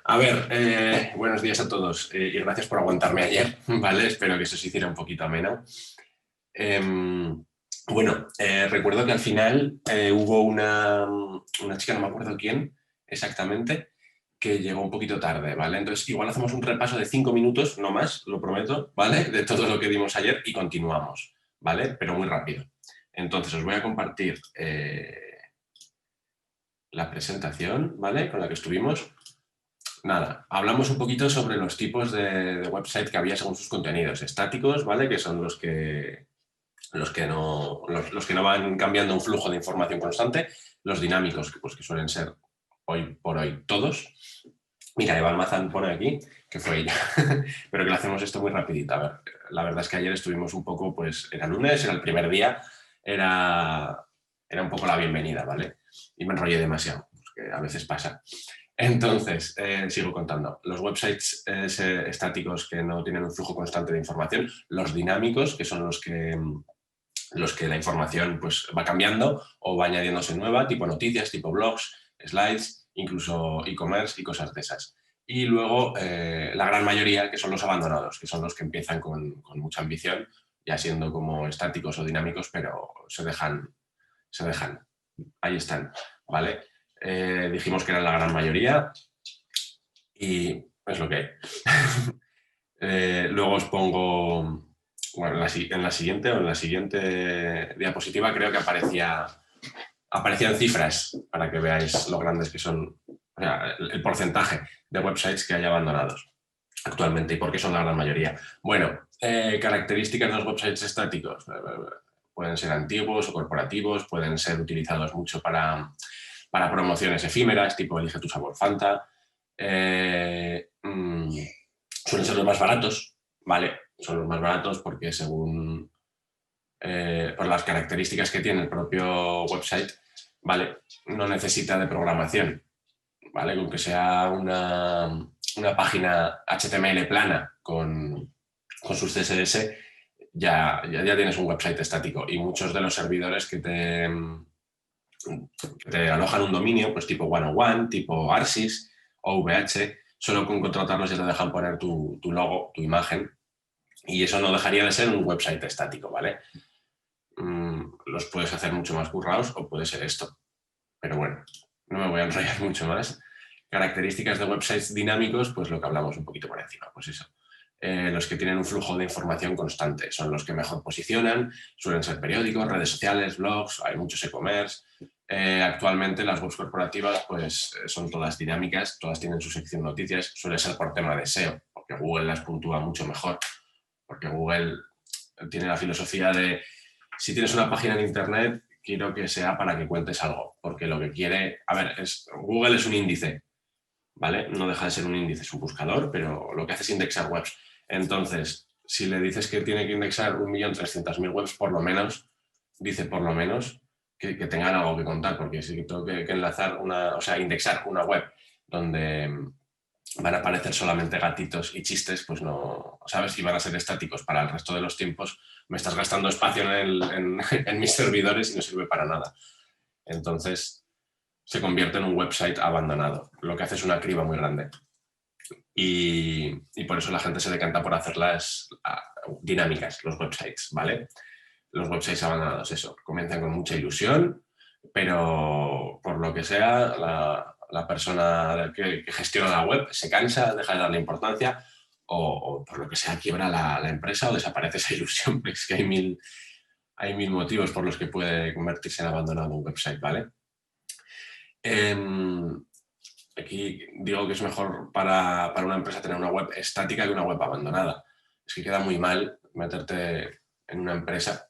A ver, buenos días a todos y gracias por aguantarme ayer, ¿vale? Espero que eso se hiciera un poquito ameno. Recuerdo que al final hubo una chica, no me acuerdo quién exactamente, que llegó un poquito tarde, ¿vale? Entonces, igual hacemos un repaso de 5 minutos, no más, lo prometo, ¿vale? De todo lo que dimos ayer y continuamos, ¿vale? Pero muy rápido. Entonces, os voy a compartir la presentación, ¿vale? Con la que estuvimos. Nada, hablamos un poquito sobre los tipos de website que había según sus contenidos. Estáticos, ¿vale? Que son los que no van cambiando un flujo de información constante. Los dinámicos, que suelen ser hoy por hoy todos. Mira, Eva Almazán pone aquí, que fue ella, pero que le hacemos esto muy rapidito. A ver, la verdad es que ayer estuvimos un poco, pues era lunes, era el primer día, era un poco la bienvenida, ¿vale? Y me enrollé demasiado, que a veces pasa. Entonces, sigo contando. Los websites estáticos que no tienen un flujo constante de información, los dinámicos, que son los que la información pues, va cambiando o va añadiéndose nueva, tipo noticias, tipo blogs, slides, incluso e-commerce y cosas de esas. Y luego la gran mayoría, que son los abandonados, que son los que empiezan con mucha ambición, ya siendo como estáticos o dinámicos, pero se dejan. Ahí están, ¿vale? Dijimos que eran la gran mayoría y es lo que hay. Luego os pongo, bueno, en la siguiente o en la siguiente diapositiva creo que aparecían cifras para que veáis lo grandes que son, o sea, el porcentaje de websites que hay abandonados actualmente y por qué son la gran mayoría. Bueno, características de los websites estáticos. Pueden ser antiguos o corporativos, pueden ser utilizados mucho para promociones efímeras, tipo Elige tu sabor Fanta. Suelen ser los más baratos, ¿vale? Son los más baratos porque según por las características que tiene el propio website, ¿vale? No necesita de programación, ¿vale? Con que sea una página HTML plana con sus CSS, ya tienes un website estático. Y muchos de los servidores que te alojan un dominio, pues tipo 101, tipo Arsis o VH, solo con contratarlos ya te dejan poner tu logo, tu imagen, y eso no dejaría de ser un website estático, ¿vale? Los puedes hacer mucho más currados o puede ser esto. Pero bueno, no me voy a enrollar mucho más. Características de websites dinámicos, pues lo que hablamos un poquito por encima, pues eso. Los que tienen un flujo de información constante son los que mejor posicionan, suelen ser periódicos, redes sociales, blogs, hay muchos e-commerce. Actualmente las webs corporativas pues son todas dinámicas, todas tienen su sección noticias, suele ser por tema de SEO, porque Google las puntúa mucho mejor, porque Google tiene la filosofía de si tienes una página en internet, quiero que sea para que cuentes algo, porque lo que quiere, a ver, Google es un índice, ¿vale? No deja de ser un índice, es un buscador, pero lo que hace es indexar webs. Entonces, si le dices que tiene que indexar 1.300.000 webs, por lo menos, dice por lo menos que tengan algo que contar, porque si tengo que enlazar indexar una web donde van a aparecer solamente gatitos y chistes, pues no, ¿sabes? Y van a ser estáticos para el resto de los tiempos, me estás gastando espacio en mis servidores y no sirve para nada. Entonces, se convierte en un website abandonado, lo que hace es una criba muy grande. Y por eso la gente se decanta por hacerlas dinámicas, los websites, ¿vale? Los websites abandonados, eso, comienzan con mucha ilusión, pero por lo que sea, la persona que gestiona la web se cansa, deja de darle importancia o por lo que sea quiebra la empresa o desaparece esa ilusión, porque es que hay mil motivos por los que puede convertirse en abandonado un website, ¿vale? Aquí digo que es mejor para una empresa tener una web estática que una web abandonada. Es que queda muy mal meterte en una empresa,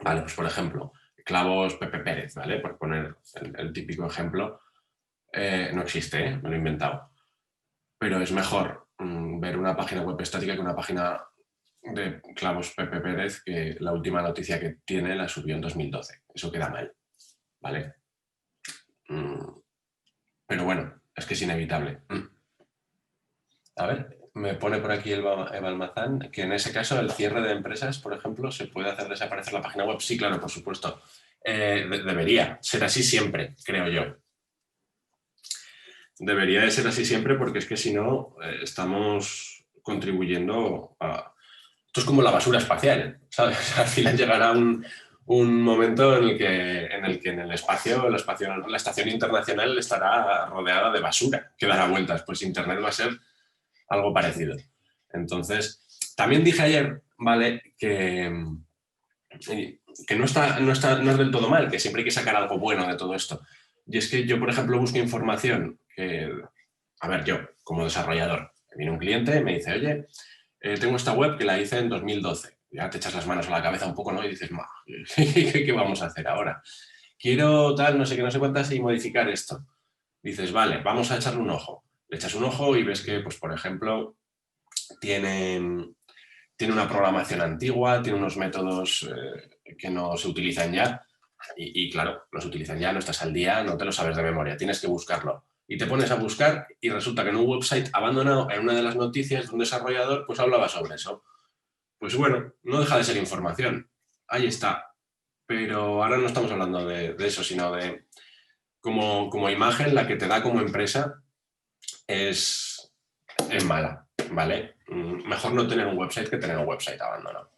¿vale? Pues por ejemplo, clavos Pepe Pérez, ¿vale? Por poner el típico ejemplo, no existe, ¿eh? Me lo he inventado. Pero es mejor ver una página web estática que una página de clavos Pepe Pérez que la última noticia que tiene la subió en 2012. Eso queda mal, ¿vale? Pero bueno, es que es inevitable. A ver, me pone por aquí Eva Almazán que en ese caso el cierre de empresas, por ejemplo, se puede hacer desaparecer la página web. Sí, claro, por supuesto. Debería ser así siempre, creo yo. Debería de ser así siempre porque es que si no estamos contribuyendo a... Esto es como la basura espacial, ¿sabes? Al final llegará un momento en el que en el espacio, la estación internacional estará rodeada de basura que dará vueltas. Pues Internet va a ser algo parecido. Entonces, también dije ayer, ¿vale? Que no es del todo mal, que siempre hay que sacar algo bueno de todo esto. Y es que yo, por ejemplo, busco información que, a ver, yo como desarrollador, viene un cliente y me dice, oye, tengo esta web que la hice en 2012. Ya te echas las manos a la cabeza un poco, ¿no? Y dices, ¿qué vamos a hacer ahora? Quiero tal, no sé qué, no sé cuántas y modificar esto. Dices, vale, vamos a echarle un ojo. Le echas un ojo y ves que, pues, por ejemplo, tiene una programación antigua, tiene unos métodos que no se utilizan ya y claro, no se utilizan ya, no estás al día, no te lo sabes de memoria, tienes que buscarlo. Y te pones a buscar y resulta que en un website abandonado, en una de las noticias de un desarrollador, pues hablaba sobre eso. Pues bueno, no deja de ser información. Ahí está. Pero ahora no estamos hablando de eso, sino de como imagen, la que te da como empresa es mala, ¿vale? Mejor no tener un website que tener un website abandonado.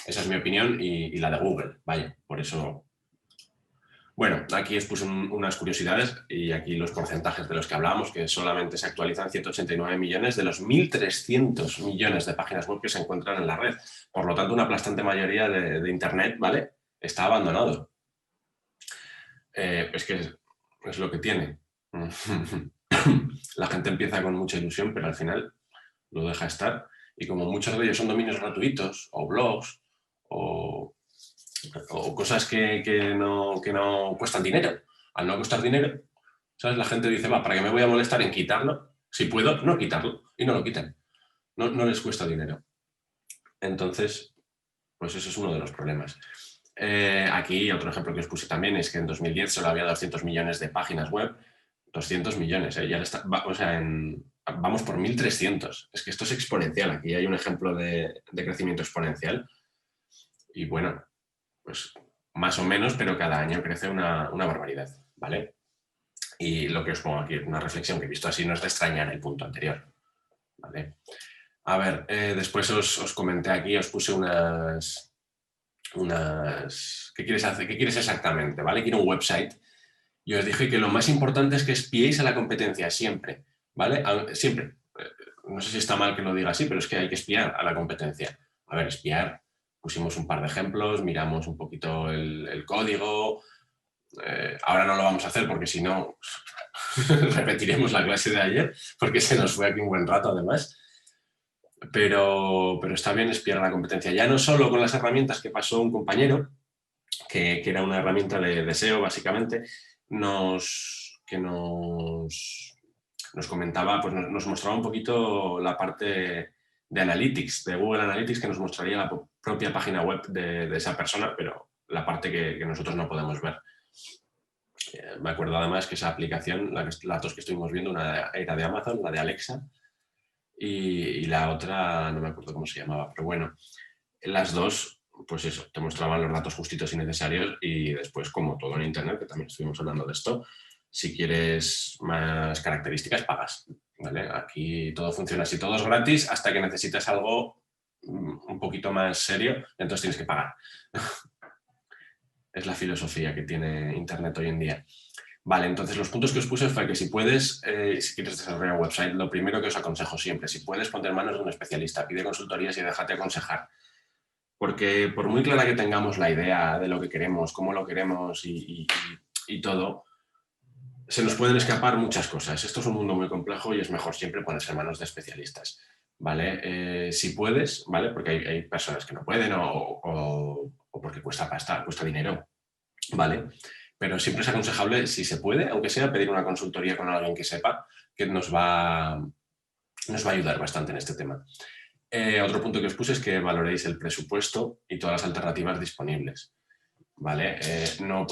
Esa es mi opinión y la de Google, vaya, por eso... Bueno, aquí os puse unas curiosidades y aquí los porcentajes de los que hablábamos, que solamente se actualizan 189 millones de los 1.300 millones de páginas web que se encuentran en la red. Por lo tanto, una aplastante mayoría de Internet, ¿vale? Está abandonado. Es que es lo que tiene. La gente empieza con mucha ilusión, pero al final lo deja estar. Y como muchos de ellos son dominios gratuitos o blogs o cosas que no cuestan dinero. Al no costar dinero, ¿sabes? La gente dice, va, ¿para qué me voy a molestar en quitarlo? Si puedo, no quitarlo. Y no lo quitan. No les cuesta dinero. Entonces, pues eso es uno de los problemas. Aquí otro ejemplo que os puse también es que en 2010 solo había 200 millones de páginas web. 200 millones, ya o sea, vamos por 1.300. Es que esto es exponencial. Aquí hay un ejemplo de crecimiento exponencial. Y bueno, pues más o menos, pero cada año crece una barbaridad, ¿vale? Y lo que os pongo aquí, una reflexión que he visto así, no es de extrañar el punto anterior, ¿vale? A ver, después os comenté aquí, os puse unas... ¿Qué quieres hacer? ¿Qué quieres exactamente? ¿Vale? Quiero un website. Y os dije que lo más importante es que espiéis a la competencia siempre, ¿vale? Siempre. No sé si está mal que lo diga así, pero es que hay que espiar a la competencia. A ver, espiar. Pusimos un par de ejemplos, miramos un poquito el código. Ahora no lo vamos a hacer porque si no repetiremos la clase de ayer, porque se nos fue aquí un buen rato además. Pero está bien espiar a la competencia. Ya no solo con las herramientas que pasó un compañero, que era una herramienta de SEO básicamente, que nos comentaba, pues nos mostraba un poquito la parte de Analytics, de Google Analytics, que nos mostraría la propia página web de esa persona, pero la parte que nosotros no podemos ver. Me acuerdo además que esa aplicación, las dos que estuvimos viendo, una era de Amazon, la de Alexa, y la otra no me acuerdo cómo se llamaba, pero bueno, las dos, pues eso, te mostraban los datos justitos y necesarios y después, como todo en Internet, que también estuvimos hablando de esto, si quieres más características, pagas, ¿vale? Aquí todo funciona así, todo es gratis hasta que necesitas algo un poquito más serio, entonces tienes que pagar. Es la filosofía que tiene Internet hoy en día. Vale, entonces los puntos que os puse fue que si puedes, si quieres desarrollar un website, lo primero que os aconsejo siempre, si puedes, ponte en manos de un especialista, pide consultorías y déjate aconsejar. Porque por muy clara que tengamos la idea de lo que queremos, cómo lo queremos y todo, se nos pueden escapar muchas cosas. Esto es un mundo muy complejo y es mejor siempre ponerse en manos de especialistas, ¿vale? Si puedes, ¿vale? Porque hay personas que no pueden o porque cuesta pasta, cuesta dinero, ¿vale? Pero siempre es aconsejable, si se puede, aunque sea, pedir una consultoría con alguien que sepa, que nos va a ayudar bastante en este tema. Otro punto que os puse es que valoréis el presupuesto y todas las alternativas disponibles, ¿vale? No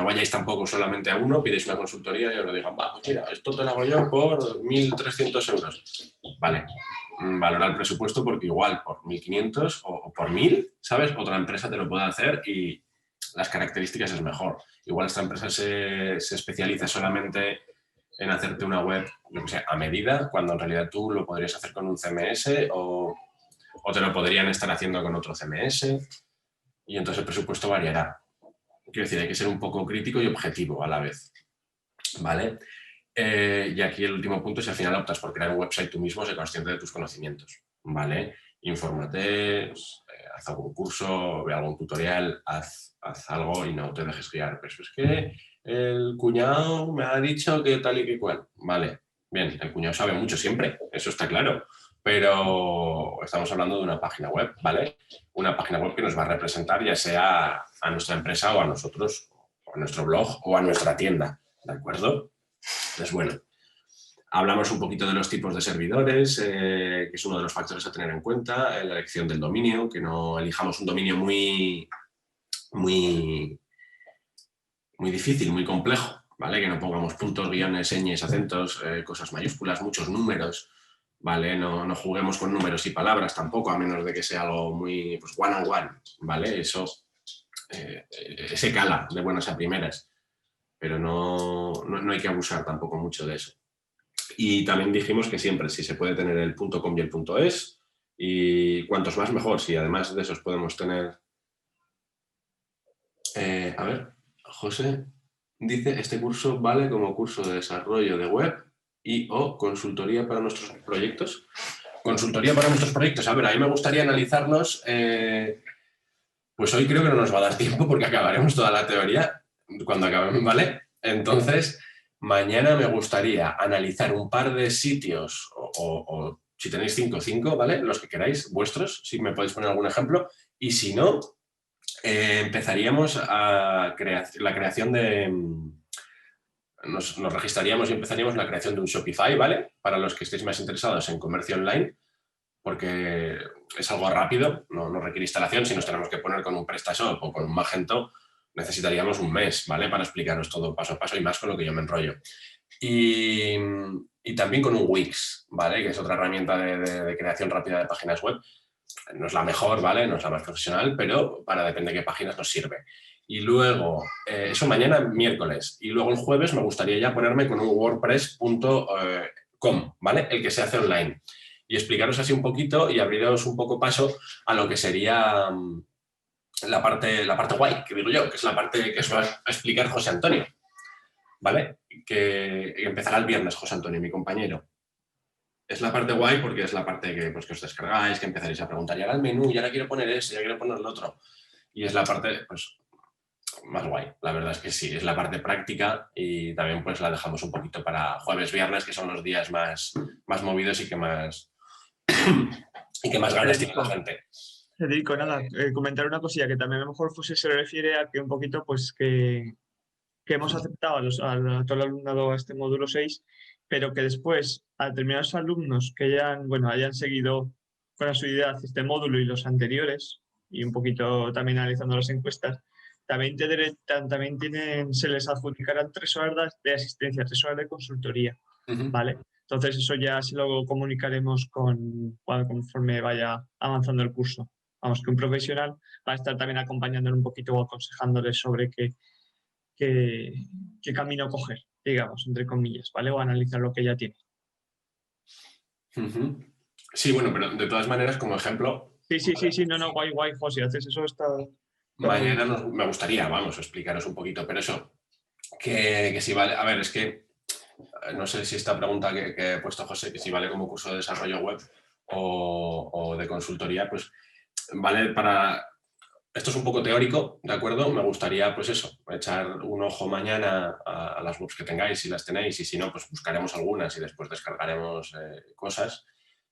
vayáis tampoco solamente a uno, pidáis una consultoría y os lo digan, pues mira, esto te lo hago yo por 1.300 euros. Vale, valora el presupuesto porque igual por 1.500 o por 1.000, ¿sabes? Otra empresa te lo puede hacer y las características es mejor. Igual esta empresa se especializa solamente en hacerte una web, yo que sé, a medida, cuando en realidad tú lo podrías hacer con un CMS o te lo podrían estar haciendo con otro CMS y entonces el presupuesto variará. Quiero decir, hay que ser un poco crítico y objetivo a la vez, ¿vale? Y aquí el último punto es si al final optas por crear un website tú mismo, sé consciente de tus conocimientos, ¿vale? Infórmate, haz algún curso, ve algún tutorial, haz algo y no te dejes guiar. Pues es que el cuñado me ha dicho que tal y que cual. Vale, bien, el cuñado sabe mucho siempre, eso está claro, pero estamos hablando de una página web, ¿vale? Una página web que nos va a representar ya sea a nuestra empresa o a nosotros, o a nuestro blog o a nuestra tienda, ¿de acuerdo? Pues bueno, hablamos un poquito de los tipos de servidores, que es uno de los factores a tener en cuenta, la elección del dominio, que no elijamos un dominio muy difícil, muy complejo, ¿vale? Que no pongamos puntos, guiones, señas, acentos, cosas mayúsculas, muchos números, ¿vale? No juguemos con números y palabras tampoco, a menos de que sea algo muy pues, one on one, ¿vale? Eso se cala de buenas a primeras, pero no hay que abusar tampoco mucho de eso. Y también dijimos que siempre, si se puede tener el .com y el .es, y cuantos más mejor, si además de esos podemos tener... a ver, José dice, este curso vale como curso de desarrollo de web y o consultoría para nuestros proyectos. Consultoría para nuestros proyectos. A ver, a mí me gustaría analizarlos. Pues hoy creo que no nos va a dar tiempo porque acabaremos toda la teoría cuando acabemos, ¿vale? Entonces, mañana me gustaría analizar un par de sitios o si tenéis 5, ¿vale? Los que queráis, vuestros, si me podéis poner algún ejemplo. Y si no, empezaríamos la creación de... Nos registraríamos y empezaríamos la creación de un Shopify, ¿vale? Para los que estéis más interesados en comercio online, porque es algo rápido, no requiere instalación. Si nos tenemos que poner con un PrestaShop o con un Magento, necesitaríamos un mes, ¿vale? Para explicaros todo paso a paso y más con lo que yo me enrollo. Y también con un Wix, ¿vale? Que es otra herramienta de creación rápida de páginas web. No es la mejor, ¿vale? No es la más profesional, pero para depende de qué páginas nos sirve. Y luego, eso mañana, miércoles. Y luego el jueves me gustaría ya ponerme con un wordpress.com, ¿vale? El que se hace online. Y explicaros así un poquito y abriros un poco paso a lo que sería la parte guay, que digo yo, que es la parte que os va a explicar José Antonio, ¿vale? Que empezará el viernes, José Antonio, mi compañero. Es la parte guay porque es la parte que, pues, que os descargáis, que empezaréis a preguntar, y ahora el menú, y ahora quiero poner ese, ya quiero poner el otro. Y es la parte, pues, más guay. La verdad es que sí, es la parte práctica y también pues la dejamos un poquito para jueves, viernes, que son los días más movidos y que más ganas tiene la gente. Federico, nada, comentar una cosilla que también a lo mejor José se refiere a que un poquito pues que hemos aceptado a todo el alumnado a este módulo 6, pero que después a determinados alumnos que hayan seguido con asiduidad este módulo y los anteriores, y un poquito también analizando las encuestas, también se les adjudicarán 3 horas de asistencia, 3 horas de consultoría, ¿vale? Entonces eso ya se lo comunicaremos conforme vaya avanzando el curso. Vamos, que un profesional va a estar también acompañándole un poquito o aconsejándole sobre qué camino coger, digamos, entre comillas, ¿vale? O analizar lo que ya tiene. Sí, bueno, pero de todas maneras, como ejemplo... Sí, no, guay, José, haces eso está mañana me gustaría, vamos, explicaros un poquito, pero eso, que si vale... A ver, es que no sé si esta pregunta que he puesto José, que si vale como curso de desarrollo web o de consultoría, pues vale para... Esto es un poco teórico, ¿de acuerdo? Me gustaría, pues eso, echar un ojo mañana a las webs que tengáis, si las tenéis, y si no, pues buscaremos algunas y después descargaremos cosas,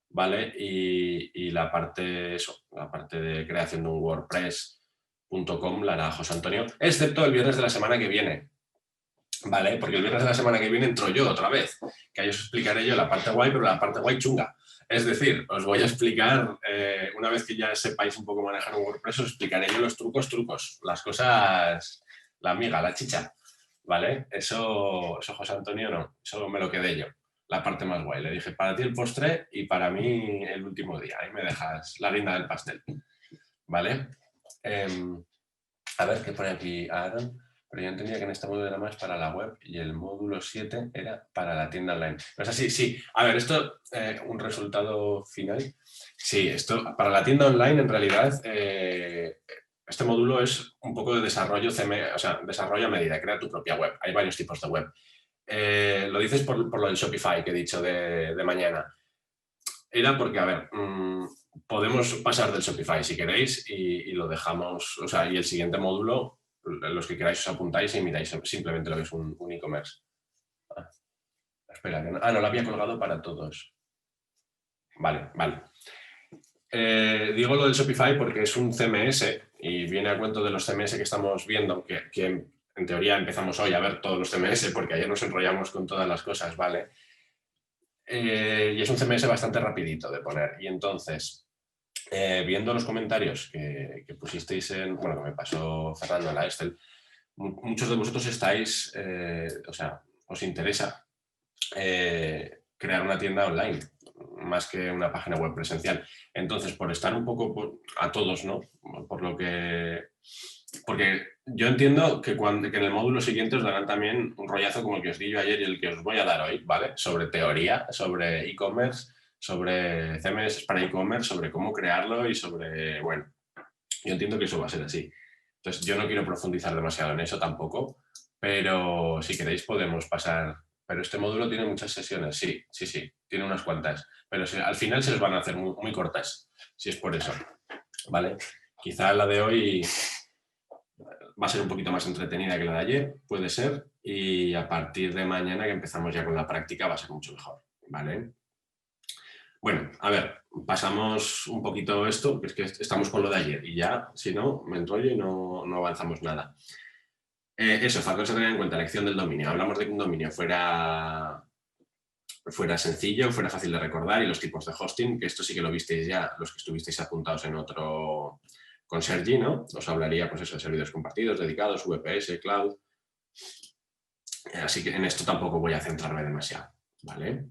¿vale? Y la parte de creación de un WordPress.com la hará José Antonio, excepto el viernes de la semana que viene, ¿vale? Porque el viernes de la semana que viene entro yo otra vez, que ahí os explicaré yo la parte guay, pero la parte guay chunga. Es decir, os voy a explicar, una vez que ya sepáis un poco manejar un WordPress, os explicaré yo los trucos, las cosas, la miga, la chicha, ¿vale? Eso José Antonio no, eso me lo quedé yo, la parte más guay. Le dije, para ti el postre y para mí el último día. Ahí me dejas la guinda del pastel, ¿vale? A ver, ¿qué pone aquí Aaron? pero yo entendía que en este módulo era más para la web y el módulo 7 era para la tienda online. O sea, sí. A ver, esto, un resultado final. Sí, esto para la tienda online en realidad este módulo es un poco de desarrollo o sea, desarrollo a medida, crea tu propia web. Hay varios tipos de web. Lo dices por lo del Shopify que he dicho de mañana. Era porque, a ver, podemos pasar del Shopify si queréis y lo dejamos, o sea, y el siguiente módulo, los que queráis os apuntáis y miráis simplemente lo que es un e-commerce. Espera, no, lo había colgado para todos. Vale. Digo lo del Shopify porque es un CMS y viene a cuento de los CMS que estamos viendo, que en teoría empezamos hoy a ver todos los CMS porque ayer nos enrollamos con todas las cosas, ¿vale? Y es un CMS bastante rapidito de poner. Y entonces, viendo los comentarios que pusisteis bueno, que me pasó Fernando en la Excel, muchos de vosotros estáis, o sea, os interesa crear una tienda online más que una página web presencial. Entonces, por estar un poco a todos, ¿no? Porque yo entiendo que en el módulo siguiente os darán también un rollazo como el que os di yo ayer y el que os voy a dar hoy, ¿vale? Sobre teoría, sobre e-commerce, sobre CMS para e-commerce, sobre cómo crearlo y sobre, bueno, yo entiendo que eso va a ser así. Entonces, yo no quiero profundizar demasiado en eso tampoco, pero si queréis podemos pasar. Pero este módulo tiene muchas sesiones, sí, tiene unas cuantas, pero al final se les van a hacer muy, muy cortas, si es por eso, ¿vale? Quizá la de hoy va a ser un poquito más entretenida que la de ayer, puede ser, y a partir de mañana que empezamos ya con la práctica va a ser mucho mejor, ¿vale? Bueno, a ver, pasamos un poquito esto, que es que estamos con lo de ayer y ya, si no, me enrollo y no avanzamos nada. Eso, factores a tener en cuenta, elección del dominio. Hablamos de que un dominio fuera sencillo, fuera fácil de recordar y los tipos de hosting, que esto sí que lo visteis ya, los que estuvisteis apuntados en otro con Sergi, ¿no? Os hablaría, pues eso, de servidores compartidos, dedicados, VPS, cloud. Así que en esto tampoco voy a centrarme demasiado, ¿vale?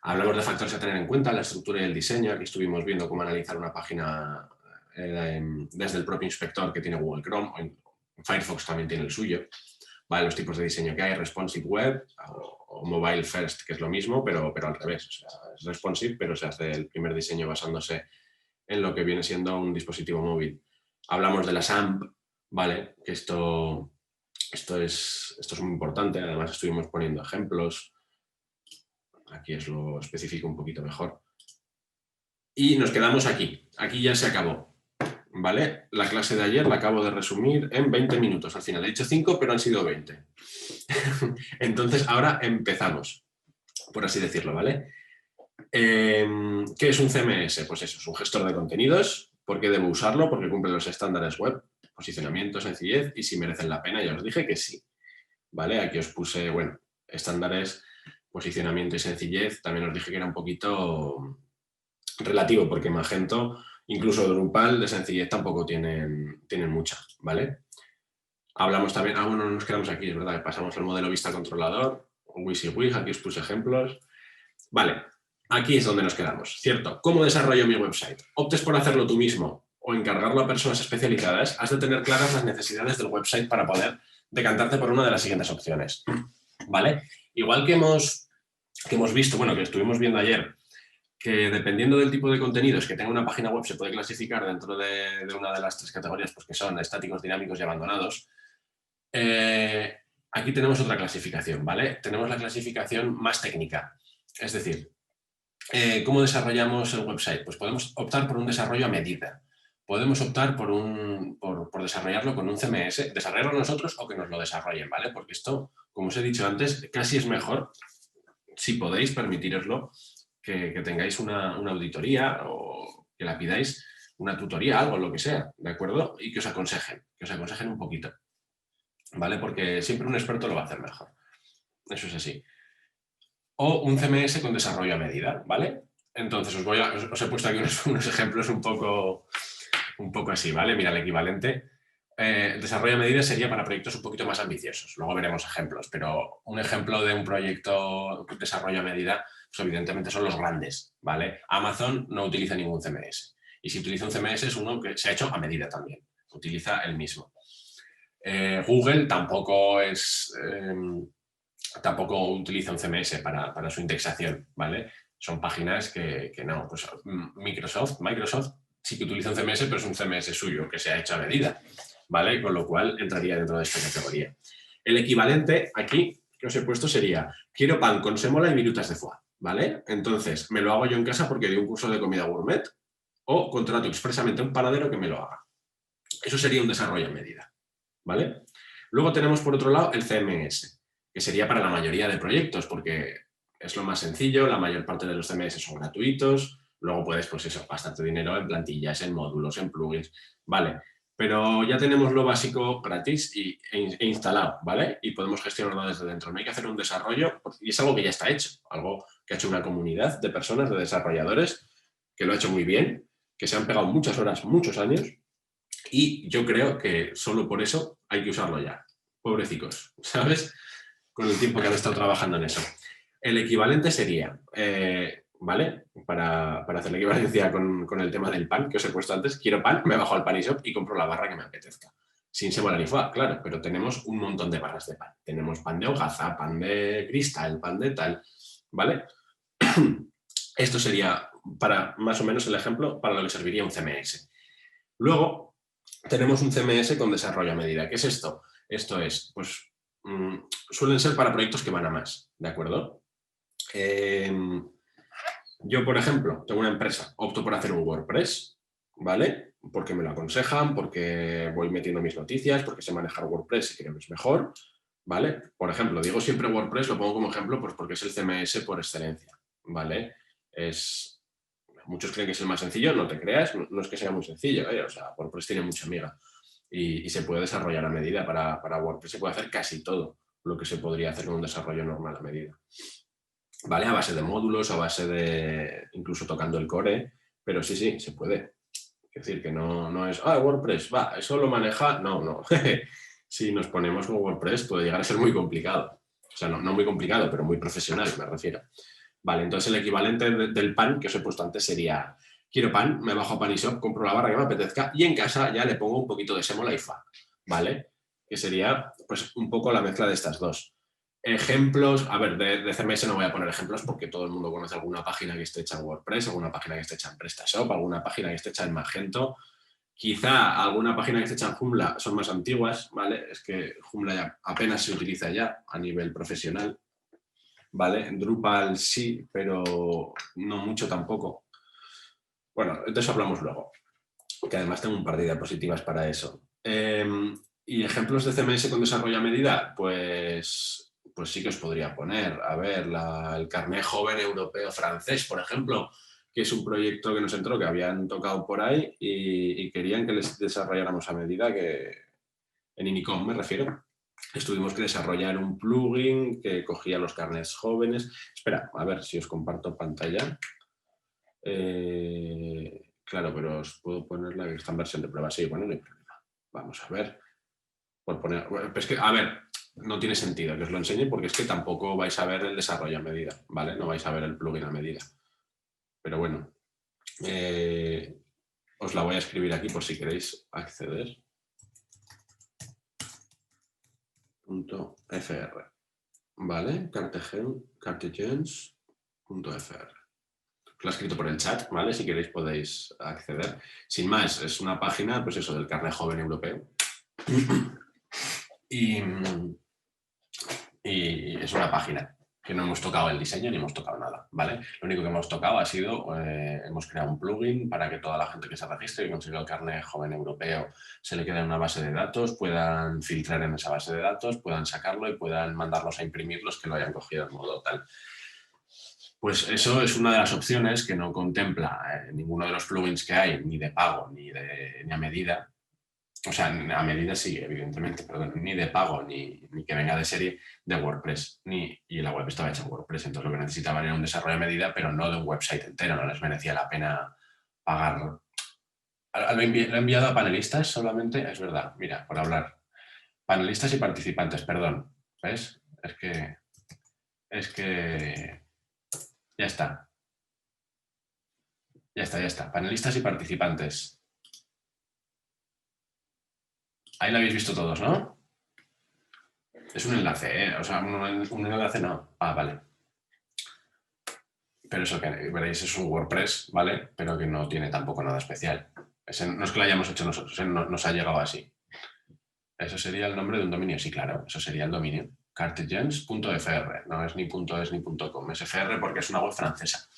Hablamos de factores a tener en cuenta, la estructura y el diseño. Aquí estuvimos viendo cómo analizar una página desde el propio inspector que tiene Google Chrome, o Firefox también tiene el suyo. Vale, los tipos de diseño que hay, responsive web o mobile first, que es lo mismo, pero al revés. O sea, es responsive, pero se hace el primer diseño basándose en lo que viene siendo un dispositivo móvil. Hablamos de las AMP, ¿vale? Que esto es muy importante. Además, estuvimos poniendo ejemplos. Aquí os lo especifico un poquito mejor. Y nos quedamos aquí. Aquí ya se acabó. ¿Vale? La clase de ayer la acabo de resumir en 20 minutos. Al final he dicho 5, pero han sido 20. Entonces, ahora empezamos, por así decirlo, ¿vale? ¿Qué es un CMS? Pues eso, es un gestor de contenidos. ¿Por qué debo usarlo? Porque cumple los estándares web, posicionamiento, sencillez y si merecen la pena. Ya os dije que sí. ¿Vale? Aquí os puse, bueno, estándares, posicionamiento y sencillez. También os dije que era un poquito relativo, porque Magento, incluso Drupal, de sencillez tampoco tienen mucha, ¿vale? Hablamos también, bueno, no nos quedamos aquí, es verdad, pasamos al modelo vista controlador, WYSIWYG, aquí os puse ejemplos. Vale, aquí es donde nos quedamos, ¿cierto? ¿Cómo desarrollo mi website? Optes por hacerlo tú mismo o encargarlo a personas especializadas, has de tener claras las necesidades del website para poder decantarte por una de las siguientes opciones, ¿vale? Igual que hemos visto, bueno, que estuvimos viendo ayer, que dependiendo del tipo de contenidos que tenga una página web se puede clasificar dentro de una de las 3 categorías, pues que son estáticos, dinámicos y abandonados. Aquí tenemos otra clasificación, ¿vale? Tenemos la clasificación más técnica. Es decir, ¿cómo desarrollamos el website? Pues podemos optar por un desarrollo a medida. Podemos optar por desarrollarlo con un CMS, desarrollarlo nosotros o que nos lo desarrollen, ¿vale? Porque esto, como os he dicho antes, casi es mejor, si podéis permitiroslo, que tengáis una auditoría o que la pidáis una tutoría, algo, lo que sea, ¿de acuerdo? Y que os aconsejen un poquito, ¿vale? Porque siempre un experto lo va a hacer mejor. Eso es así. O un CMS con desarrollo a medida, ¿vale? Entonces os he puesto aquí unos ejemplos un poco así, ¿vale? Mira, el equivalente. El desarrollo a medida sería para proyectos un poquito más ambiciosos. Luego veremos ejemplos, pero un ejemplo de un proyecto de desarrollo a medida, pues evidentemente son los grandes, ¿vale? Amazon no utiliza ningún CMS. Y si utiliza un CMS es uno que se ha hecho a medida también. Utiliza el mismo. Google tampoco tampoco utiliza un CMS para su indexación, ¿vale? Son páginas que no. Pues Microsoft sí que utiliza un CMS, pero es un CMS suyo, que se ha hecho a medida, ¿vale? Con lo cual entraría dentro de esta categoría. El equivalente aquí que os he puesto sería, quiero pan con sémola y virutas de foie, ¿vale? Entonces, me lo hago yo en casa porque doy un curso de comida gourmet o contrato expresamente a un panadero que me lo haga. Eso sería un desarrollo a medida, ¿vale? Luego tenemos, por otro lado, el CMS, que sería para la mayoría de proyectos, porque es lo más sencillo, la mayor parte de los CMS son gratuitos, luego puedes, pues eso, gastarte dinero en plantillas, en módulos, en plugins, ¿vale? Pero ya tenemos lo básico gratis e instalado, ¿vale? Y podemos gestionarlo desde dentro. No hay que hacer un desarrollo, y es algo que ya está hecho, algo que ha hecho una comunidad de personas, de desarrolladores, que lo ha hecho muy bien, que se han pegado muchas horas, muchos años, y yo creo que solo por eso hay que usarlo ya. Pobrecicos, ¿sabes? Con el tiempo que han estado trabajando en eso. El equivalente sería, ¿vale? Para hacer la equivalencia con el tema del pan que os he puesto antes, quiero pan, me bajo al Pan y Shop y compro la barra que me apetezca. Sin sémola ni foie, claro, pero tenemos un montón de barras de pan. Tenemos pan de hogaza, pan de cristal, pan de tal, ¿vale? Esto sería para más o menos el ejemplo para lo que serviría un CMS. Luego, tenemos un CMS con desarrollo a medida. ¿Qué es esto? Esto es, pues, suelen ser para proyectos que van a más, ¿de acuerdo? Yo, por ejemplo, tengo una empresa, opto por hacer un WordPress, ¿vale? Porque me lo aconsejan, porque voy metiendo mis noticias, porque sé manejar WordPress y creo que es mejor, ¿vale? Por ejemplo, digo siempre WordPress, lo pongo como ejemplo pues porque es el CMS por excelencia, ¿vale? Muchos creen que es el más sencillo, no te creas, no es que sea muy sencillo, ¿eh? O sea, WordPress tiene mucha miga y se puede desarrollar a medida. Para WordPress se puede hacer casi todo lo que se podría hacer con un desarrollo normal a medida. ¿Vale? A base de módulos, a base de incluso tocando el core, pero sí, se puede. Es decir, que no es, WordPress, va, eso lo maneja. No. Si nos ponemos con WordPress puede llegar a ser muy complicado. O sea, no muy complicado, pero muy profesional, me refiero. Vale, entonces el equivalente del pan que os he puesto antes sería, quiero pan, me bajo a Pan y Shop, compro la barra que me apetezca y en casa ya le pongo un poquito de sémola y fa, ¿vale? Que sería pues un poco la mezcla de estas dos. Ejemplos, a ver, de CMS no voy a poner ejemplos porque todo el mundo conoce alguna página que esté hecha en WordPress, alguna página que esté hecha en PrestaShop, alguna página que esté hecha en Magento. Quizá alguna página que esté hecha en Joomla son más antiguas, ¿vale? Es que Joomla ya apenas se utiliza ya a nivel profesional, ¿vale? En Drupal sí, pero no mucho tampoco. Bueno, de eso hablamos luego, que además tengo un par de diapositivas para eso. ¿Y ejemplos de CMS con desarrollo a medida? Pues sí que os podría poner. A ver, el Carnet Joven Europeo Francés, por ejemplo, que es un proyecto que nos entró, que habían tocado por ahí y querían que les desarrolláramos a medida, que en Inicom me refiero. Tuvimos que desarrollar un plugin que cogía los carnets jóvenes. Espera, a ver si os comparto pantalla. Claro, pero os puedo poner la que está en versión de prueba. Sí, bueno, no hay problema. Vamos a ver. Por poner, es que, a ver, no tiene sentido que os lo enseñe porque es que tampoco vais a ver el desarrollo a medida, ¿vale? No vais a ver el plugin a medida. Pero bueno, os la voy a escribir aquí por si queréis acceder. .fr, ¿vale? cartegens.fr. Lo he escrito por el chat, ¿vale? Si queréis podéis acceder. Sin más, es una página, pues eso, del Carnet Joven Europeo. Y es una página que no hemos tocado el diseño ni hemos tocado nada, ¿vale? Lo único que hemos tocado ha sido, hemos creado un plugin para que toda la gente que se registre y consiga el Carnet Joven Europeo se le quede en una base de datos, puedan filtrar en esa base de datos, puedan sacarlo y puedan mandarlos a imprimir los que lo hayan cogido en modo tal. Pues eso es una de las opciones que no contempla ninguno de los plugins que hay, ni de pago, ni a medida. O sea, a medida sí, evidentemente, perdón, ni de pago, ni que venga de serie de WordPress. Y la web estaba hecha en WordPress, entonces lo que necesitaban era un desarrollo a medida, pero no de un website entero, no les merecía la pena pagar. Lo he enviado a panelistas solamente, es verdad, mira, por hablar. Panelistas y participantes, perdón. ¿Ves? Es que ya está. Ya está. Panelistas y participantes. Ahí lo habéis visto todos, ¿no? Es un enlace, ¿eh? O sea, un enlace no. Ah, vale. Pero eso que veréis es un WordPress, ¿vale? Pero que no tiene tampoco nada especial. No es que lo hayamos hecho nosotros, nos ha llegado así. Eso sería el nombre de un dominio, sí, claro, eso sería el dominio. Cartegens.fr, no es ni .es ni .com, es FR porque es una web francesa.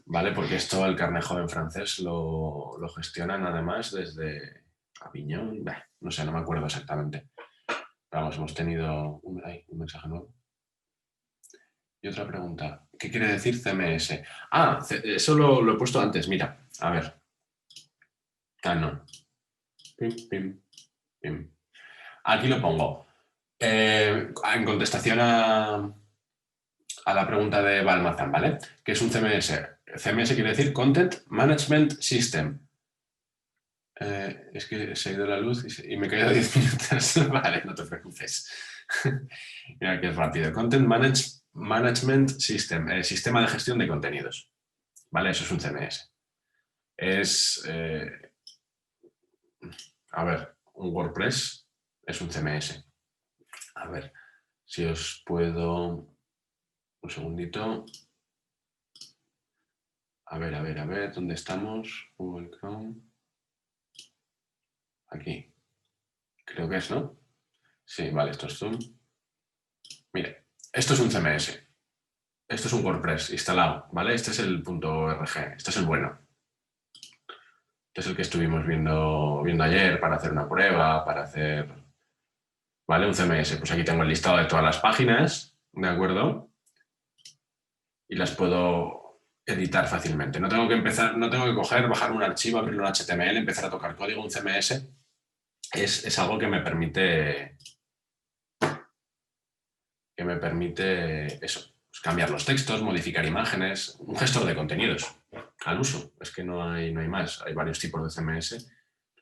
¿Vale? Porque esto, el carnet joven francés, lo gestionan además desde Aviñón, no sé, no me acuerdo exactamente. Pero vamos, hemos tenido un mensaje nuevo. Y otra pregunta, ¿qué quiere decir CMS? Ah, eso lo he puesto antes, mira, a ver. Ah, no. Pim, pim, pim. Aquí lo pongo. En contestación a la pregunta de Balmazán, ¿vale? ¿Qué es un CMS? CMS quiere decir Content Management System. Es que se ha ido la luz y me he caído 10 minutos. Vale, no te preocupes. Mira que es rápido. Content Management System, sistema de gestión de contenidos. ¿Vale? Eso es un CMS. Es, a ver, un WordPress es un CMS. A ver, si os puedo... Un segundito. A ver, ¿dónde estamos? Google Chrome. Aquí. Creo que es, ¿no? Sí, vale, esto es Zoom. Mire, esto es un CMS. Esto es un WordPress instalado, ¿vale? Este es el .org, este es el bueno. Este es el que estuvimos viendo ayer para hacer una prueba, para hacer... ¿Vale? Un CMS. Pues aquí tengo el listado de todas las páginas, ¿de acuerdo? Y las puedo editar fácilmente. No tengo que coger, bajar un archivo, abrirlo en HTML, empezar a tocar código. Un CMS es algo que me permite eso, pues cambiar los textos, modificar imágenes, un gestor de contenidos al uso. Es que no hay más. Hay varios tipos de CMS.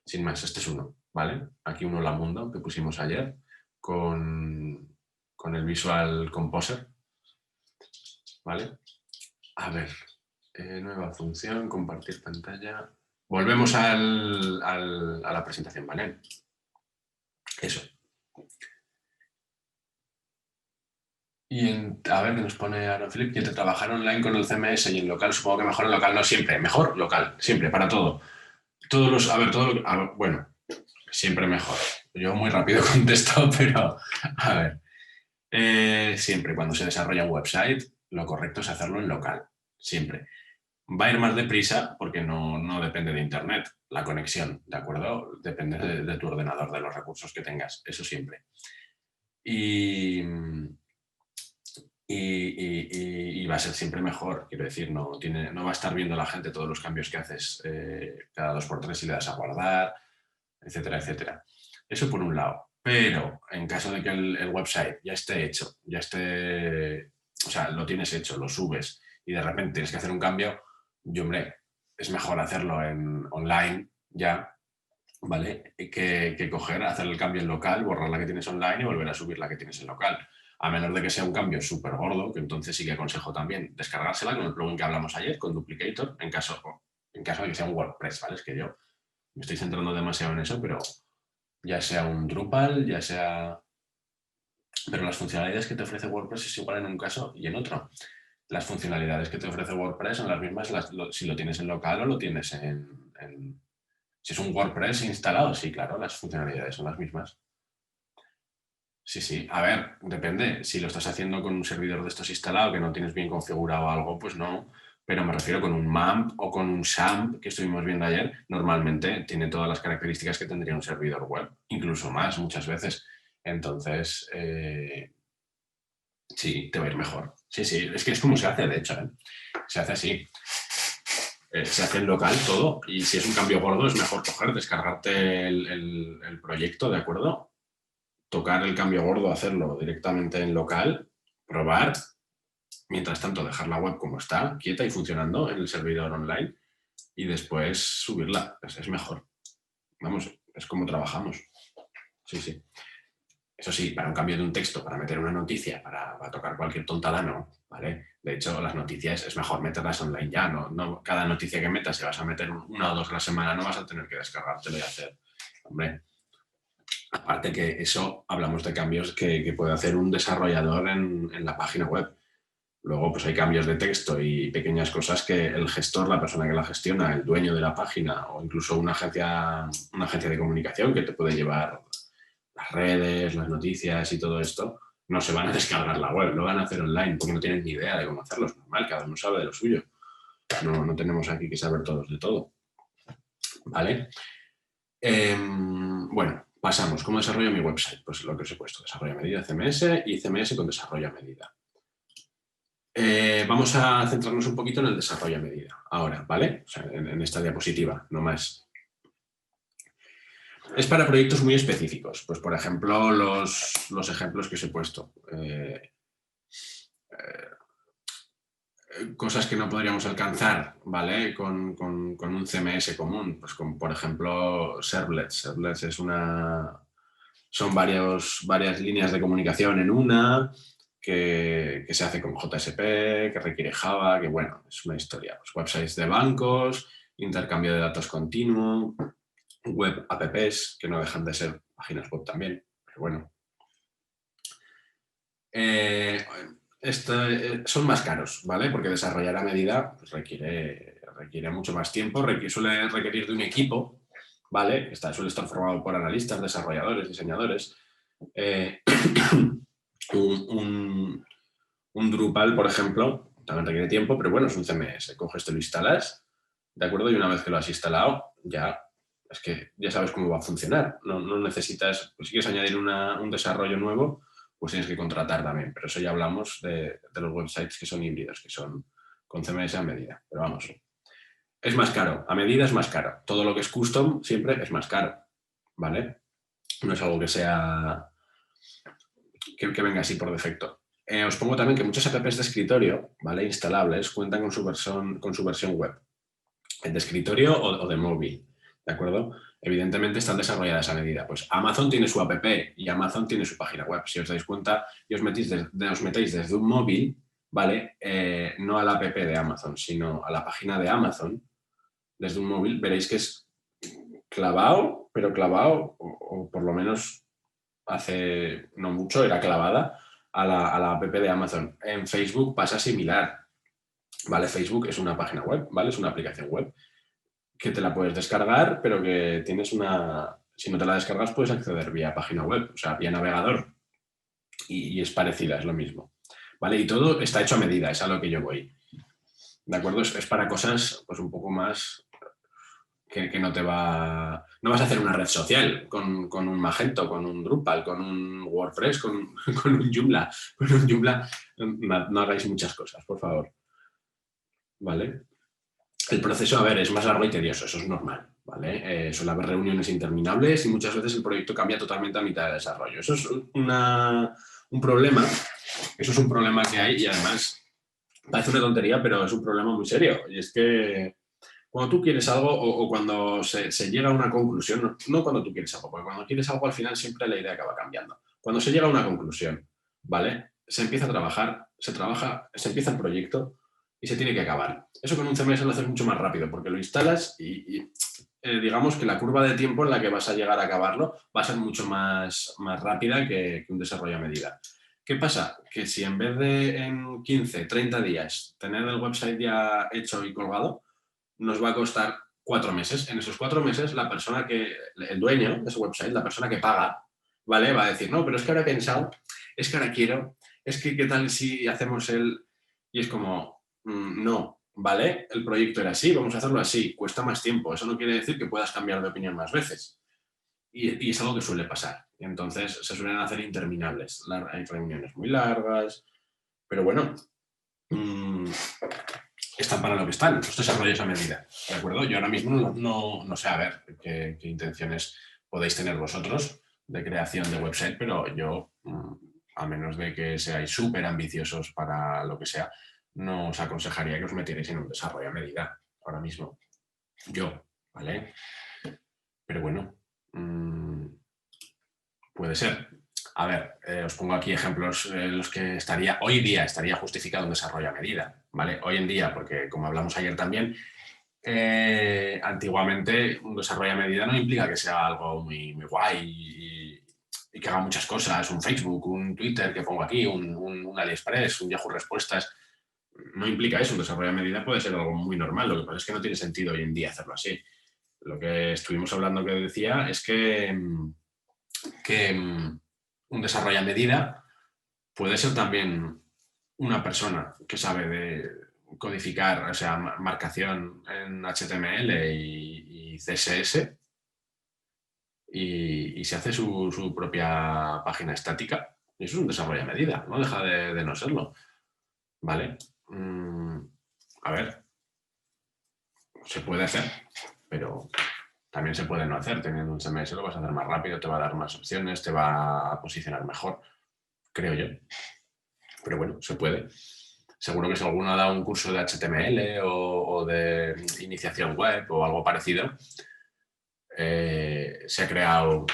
Sin más, este es uno, ¿vale? Aquí uno Lamundo que pusimos ayer con el Visual Composer, ¿vale? A ver, nueva función, compartir pantalla. Volvemos a la presentación, ¿vale? Eso. Y a ver qué nos pone Aaron Philip, que entre trabajar online con el CMS y en local, supongo que mejor en local, no siempre, mejor local, siempre, para todo. Bueno, siempre mejor. Yo muy rápido contesto, pero a ver, siempre cuando se desarrolla un website, lo correcto es hacerlo en local, siempre. Va a ir más deprisa porque no depende de internet, la conexión, ¿de acuerdo? Depende de tu ordenador, de los recursos que tengas, eso siempre. Y va a ser siempre mejor, quiero decir, no va a estar viendo la gente todos los cambios que haces cada 2x3 y le das a guardar, etcétera, etcétera. Eso por un lado. Pero en caso de que el website ya esté hecho, o sea, lo tienes hecho, lo subes y de repente tienes que hacer un cambio, hombre, es mejor hacerlo online ya, ¿vale? Que coger, hacer el cambio en local, borrar la que tienes online y volver a subir la que tienes en local. A menos de que sea un cambio súper gordo, que entonces sí que aconsejo también descargársela con el plugin que hablamos ayer, con Duplicator, en caso de que sea un WordPress, ¿vale? Es que yo me estoy centrando demasiado en eso, pero ya sea un Drupal, ya sea... Pero las funcionalidades que te ofrece WordPress es igual en un caso y en otro. Las funcionalidades que te ofrece WordPress son las mismas si lo tienes en local o lo tienes en... Si es un WordPress instalado, sí, claro, las funcionalidades son las mismas. Sí. A ver, depende. Si lo estás haciendo con un servidor de estos instalado que no tienes bien configurado algo, pues no. Pero me refiero con un MAMP o con un SAMP que estuvimos viendo ayer, normalmente tiene todas las características que tendría un servidor web, incluso más muchas veces. Entonces, sí, te va a ir mejor. Sí, es que es como se hace, de hecho. Se hace así. Se hace en local todo y si es un cambio gordo es mejor descargarte el proyecto, ¿de acuerdo? Tocar el cambio gordo, hacerlo directamente en local, probar, mientras tanto dejar la web como está, quieta y funcionando en el servidor online y después subirla, es mejor. Vamos, es como trabajamos. Sí. Eso sí, para un cambio de un texto, para meter una noticia, para tocar cualquier tontada, no, ¿vale? De hecho, las noticias es mejor meterlas online ya, no cada noticia que metas, si vas a meter una o dos a la semana, no vas a tener que descargártelo y hacer, hombre, Aparte que eso, hablamos de cambios que puede hacer un desarrollador en la página web. Luego, pues hay cambios de texto y pequeñas cosas que el gestor, la persona que la gestiona, el dueño de la página o incluso una agencia de comunicación que te puede llevar las redes, las noticias y todo esto, no se van a descargar la web, lo van a hacer online porque no tienen ni idea de cómo hacerlo. Es normal, cada uno sabe de lo suyo. No tenemos aquí que saber todos de todo. ¿Vale? Bueno, pasamos. ¿Cómo desarrollo mi website? Pues lo que os he puesto, desarrollo a medida CMS y CMS con desarrollo a medida. Vamos a centrarnos un poquito en el desarrollo a medida, ahora, ¿vale? O sea, en esta diapositiva, no más. Es para proyectos muy específicos, pues por ejemplo, los ejemplos que os he puesto. Cosas que no podríamos alcanzar, ¿vale? Con un CMS común, pues como por ejemplo Servlets. Servlets es son varias líneas de comunicación en una, que se hace con JSP, que requiere Java, que bueno, es una historia. Pues websites de bancos, intercambio de datos continuo, web apps, que no dejan de ser páginas web también, pero bueno. Son más caros, ¿vale? Porque desarrollar a medida pues, requiere mucho más tiempo, suele requerir de un equipo, ¿vale? Suele estar formado por analistas, desarrolladores, diseñadores. Un Drupal, por ejemplo, también requiere tiempo, pero bueno, es un CMS. Coges, te lo instalas, ¿de acuerdo? Y una vez que lo has instalado, es que ya sabes cómo va a funcionar. No necesitas, pues si quieres añadir un desarrollo nuevo, pues tienes que contratar también. Pero eso ya hablamos de los websites que son híbridos, que son con CMS a medida. Pero vamos, es más caro. A medida es más caro. Todo lo que es custom siempre es más caro, ¿vale? No es algo que sea... que venga así por defecto. Os pongo también que muchas apps de escritorio, ¿vale? Instalables, cuentan con su versión web. De escritorio o de móvil, ¿de acuerdo? Evidentemente están desarrolladas a medida. Pues Amazon tiene su app y Amazon tiene su página web. Si os dais cuenta y os metéis desde un móvil, ¿vale? No a la app de Amazon, sino a la página de Amazon, desde un móvil, veréis que es clavado, o por lo menos hace no mucho, era clavada a la app de Amazon. En Facebook pasa similar, ¿vale? Facebook es una página web, ¿vale? Es una aplicación web que te la puedes descargar, pero que tienes si no te la descargas puedes acceder vía página web, o sea, vía navegador. Y es parecida, es lo mismo. ¿Vale? Y todo está hecho a medida, es a lo que yo voy. ¿De acuerdo? Es para cosas pues un poco más que no te va... No vas a hacer una red social con un Magento, con un Drupal, con un WordPress, con un Joomla. Con un Joomla no hagáis muchas cosas, por favor. ¿Vale? El proceso, a ver, es más largo y tedioso, eso es normal, ¿vale? Suele haber reuniones interminables y muchas veces el proyecto cambia totalmente a mitad de desarrollo. Eso es un problema, que hay y además parece una tontería, pero es un problema muy serio. Y es que cuando tú quieres algo o cuando se llega a una conclusión, no cuando tú quieres algo, porque cuando quieres algo al final siempre la idea acaba cambiando. Cuando se llega a una conclusión, ¿vale? Se empieza a trabajar, se empieza el proyecto y se tiene que acabar. Eso con un CMS lo haces mucho más rápido porque lo instalas y digamos que la curva de tiempo en la que vas a llegar a acabarlo va a ser mucho más rápida que un desarrollo a medida. ¿Qué pasa? Que si en vez de en 15, 30 días tener el website ya hecho y colgado, nos va a costar 4 meses. En esos 4 meses, el dueño de ese website, la persona que paga, ¿vale? Va a decir, no, pero es que ahora he pensado, es que ahora quiero, es que qué tal si hacemos Y es como, no, ¿vale? El proyecto era así, vamos a hacerlo así, cuesta más tiempo. Eso no quiere decir que puedas cambiar de opinión más veces. Y es algo que suele pasar. Entonces, se suelen hacer interminables. Hay reuniones muy largas, pero bueno, están para lo que están, los desarrollos a medida, ¿de acuerdo? Yo ahora mismo no sé, a ver, qué intenciones podéis tener vosotros de creación de website, pero yo, a menos de que seáis súper ambiciosos para lo que sea, no os aconsejaría que os metierais en un desarrollo a medida ahora mismo. Yo, ¿vale? Pero bueno, puede ser. A ver, os pongo aquí ejemplos en los que hoy día estaría justificado un desarrollo a medida, ¿vale? Hoy en día, porque como hablamos ayer también, antiguamente un desarrollo a medida no implica que sea algo muy, muy guay y que haga muchas cosas, un Facebook, un Twitter que pongo aquí, un AliExpress, un Yahoo Respuestas. No implica eso, un desarrollo a medida puede ser algo muy normal, lo que pasa es que no tiene sentido hoy en día hacerlo así. Lo que estuvimos hablando que decía es que un desarrollo a medida puede ser también una persona que sabe de codificar, o sea, marcación en HTML y CSS y se hace su propia página estática. Y eso es un desarrollo a medida, no deja de no serlo. ¿Vale? A ver, se puede hacer, pero también se puede no hacer. Teniendo un CMS lo vas a hacer más rápido, te va a dar más opciones, te va a posicionar mejor, creo yo. Pero bueno, se puede. Seguro que si alguno ha dado un curso de HTML o de iniciación web o algo parecido, se ha creado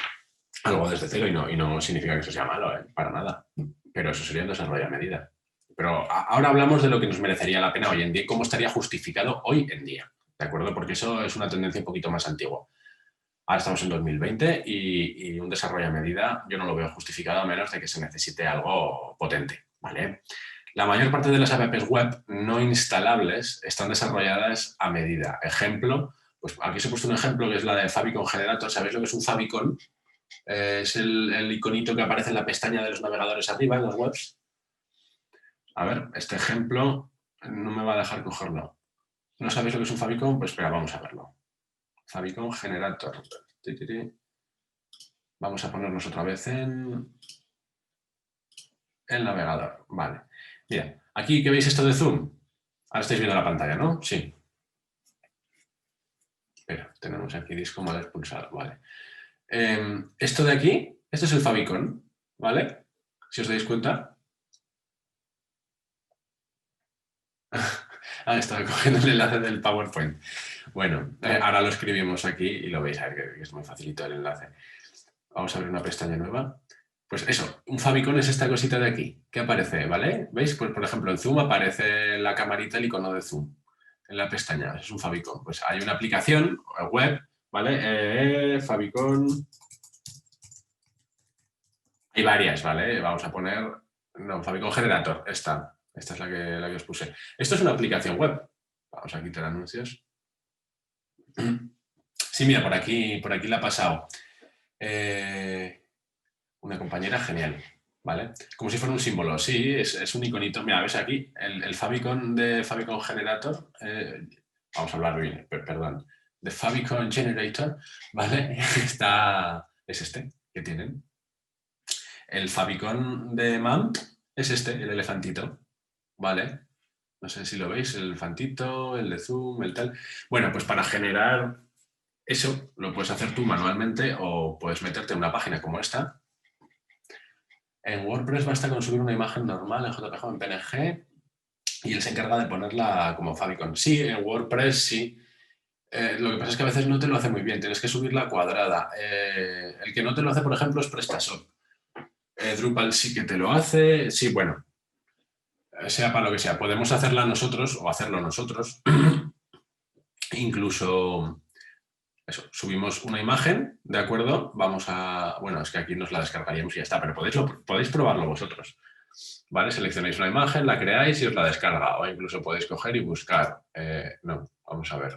algo desde cero y no significa que eso sea malo, para nada. Pero eso sería un desarrollo a medida. Pero ahora hablamos de lo que nos merecería la pena hoy en día y cómo estaría justificado hoy en día, ¿de acuerdo? Porque eso es una tendencia un poquito más antigua. Ahora estamos en 2020 y un desarrollo a medida yo no lo veo justificado a menos de que se necesite algo potente, ¿vale? La mayor parte de las apps web no instalables están desarrolladas a medida. Ejemplo, pues aquí os he puesto un ejemplo que es la de Favicon Generator. ¿Sabéis lo que es un Favicon? Es el iconito que aparece en la pestaña de los navegadores arriba en las webs. A ver, este ejemplo no me va a dejar cogerlo. ¿No sabéis lo que es un Favicon? Pues espera, vamos a verlo. Favicon Generator. Vamos a ponernos otra vez en el navegador. Vale. Mira, aquí que veis esto de zoom. Ahora estáis viendo la pantalla, ¿no? Sí. Espera, tenemos aquí disco mal expulsado. Vale. Esto de aquí, esto es el Favicon, ¿vale? Si os dais cuenta. Estaba cogiendo el enlace del PowerPoint. Bueno, ahora lo escribimos aquí y lo veis, a ver que es muy facilito el enlace. Vamos a abrir una pestaña nueva. Pues eso, un favicon es esta cosita de aquí, que aparece, ¿vale? ¿Veis? Pues, por ejemplo, en Zoom aparece la camarita, el icono de Zoom en la pestaña. Es un favicon. Pues hay una aplicación web, ¿vale? Favicon. Hay varias, ¿vale? Vamos a poner... No, Favicon Generator, esta es la que os puse. Esto es una aplicación web. Vamos a quitar anuncios. Sí, mira, por aquí la ha pasado una compañera, genial, ¿vale? Como si fuera un símbolo, sí, es un iconito. Mira, ves aquí, el Favicon de Favicon Generator, vamos a hablar bien, perdón, de Favicon Generator, ¿vale? Es este que tienen. El Favicon de Mount es este, el elefantito, ¿vale? No sé si lo veis, el elefantito, el de Zoom, el tal. Bueno, pues para generar eso lo puedes hacer tú manualmente o puedes meterte en una página como esta. En WordPress basta con subir una imagen normal en JPG o en PNG y él se encarga de ponerla como Favicon. Sí, en WordPress sí. Lo que pasa es que a veces no te lo hace muy bien, tienes que subirla cuadrada. El que no te lo hace, por ejemplo, es PrestaShop. Drupal sí que te lo hace. Sí, bueno, sea para lo que sea. Podemos hacerla nosotros o hacerlo nosotros. Incluso... Eso, subimos una imagen, ¿de acuerdo? Vamos a... Bueno, es que aquí nos la descargaríamos y ya está, pero podéis probarlo vosotros, ¿vale? Seleccionáis una imagen, la creáis y os la descarga. O incluso podéis coger y buscar... no, vamos a ver.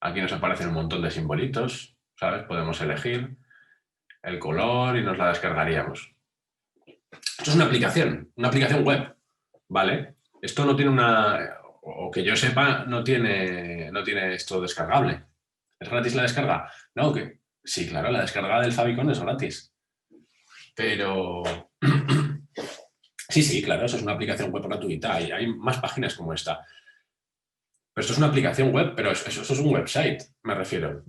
Aquí nos aparecen un montón de simbolitos, ¿sabes? Podemos elegir el color y nos la descargaríamos. Esto es una aplicación web, ¿vale? Esto no tiene una... O que yo sepa, no tiene esto descargable. ¿Es gratis la descarga? No, que sí, claro, la descarga del Favicon es gratis. Pero... sí, claro, eso es una aplicación web gratuita y hay más páginas como esta. Pero esto es una aplicación web, pero eso es un website, me refiero.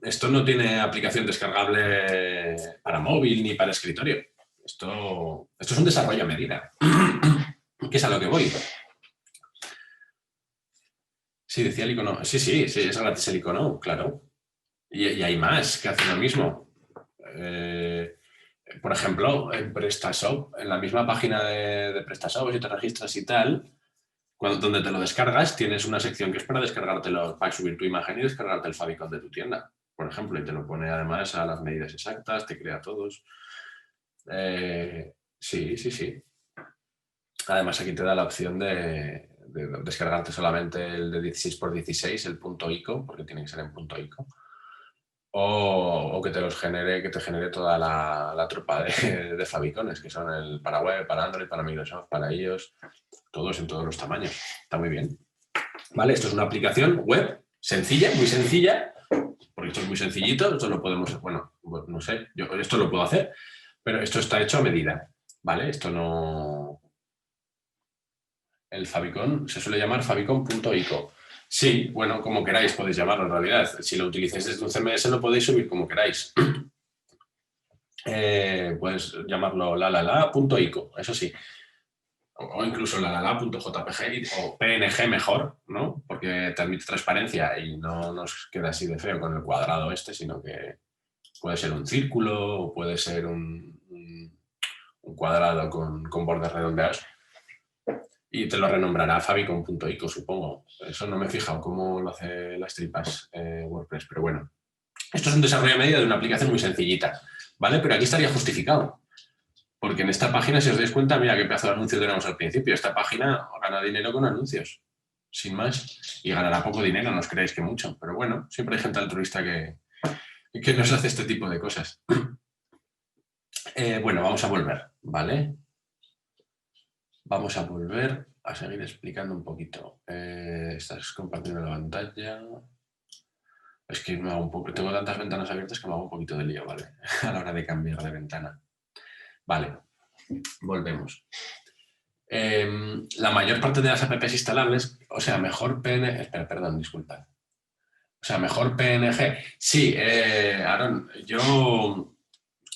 Esto no tiene aplicación descargable para móvil ni para escritorio. Esto es un desarrollo a medida. ¿Qué es a lo que voy? Sí, decía el icono. Sí, es gratis el icono, claro. Y hay más que hacen lo mismo. Por ejemplo, en PrestaShop, en la misma página de PrestaShop, si te registras y tal, donde te lo descargas, tienes una sección que es para descargártelo, para subir tu imagen y descargarte el favicon de tu tienda. por ejemplo, y te lo pone además a las medidas exactas, te crea todos. Sí, sí, sí. Además aquí te da la opción de descargarte solamente el de 16×16, el .ico, porque tiene que ser en .ico. O que te los genere, que te genere toda la tropa de fabicones, que son el para web, para Android, para Microsoft, para iOS, todos en todos los tamaños. Está muy bien. Vale, esto es una aplicación web sencilla, muy sencilla, porque esto es muy sencillito, esto lo podemos, bueno, no sé, yo esto lo puedo hacer, pero esto está hecho a medida, ¿vale? Esto no... El favicon se suele llamar favicon.ico. Sí, bueno, como queráis podéis llamarlo en realidad. Si lo utilizáis desde un CMS lo podéis subir como queráis. Puedes llamarlo lalala.ico, eso sí. O incluso lalala.jpg o PNG mejor, ¿no? Porque te admite transparencia y no nos queda así de feo con el cuadrado este, sino que puede ser un círculo o puede ser un cuadrado con bordes redondeados. Y te lo renombrará favicon.ico, supongo. Eso no me he fijado cómo lo hace las tripas WordPress, pero bueno. Esto es un desarrollo a medida de una aplicación muy sencillita, ¿vale? Pero aquí estaría justificado. Porque en esta página, si os dais cuenta, mira qué pedazo de anuncio tenemos al principio. Esta página gana dinero con anuncios, sin más. Y ganará poco dinero, no os creáis que mucho. Pero bueno, siempre hay gente altruista que nos hace este tipo de cosas. Bueno, vamos a volver, ¿vale? Vamos a volver a seguir explicando un poquito. Estás compartiendo la pantalla. Es que me hago un poco, tengo tantas ventanas abiertas que me hago un poquito de lío, ¿vale? A la hora de cambiar de ventana. Vale, volvemos. La mayor parte de las apps instalables, o sea, mejor PNG... Espera, perdón, disculpad. O sea, mejor PNG. Sí, Aaron, yo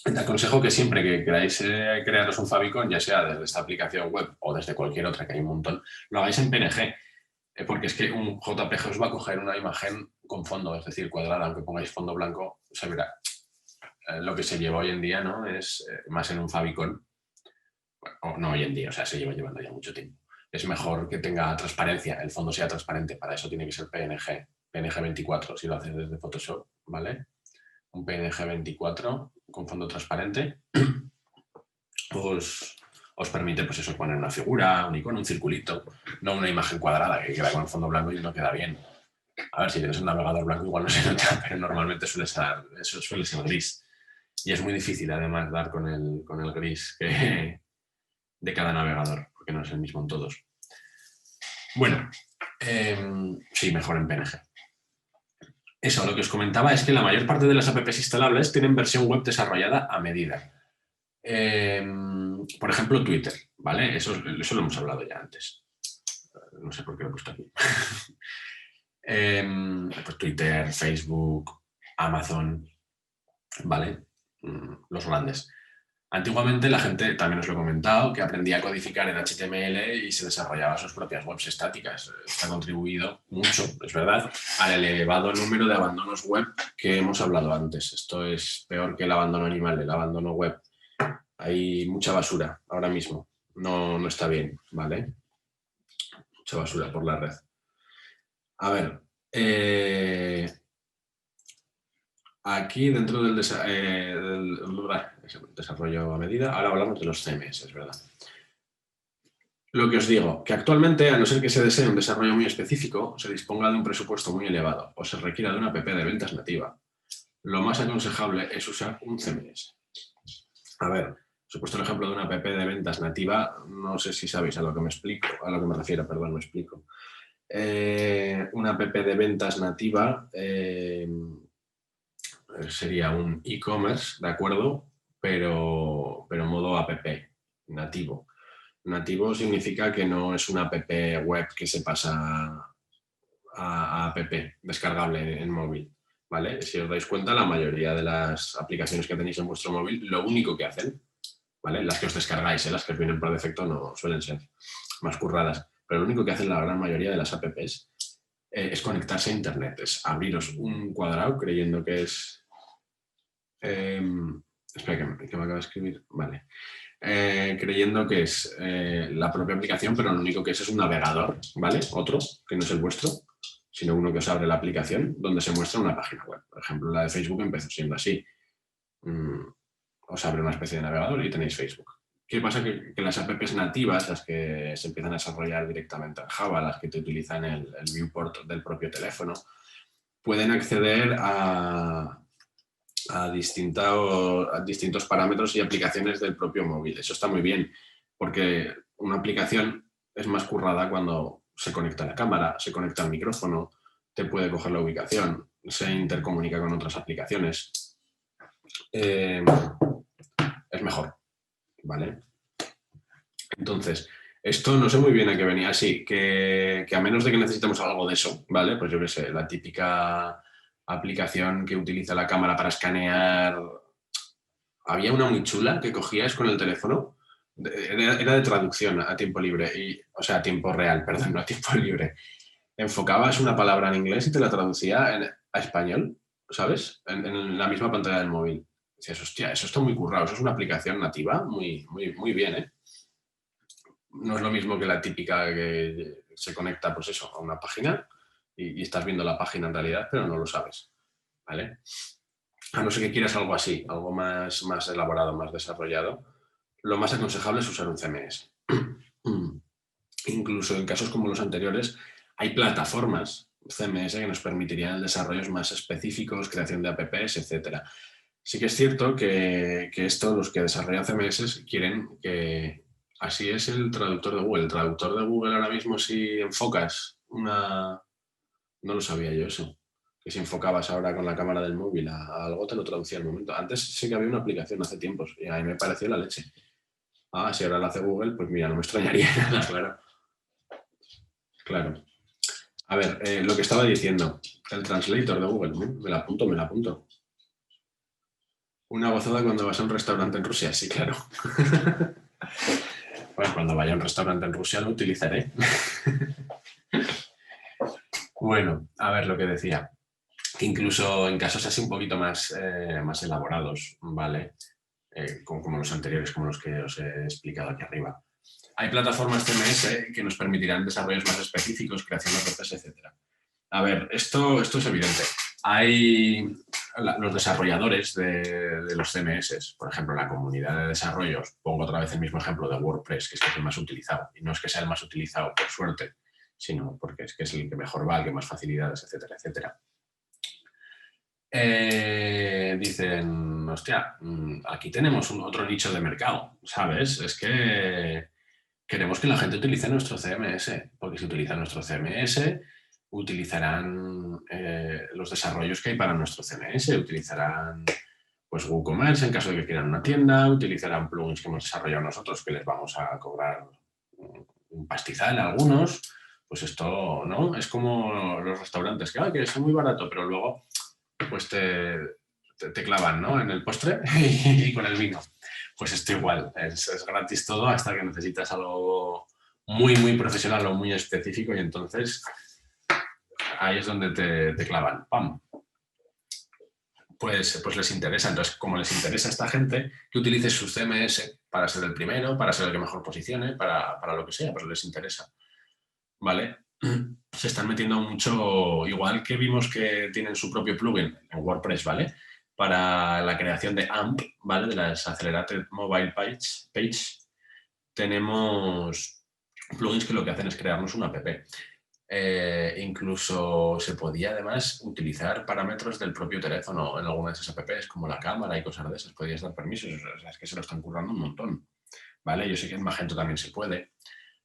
te aconsejo que siempre que queráis crearos un favicon, ya sea desde esta aplicación web o desde cualquier otra, que hay un montón, lo hagáis en PNG. Porque es que un JPG os va a coger una imagen con fondo, es decir, cuadrada, aunque pongáis fondo blanco, se verá. Lo que se lleva hoy en día, ¿no? Es más en un favicon. Bueno, no hoy en día, o sea, se lleva llevando ya mucho tiempo. Es mejor que tenga transparencia, el fondo sea transparente, para eso tiene que ser PNG, PNG 24, si lo haces desde Photoshop, ¿vale? Un PNG 24 con fondo transparente os permite, pues eso, poner una figura, un icono, un circulito, no una imagen cuadrada que queda con el fondo blanco y no queda bien. A ver, si tienes un navegador blanco igual no se nota, pero normalmente suele ser gris. Y es muy difícil, además, dar con el gris de cada navegador, porque no es el mismo en todos. Bueno, sí, mejor en PNG. Eso, lo que os comentaba es que la mayor parte de las apps instalables tienen versión web desarrollada a medida. Por ejemplo, Twitter, ¿vale? Eso lo hemos hablado ya antes. No sé por qué lo he puesto aquí. Pues Twitter, Facebook, Amazon, ¿vale? Los grandes. Antiguamente la gente, también os lo he comentado, que aprendía a codificar en HTML y se desarrollaba sus propias webs estáticas. Esto ha contribuido mucho, es verdad, al elevado número de abandonos web que hemos hablado antes. Esto es peor que el abandono animal, el abandono web. Hay mucha basura ahora mismo. No está bien, ¿vale? Mucha basura por la red. A ver, aquí dentro del desarrollo a medida, ahora hablamos de los CMS, es verdad. Lo que os digo, que actualmente, a no ser que se desee un desarrollo muy específico, se disponga de un presupuesto muy elevado o se requiera de una app de ventas nativa, lo más aconsejable es usar un CMS. A ver, os he puesto el ejemplo de una app de ventas nativa, no sé si sabéis a lo que me refiero, perdón, me explico. Una app de ventas nativa sería un e-commerce, ¿de acuerdo? Pero modo app, nativo. Nativo significa que no es una app web que se pasa a app descargable en móvil, ¿vale? Si os dais cuenta, la mayoría de las aplicaciones que tenéis en vuestro móvil, lo único que hacen, ¿vale? Las que os descargáis, las que os vienen por defecto no suelen ser más curradas, pero lo único que hacen la gran mayoría de las apps es conectarse a internet, es abriros un cuadrado creyendo que es... espera que me acaba de escribir, vale. Creyendo que es la propia aplicación, pero lo único que es un navegador, ¿vale? Otro, que no es el vuestro, sino uno que os abre la aplicación donde se muestra una página web. Por ejemplo, la de Facebook empezó siendo así. Os abre una especie de navegador y tenéis Facebook. ¿Qué pasa? Que las apps nativas, las que se empiezan a desarrollar directamente en Java, las que te utilizan el viewport del propio teléfono, pueden acceder a distintos parámetros y aplicaciones del propio móvil. Eso está muy bien, porque una aplicación es más currada cuando se conecta a la cámara, se conecta al micrófono, te puede coger la ubicación, se intercomunica con otras aplicaciones. Es mejor, ¿vale? Entonces, esto no sé muy bien a qué venía. Así que a menos de que necesitemos algo de eso, ¿vale? Pues yo qué sé, la típica aplicación que utiliza la cámara para escanear. Había una muy chula que cogías con el teléfono. Era de traducción a tiempo libre, o sea, a tiempo real, perdón, no a tiempo libre. Enfocabas una palabra en inglés y te la traducía a español, ¿sabes? En la misma pantalla del móvil. Decías, hostia, eso está muy currado, eso es una aplicación nativa, muy, muy, muy bien, ¿eh? No es lo mismo que la típica que se conecta, pues eso, a una página y estás viendo la página en realidad, pero no lo sabes, ¿vale? A no ser que quieras algo así, algo más elaborado, más desarrollado, lo más aconsejable es usar un CMS. Incluso en casos como los anteriores, hay plataformas CMS que nos permitirían desarrollos más específicos, creación de apps, etc. Sí que es cierto que esto, los que desarrollan CMS quieren que... Así es el traductor de Google. El traductor de Google ahora mismo, si enfocas una... No lo sabía yo eso. Que si enfocabas ahora con la cámara del móvil a algo, te lo traducía al momento. Antes sí que había una aplicación hace tiempos y a mí me pareció la leche. Ah, si ahora lo hace Google, pues mira, no me extrañaría nada, claro. Claro. A ver, lo que estaba diciendo, el translator de Google, me la apunto. Una gozada cuando vas a un restaurante en Rusia, sí, claro. Bueno, cuando vaya a un restaurante en Rusia lo utilizaré. Bueno, a ver lo que decía. Que incluso en casos así un poquito más elaborados, ¿vale? Como los anteriores, como los que os he explicado aquí arriba. Hay plataformas CMS que nos permitirán desarrollos más específicos, creación de procesos, etc. A ver, esto es evidente. Hay los desarrolladores de los CMS, por ejemplo, la comunidad de desarrollos, pongo otra vez el mismo ejemplo de WordPress, que es el más utilizado. Y no es que sea el más utilizado por suerte, sino porque es que es el que mejor va, el que más facilidades, etcétera, etcétera. Dicen, hostia, aquí tenemos otro nicho de mercado, ¿sabes? Es que queremos que la gente utilice nuestro CMS, porque si utiliza nuestro CMS, utilizarán los desarrollos que hay para nuestro CMS, utilizarán pues WooCommerce en caso de que quieran una tienda, utilizarán plugins que hemos desarrollado nosotros que les vamos a cobrar un pastizal a algunos. Pues esto, ¿no? Es como los restaurantes, que es muy barato, pero luego pues te clavan, ¿no? En el postre y con el vino. Pues esto igual, es gratis todo hasta que necesitas algo muy, muy profesional o muy específico y entonces ahí es donde te clavan. ¡Pam! Pues les interesa. Entonces, como les interesa a esta gente, que utilice su CMS para ser el primero, para ser el que mejor posicione, para lo que sea, pues les interesa. ¿Vale? Se están metiendo mucho, igual que vimos que tienen su propio plugin en WordPress, ¿vale? Para la creación de AMP, ¿vale? De las Accelerated Mobile Page, tenemos plugins que lo que hacen es crearnos una app. Incluso se podía además utilizar parámetros del propio teléfono en algunas de esas apps, como la cámara y cosas de esas. Podías dar permisos, o sea, es que se lo están currando un montón, ¿vale? Yo sé que en Magento también se puede,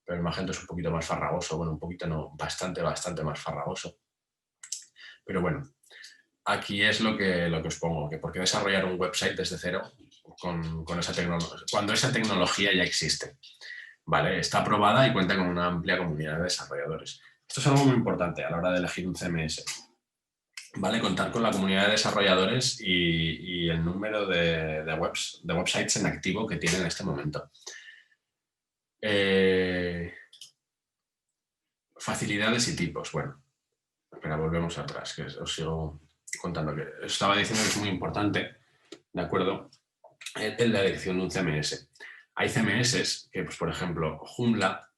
pero el Magento es un poquito más farragoso, bueno, un poquito no, bastante más farragoso. Pero bueno, aquí es lo que os pongo, que por qué desarrollar un website desde cero con esa tecnología, cuando esa tecnología ya existe, ¿vale? Está aprobada y cuenta con una amplia comunidad de desarrolladores. Esto es algo muy importante a la hora de elegir un CMS, ¿vale? Contar con la comunidad de desarrolladores y el número de websites en activo que tiene en este momento. Facilidades y tipos. Bueno, espera, volvemos atrás, que os sigo contando que os estaba diciendo que es muy importante, ¿de acuerdo? La elección de un CMS. Hay CMS que, pues, por ejemplo, Joomla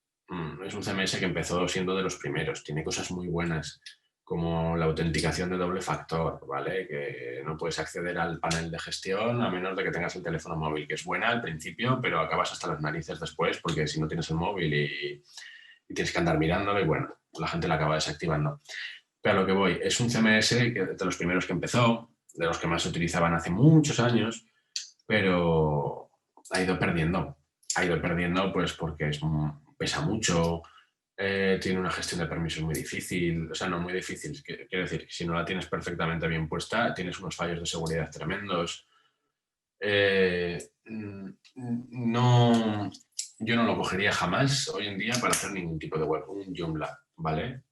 es un CMS que empezó siendo de los primeros, tiene cosas muy buenas, como la autenticación de doble factor, ¿vale? Que no puedes acceder al panel de gestión a menos de que tengas el teléfono móvil, que es buena al principio, pero acabas hasta las narices después, porque si no tienes el móvil y tienes que andar mirándolo, y bueno, la gente la acaba desactivando. Pero a lo que voy, es un CMS que de los primeros que empezó, de los que más se utilizaban hace muchos años, pero ha ido perdiendo. Ha ido perdiendo pues porque pesa mucho, tiene una gestión de permisos muy difícil, o sea, no muy difícil, quiero decir, que si no la tienes perfectamente bien puesta, tienes unos fallos de seguridad tremendos. No, yo no lo cogería jamás hoy en día para hacer ningún tipo de web, un Joomla, ¿vale?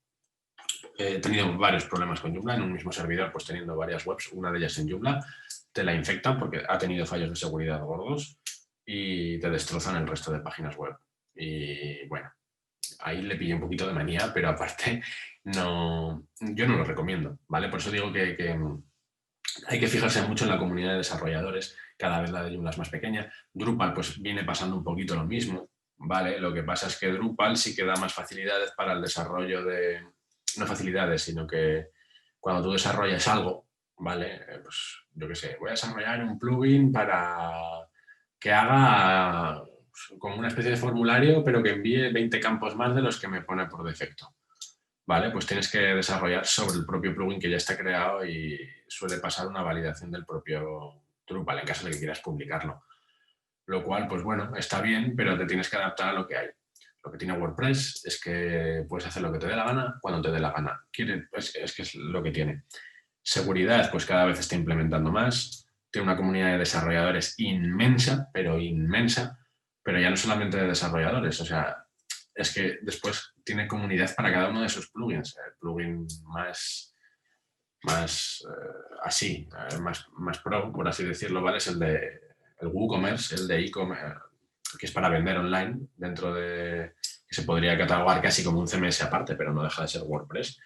He tenido varios problemas con Joomla en un mismo servidor, pues teniendo varias webs, una de ellas en Joomla, te la infectan porque ha tenido fallos de seguridad gordos y te destrozan el resto de páginas web. Y bueno, ahí le pillé un poquito de manía, pero aparte no, yo no lo recomiendo, ¿vale? Por eso digo que hay que fijarse mucho en la comunidad de desarrolladores, cada vez la de Joomla es más pequeña. Drupal pues viene pasando un poquito lo mismo, ¿vale? Lo que pasa es que Drupal sí que da más facilidades para el desarrollo de, no facilidades, sino que cuando tú desarrollas algo, ¿vale? Pues yo qué sé, voy a desarrollar un plugin para que haga como una especie de formulario, pero que envíe 20 campos más de los que me pone por defecto. ¿Vale? Pues tienes que desarrollar sobre el propio plugin que ya está creado y suele pasar una validación del propio Drupal en caso de que quieras publicarlo. Lo cual, pues bueno, está bien, pero te tienes que adaptar a lo que hay. Lo que tiene WordPress es que puedes hacer lo que te dé la gana cuando te dé la gana. Es que es lo que tiene. Seguridad, pues cada vez está implementando más. Tiene una comunidad de desarrolladores inmensa, pero ya no solamente de desarrolladores, o sea, es que después tiene comunidad para cada uno de sus plugins. El plugin así, más pro, por así decirlo, ¿vale? Es el WooCommerce, el de e-commerce, que es para vender online, dentro de que se podría catalogar casi como un CMS aparte, pero no deja de ser WordPress.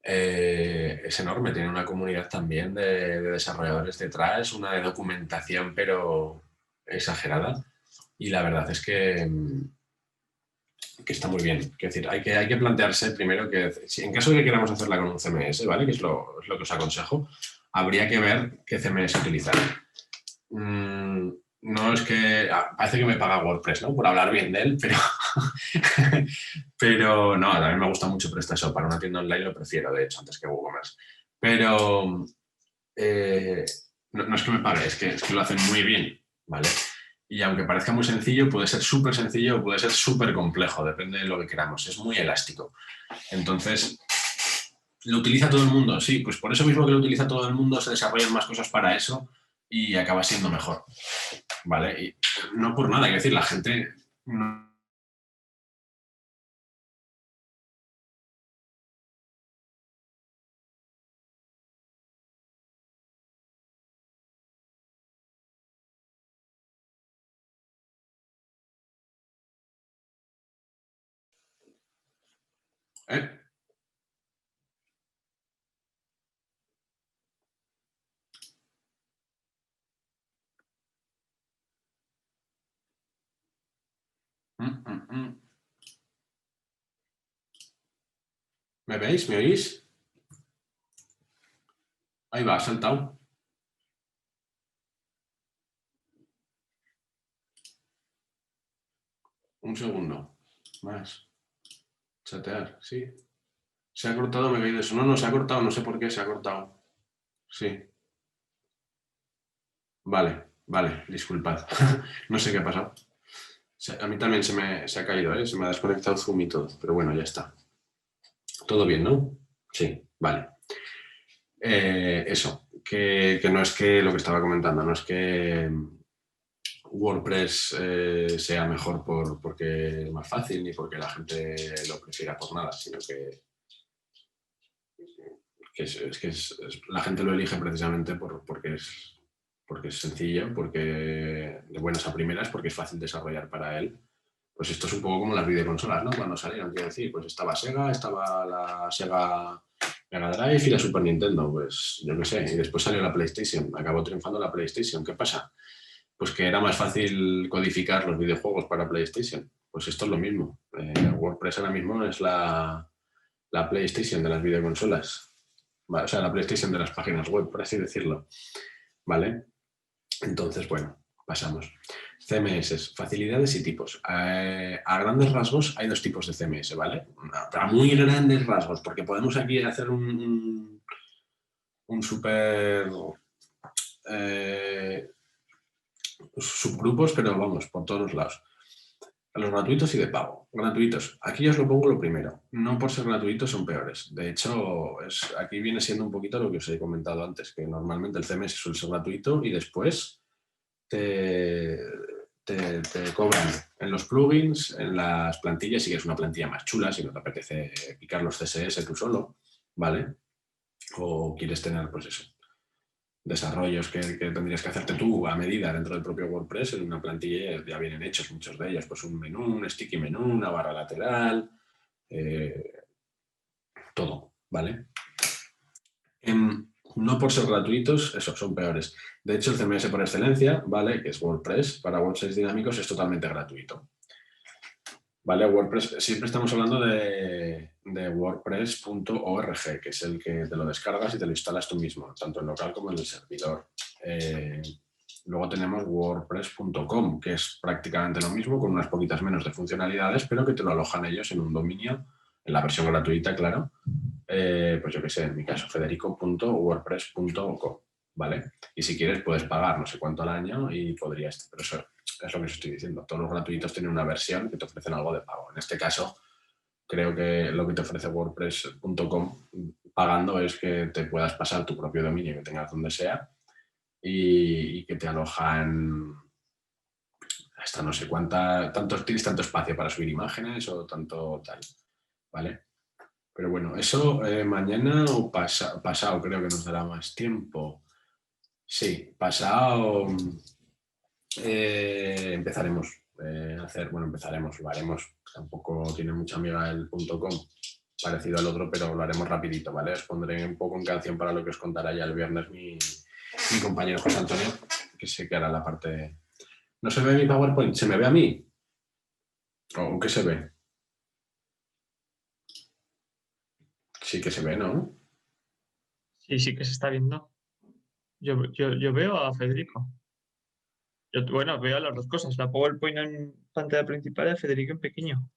Es enorme, tiene una comunidad también de desarrolladores detrás, una de documentación, pero exagerada. Y la verdad es que está muy bien. Es decir, hay que plantearse primero que, si en caso de que queramos hacerla con un CMS, ¿vale? Que es lo que os aconsejo, habría que ver qué CMS utilizar. No es que... Parece que me paga WordPress, ¿no? Por hablar bien de él, pero no, a mí me gusta mucho PrestaShop. Para una tienda online lo prefiero, de hecho, antes que WooCommerce. Pero no es que me pague, es que lo hacen muy bien, ¿vale? Y aunque parezca muy sencillo, puede ser súper sencillo o puede ser súper complejo, depende de lo que queramos. Es muy elástico. Entonces, ¿lo utiliza todo el mundo? Sí, pues por eso mismo que lo utiliza todo el mundo, se desarrollan más cosas para eso y acaba siendo mejor, ¿vale? Y no por nada, quiero decir, la gente no... ¿Eh? ¿Me veis? ¿Me oís? Ahí va, ha saltado. Un segundo. Más. Chatear, sí. Se ha cortado, me he caído eso. No, se ha cortado, no sé por qué se ha cortado. Sí. Vale, disculpad. No sé qué ha pasado. A mí también se ha caído, ¿eh? Se me ha desconectado Zoom y todo, pero bueno, ya está. Todo bien, ¿no? Sí, vale. Eso, que no es que lo que estaba comentando, no es que WordPress sea mejor porque es más fácil ni porque la gente lo prefiera por nada, sino que la gente lo elige precisamente porque es sencillo, porque de buenas a primeras, porque es fácil desarrollar para él. Pues esto es un poco como las videoconsolas, ¿no? Cuando salieron, quiero decir, pues estaba Sega, estaba la Sega Mega Drive y la Super Nintendo, pues yo qué sé, y después salió la PlayStation, acabó triunfando la PlayStation. ¿Qué pasa? Pues que era más fácil codificar los videojuegos para PlayStation. Pues esto es lo mismo. WordPress ahora mismo es la la PlayStation de las videoconsolas, ¿vale? O sea, la PlayStation de las páginas web, por así decirlo, ¿vale? Entonces, bueno, pasamos. CMS, facilidades y tipos. A grandes rasgos hay dos tipos de CMS, ¿vale? A muy grandes rasgos, porque podemos aquí hacer un súper subgrupos, pero vamos, por todos los lados. Los gratuitos y de pago. Gratuitos. Aquí os lo pongo lo primero. No por ser gratuitos son peores. De hecho, aquí viene siendo un poquito lo que os he comentado antes, que normalmente el CMS suele ser gratuito y después te cobran en los plugins, en las plantillas, si quieres una plantilla más chula, si no te apetece picar los CSS tú solo, ¿vale? O quieres tener, pues eso, desarrollos que tendrías que hacerte tú a medida dentro del propio WordPress. En una plantilla ya vienen hechos muchos de ellos, pues un menú, un sticky menú, una barra lateral, todo, ¿vale? No por ser gratuitos, eso, son peores. De hecho, el CMS por excelencia, ¿vale? Que es WordPress, para websites dinámicos es totalmente gratuito. ¿Vale? WordPress, siempre estamos hablando de WordPress.org, que es el que te lo descargas y te lo instalas tú mismo, tanto en local como en el servidor. Luego tenemos WordPress.com, que es prácticamente lo mismo, con unas poquitas menos de funcionalidades, pero que te lo alojan ellos en un dominio, en la versión gratuita, claro. Pues yo qué sé, en mi caso, federico.wordpress.com, ¿vale? Y si quieres puedes pagar no sé cuánto al año y podrías, pero eso es lo que os estoy diciendo. Todos los gratuitos tienen una versión que te ofrecen algo de pago. En este caso, creo que lo que te ofrece WordPress.com pagando es que te puedas pasar tu propio dominio que tengas donde sea y que te alojan hasta no sé cuánta, tienes tanto espacio para subir imágenes o tanto tal, ¿vale? Pero bueno, eso mañana o pasado creo que nos dará más tiempo. Sí, pasado empezaremos a hacer, bueno, empezaremos, lo haremos. Tampoco tiene mucha amiga el .com, parecido al otro, pero lo haremos rapidito, ¿vale? Os pondré un poco en canción para lo que os contará ya el viernes mi compañero José Antonio, que sé que hará la parte... ¿No se ve mi PowerPoint? ¿Se me ve a mí? ¿O qué se ve? Sí que se ve, ¿no? Sí que se está viendo. Yo veo a Federico. Bueno, veo las dos cosas. La PowerPoint en pantalla principal y a Federico en pequeño.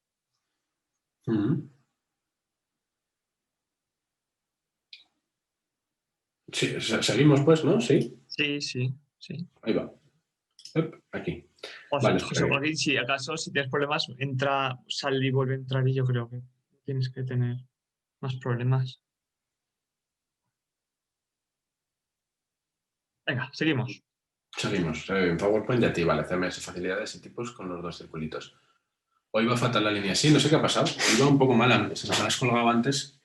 Sí, seguimos pues, ¿no? Sí. Sí. Ahí va. Aquí. O sea, Vale, Joaquín, si acaso, si tienes problemas, entra, sale y vuelve a entrar y yo creo que tienes que tener más problemas. Venga, seguimos. Seguimos. PowerPoint ya ti, vale. CMS, facilidades y tipos con los dos circulitos. Hoy va fatal la línea. Sí, no sé qué ha pasado. Hoy va un poco mala. Se nos has colgado antes.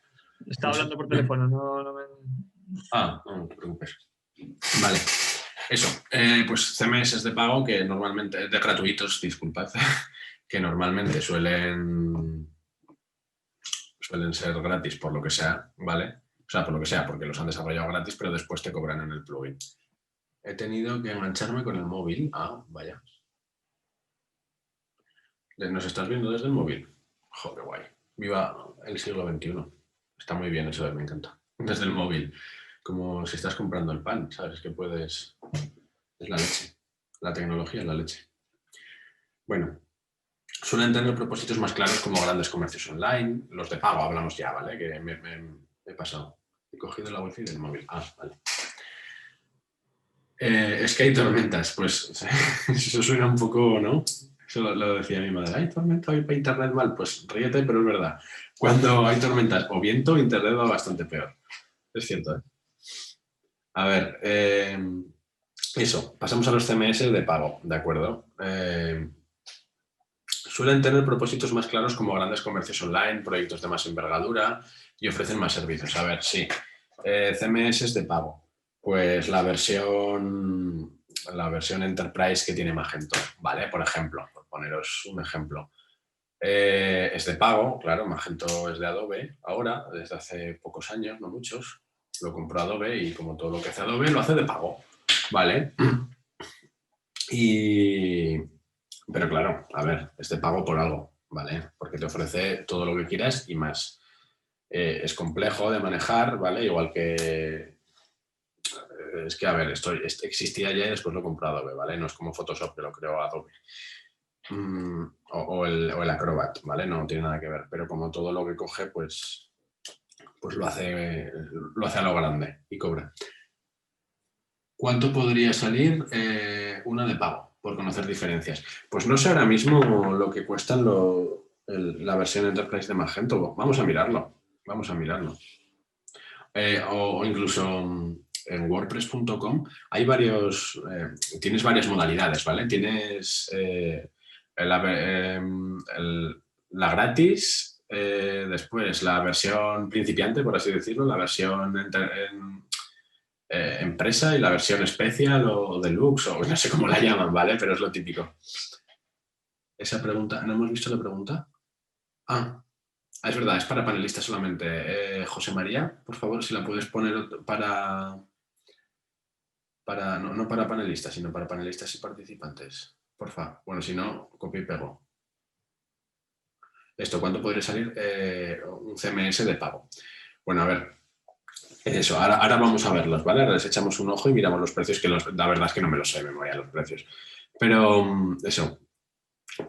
Estaba No sé. hablando por teléfono, no me... No te preocupes. Vale. Eso. Pues CMS de pago que normalmente, de gratuitos, disculpad, que normalmente suelen ser gratis por lo que sea, ¿vale? O sea, por lo que sea, porque los han desarrollado gratis, pero después te cobran en el plugin. He tenido que engancharme con el móvil. Ah, vaya. ¿Nos estás viendo desde el móvil? Joder, guay. Viva el siglo XXI. Está muy bien eso, me encanta. Desde el móvil. Como si estás comprando el pan, ¿sabes? Que puedes... Es la leche. La tecnología es la leche. Bueno, suelen tener propósitos más claros como grandes comercios online. Los de pago hablamos ya, ¿vale? Que me he pasado. He cogido la wifi del móvil. Ah, vale. Es que hay tormentas, pues eso suena un poco, ¿no? Eso lo decía mi madre. ¿Hay tormenta hoy para internet mal? Pues ríete, pero es verdad. Cuando hay tormentas o viento, internet va bastante peor. Es cierto, ¿eh? A ver, eso. Pasamos a los CMS de pago, ¿de acuerdo? Suelen tener propósitos más claros como grandes comercios online, proyectos de más envergadura y ofrecen más servicios. A ver, sí. CMS de pago. Pues la versión Enterprise que tiene Magento, ¿vale? Por ejemplo, por poneros un ejemplo. Es de pago, claro, Magento es de Adobe ahora, desde hace pocos años, no muchos. Lo compró Adobe y como todo lo que hace Adobe lo hace de pago, ¿vale? Pero claro, a ver, es de pago por algo, ¿vale? Porque te ofrece todo lo que quieras y más. Es complejo de manejar, ¿vale? Igual que... Es que, a ver, esto existía ya y después lo he comprado Adobe, ¿vale? No es como Photoshop que lo creó Adobe. O el Acrobat, ¿vale? No tiene nada que ver. Pero como todo lo que coge, pues lo hace a lo grande y cobra. ¿Cuánto podría salir una de pago? Por conocer diferencias. Pues no sé ahora mismo lo que cuestan la versión Enterprise de Magento. Vamos a mirarlo. Vamos a mirarlo. O incluso en WordPress.com hay tienes varias modalidades, ¿vale? Tienes la gratis, después la versión principiante, por así decirlo, la versión empresa y la versión especial o deluxe, o no sé cómo la llaman, ¿vale? Pero es lo típico. Esa pregunta, ¿no hemos visto la pregunta? Ah, es verdad, es para panelistas solamente. José María, por favor, si la puedes poner no para panelistas, sino para panelistas y participantes. Porfa. Bueno, si no, copio y pego. Esto, ¿cuánto podría salir un CMS de pago? Bueno, a ver, eso, ahora vamos a verlos, ¿vale? Ahora les echamos un ojo y miramos los precios, que la verdad es que no me los sé de memoria los precios. Pero eso,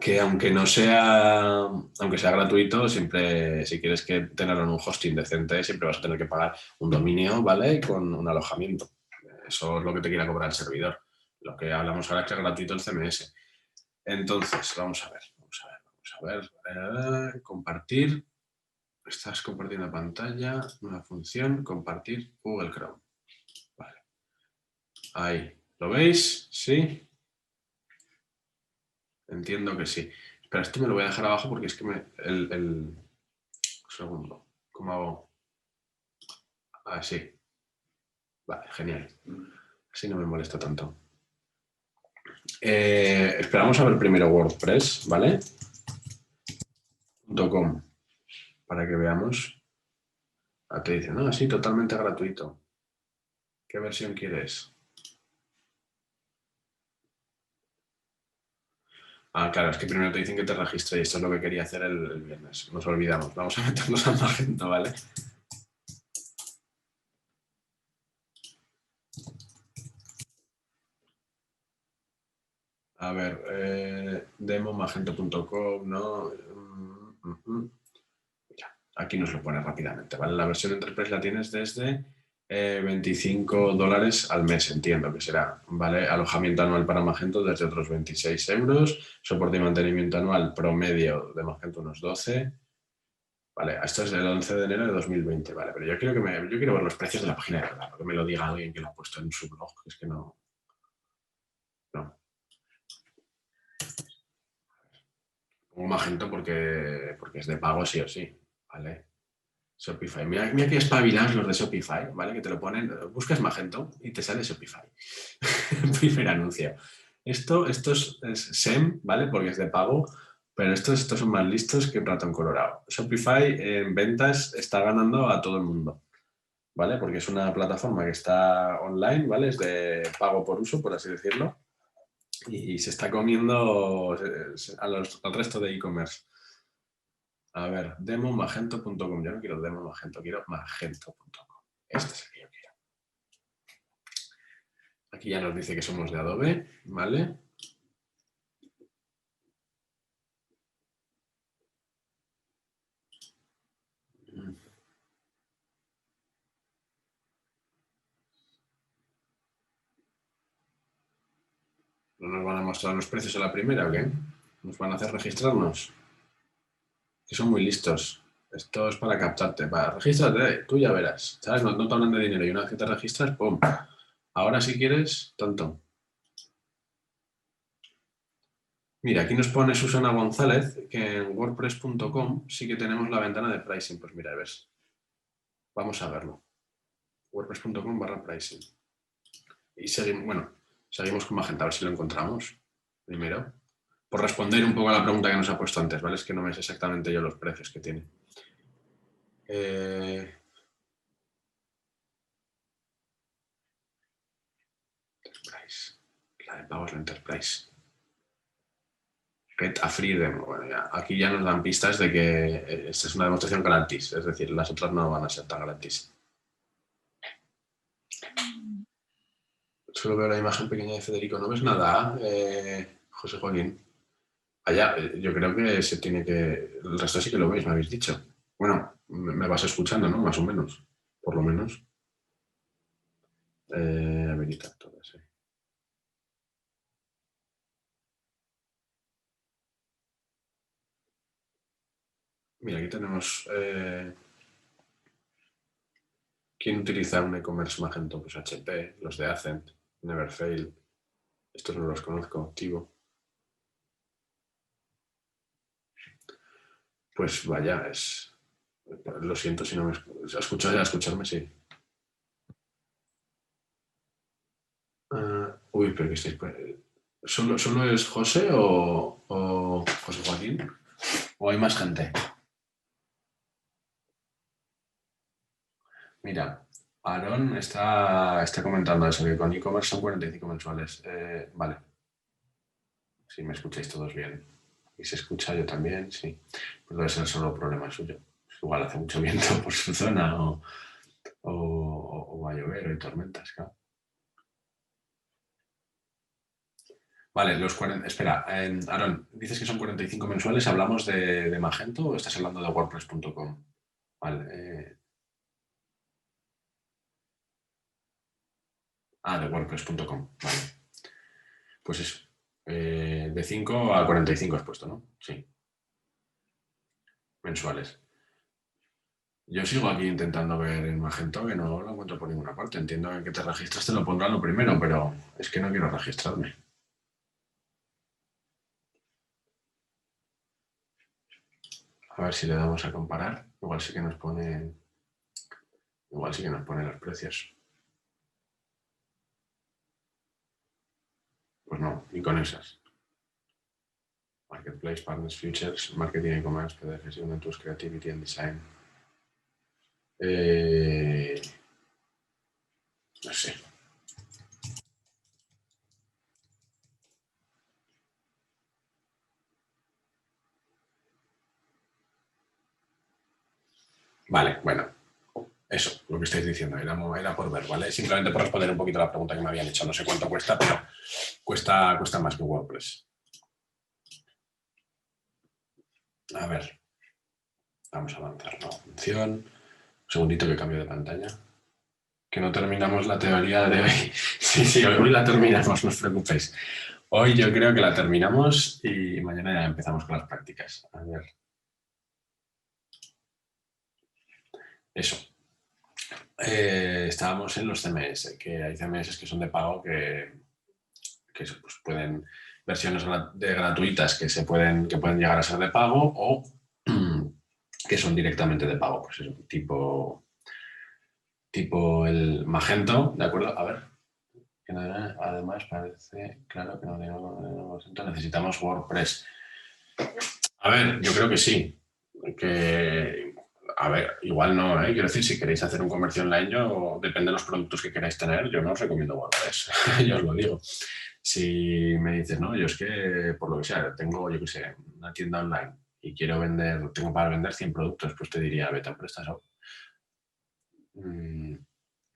que aunque sea gratuito, siempre, si quieres tenerlo en un hosting decente, siempre vas a tener que pagar un dominio, ¿vale? Con un alojamiento. Eso es lo que te quiera cobrar el servidor. Lo que hablamos ahora es que es gratuito el CMS. Entonces, vamos a ver. Compartir. Estás compartiendo pantalla, una función, compartir Google Chrome. Vale. Ahí. ¿Lo veis? ¿Sí? Entiendo que sí. Espera, esto me lo voy a dejar abajo porque es que Un segundo. ¿Cómo hago? Así. Vale, genial. Así no me molesta tanto. Esperamos a ver primero WordPress, ¿vale? .com, para que veamos. Te dicen, no, sí, totalmente gratuito. ¿Qué versión quieres? Claro, es que primero te dicen que te registres y esto es lo que quería hacer el viernes. Nos olvidamos. Vamos a meternos al Magento, ¿vale? A ver, demomagento.com, ¿no? Ya, aquí nos lo pone rápidamente, ¿vale? La versión Enterprise la tienes desde $25 al mes, entiendo que será, ¿vale? Alojamiento anual para Magento desde otros 26 euros, soporte y mantenimiento anual promedio de Magento unos 12. Vale, esto es del 11 de enero de 2020, vale, pero yo quiero ver los precios de la página de verdad, que me lo diga alguien que lo ha puesto en su blog, que es que no. Pongo Magento porque es de pago sí o sí, ¿vale? Shopify. Mira que espabilados los de Shopify, ¿vale? Que te lo ponen, buscas Magento y te sale Shopify. Primer anuncio. Esto es SEM, ¿vale? Porque es de pago, pero estos son más listos que un ratón colorado. Shopify en ventas está ganando a todo el mundo, ¿vale? Porque es una plataforma que está online, ¿vale? Es de pago por uso, por así decirlo, y se está comiendo al resto de e-commerce. A ver, demomagento.com. Yo no quiero demomagento, quiero magento.com. Este es el que yo quiero. Aquí ya nos dice que somos de Adobe, ¿vale? ¿No nos van a mostrar los precios a la primera o qué? ¿Nos van a hacer registrarnos? Que son muy listos. Esto es para captarte. Regístrate, tú ya verás. ¿Sabes? No te hablan de dinero y una vez que te registras, ¡pum! Ahora si quieres, tonto. Mira, aquí nos pone Susana González que en wordpress.com sí que tenemos la ventana de pricing. Pues mira, ves. Vamos a verlo. wordpress.com/pricing. Y seguimos con Magento, a ver si lo encontramos primero. Por responder un poco a la pregunta que nos ha puesto antes, ¿vale? Es que no me sé exactamente yo los precios que tiene. Enterprise. La de pago es la Enterprise. Get a free demo. Bueno, aquí ya nos dan pistas de que esta es una demostración gratis, es decir, las otras no van a ser tan gratis. Solo veo la imagen pequeña de Federico. ¿No ves nada, José Joaquín? Allá, yo creo que se tiene que... El resto sí que lo veis, me habéis dicho. Bueno, me vas escuchando, ¿no? Más o menos. Por lo menos. Habilitar todo, sí. Mira, aquí tenemos... ¿quién utiliza un e-commerce Magento? Pues HP, los de Accent, Neverfail. Estos no los conozco, activo. Pues vaya, es... Lo siento si no me... escucharme, sí. Uy, pero que estáis... ¿Solo es José o José Joaquín? ¿O hay más gente? Mira, Aaron está comentando eso, que con e-commerce son 45 mensuales. Vale. Si me escucháis todos bien. Y se escucha yo también, sí. Pues debe ser solo problema suyo. Igual hace mucho viento por su zona o va a llover o hay tormentas, claro. Vale, los 40... Espera, Aaron, dices que son 45 mensuales. ¿Hablamos de Magento o estás hablando de WordPress.com? Vale. De WordPress.com. Vale. Pues eso. De 5 a 45 has puesto, ¿no? Sí. Mensuales. Yo sigo aquí intentando ver en Magento que no lo encuentro por ninguna parte. Entiendo que te registras, te lo pondrá lo primero, pero es que no quiero registrarme. A ver si le damos a comparar. Igual sí que nos pone los precios. Pues no, ni con esas. Marketplace, Partners, Futures, Marketing e-commerce, PDF, Segment Tools, Creativity and Design. No sé. Vale, bueno. Eso, lo que estáis diciendo, era por ver, ¿vale? Simplemente por responder un poquito a la pregunta que me habían hecho. No sé cuánto cuesta, pero cuesta más que WordPress. A ver. Vamos a avanzar la función. Un segundito que cambio de pantalla. Que no terminamos la teoría de hoy. Sí, hoy la terminamos, no os preocupéis. Hoy yo creo que la terminamos y mañana ya empezamos con las prácticas. A ver. Eso. Estábamos en los CMS, que hay CMS que son de pago que pues, pueden, versiones gratuitas que pueden llegar a ser de pago o que son directamente de pago, pues eso, tipo el Magento, ¿de acuerdo? A ver. Además, parece claro que no tenemos Magento, necesitamos WordPress. A ver, yo creo que sí. A ver, igual no, ¿eh? Quiero decir, si queréis hacer un comercio online, depende de los productos que queráis tener, yo no os recomiendo WordPress, yo os lo digo. Si me dices, no, yo es que, por lo que sea, tengo, yo qué sé, una tienda online y tengo para vender 100 productos, pues te diría, vete a PrestaShop.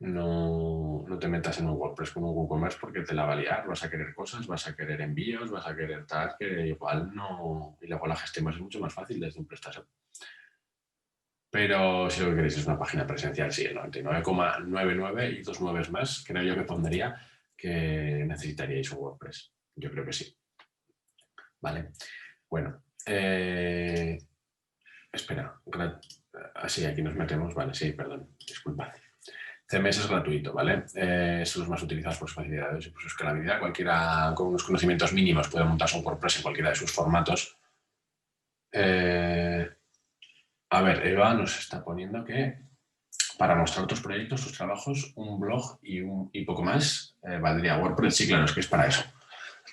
No te metas en un WordPress con un WooCommerce porque te la va a liar, vas a querer cosas, vas a querer envíos, vas a querer tal, que igual no... Y luego la gestión es mucho más fácil desde un PrestaShop. Pero si lo que queréis es una página presencial, sí, el 99,99 y 2 nueves más, creo yo que pondría que necesitaríais un WordPress. Yo creo que sí. Vale. Bueno. Espera. Así, aquí nos metemos. Vale, sí, perdón. Disculpad. CMS es gratuito, ¿vale? Son los más utilizados por sus facilidades y por su escalabilidad. Cualquiera con unos conocimientos mínimos puede montarse un WordPress en cualquiera de sus formatos. A ver, Eva nos está poniendo que para mostrar tus proyectos, tus trabajos, un blog y poco más, valdría WordPress. Sí, claro, es que es para eso.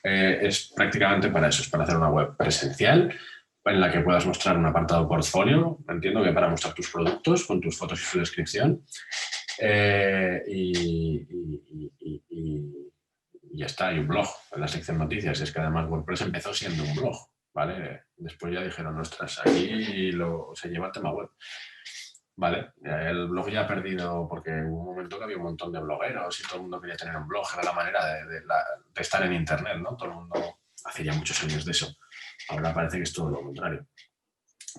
Es prácticamente para eso, es para hacer una web presencial en la que puedas mostrar un apartado portfolio, entiendo que para mostrar tus productos con tus fotos y su descripción. Y ya está, y un blog en la sección noticias. Es que además WordPress empezó siendo un blog. ¿vale? Después ya dijeron, ostras, aquí se lleva el tema web. Vale, el blog ya ha perdido, porque hubo un momento que había un montón de blogueros y todo el mundo quería tener un blog, era la manera de estar en internet, ¿no? Todo el mundo hace ya muchos años de eso. Ahora parece que es todo lo contrario.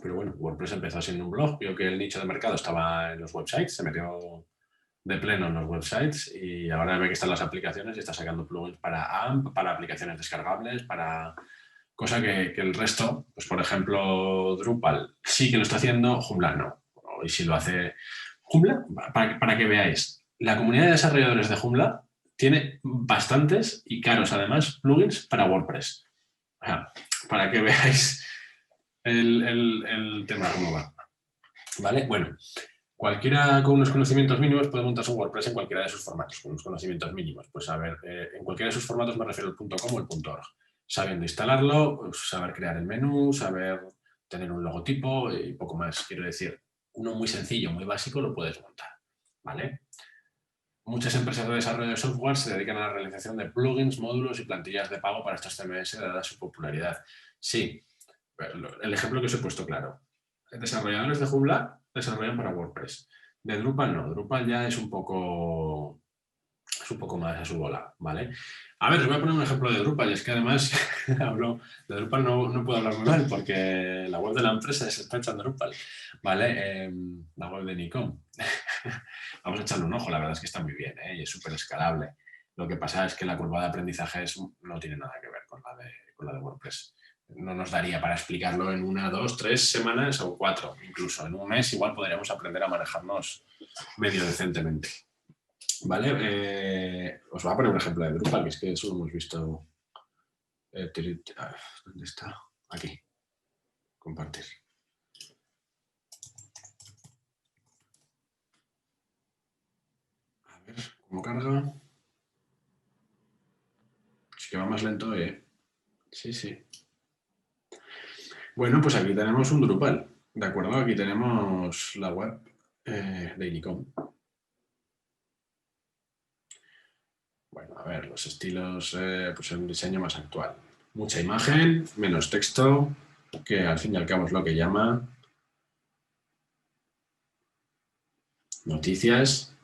Pero bueno, WordPress empezó siendo un blog, vio que el nicho de mercado estaba en los websites, se metió de pleno en los websites y ahora ve que están las aplicaciones y está sacando plugins para AMP, para aplicaciones descargables, para cosa que el resto, pues por ejemplo Drupal sí que lo está haciendo, Joomla no. Y si lo hace Joomla, para que veáis, la comunidad de desarrolladores de Joomla tiene bastantes y caros además plugins para WordPress. O sea, para que veáis el tema cómo va. ¿Vale? Bueno, cualquiera con unos conocimientos mínimos puede montar su WordPress en cualquiera de sus formatos, con unos conocimientos mínimos. Pues a ver, en cualquiera de sus formatos me refiero al .com o el .org. Sabiendo instalarlo, pues, saber crear el menú, saber tener un logotipo y poco más. Quiero decir, uno muy sencillo, muy básico, lo puedes montar, ¿vale? Muchas empresas de desarrollo de software se dedican a la realización de plugins, módulos y plantillas de pago para estos CMS, dada su popularidad. Sí, el ejemplo que os he puesto claro. Desarrolladores de Joomla desarrollan para WordPress. De Drupal no, Drupal ya es un poco más a su bola, ¿vale? A ver, os voy a poner un ejemplo de Drupal, y es que además hablo de Drupal, no puedo hablar muy mal, porque la web de la empresa está hecha en Drupal, ¿vale? La web de Nikon. Vamos a echarle un ojo, la verdad es que está muy bien, ¿eh? Y es súper escalable. Lo que pasa es que la curva de aprendizaje no tiene nada que ver con la de WordPress. No nos daría para explicarlo en 1, 2, 3 semanas o 4, incluso en un mes igual podríamos aprender a manejarnos medio decentemente. ¿Vale? Os voy a poner un ejemplo de Drupal, que es que eso lo hemos visto. ¿Dónde está? Aquí. Compartir. A ver, ¿cómo carga? Es que va más lento, ¿eh? Sí, sí. Bueno, pues aquí tenemos un Drupal, ¿de acuerdo? Aquí tenemos la web de Inicom. Bueno, a ver, los estilos, pues un diseño más actual. Mucha imagen, menos texto, que al fin y al cabo es lo que llama. Noticias.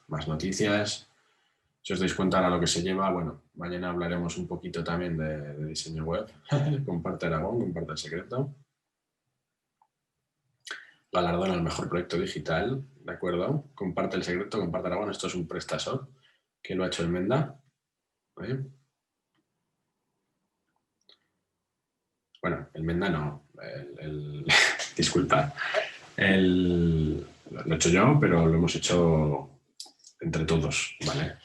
Más noticias. Si os dais cuenta ahora lo que se lleva, bueno, mañana hablaremos un poquito también de diseño web. Comparte Aragón, comparte el secreto. Galardón al mejor proyecto digital, ¿de acuerdo? Comparte el secreto, comparte Aragón. Esto es un PrestaShop que lo ha hecho el Menda. ¿Vale? Bueno, el Menda no. Disculpad. Lo he hecho yo, pero lo hemos hecho entre todos, ¿vale?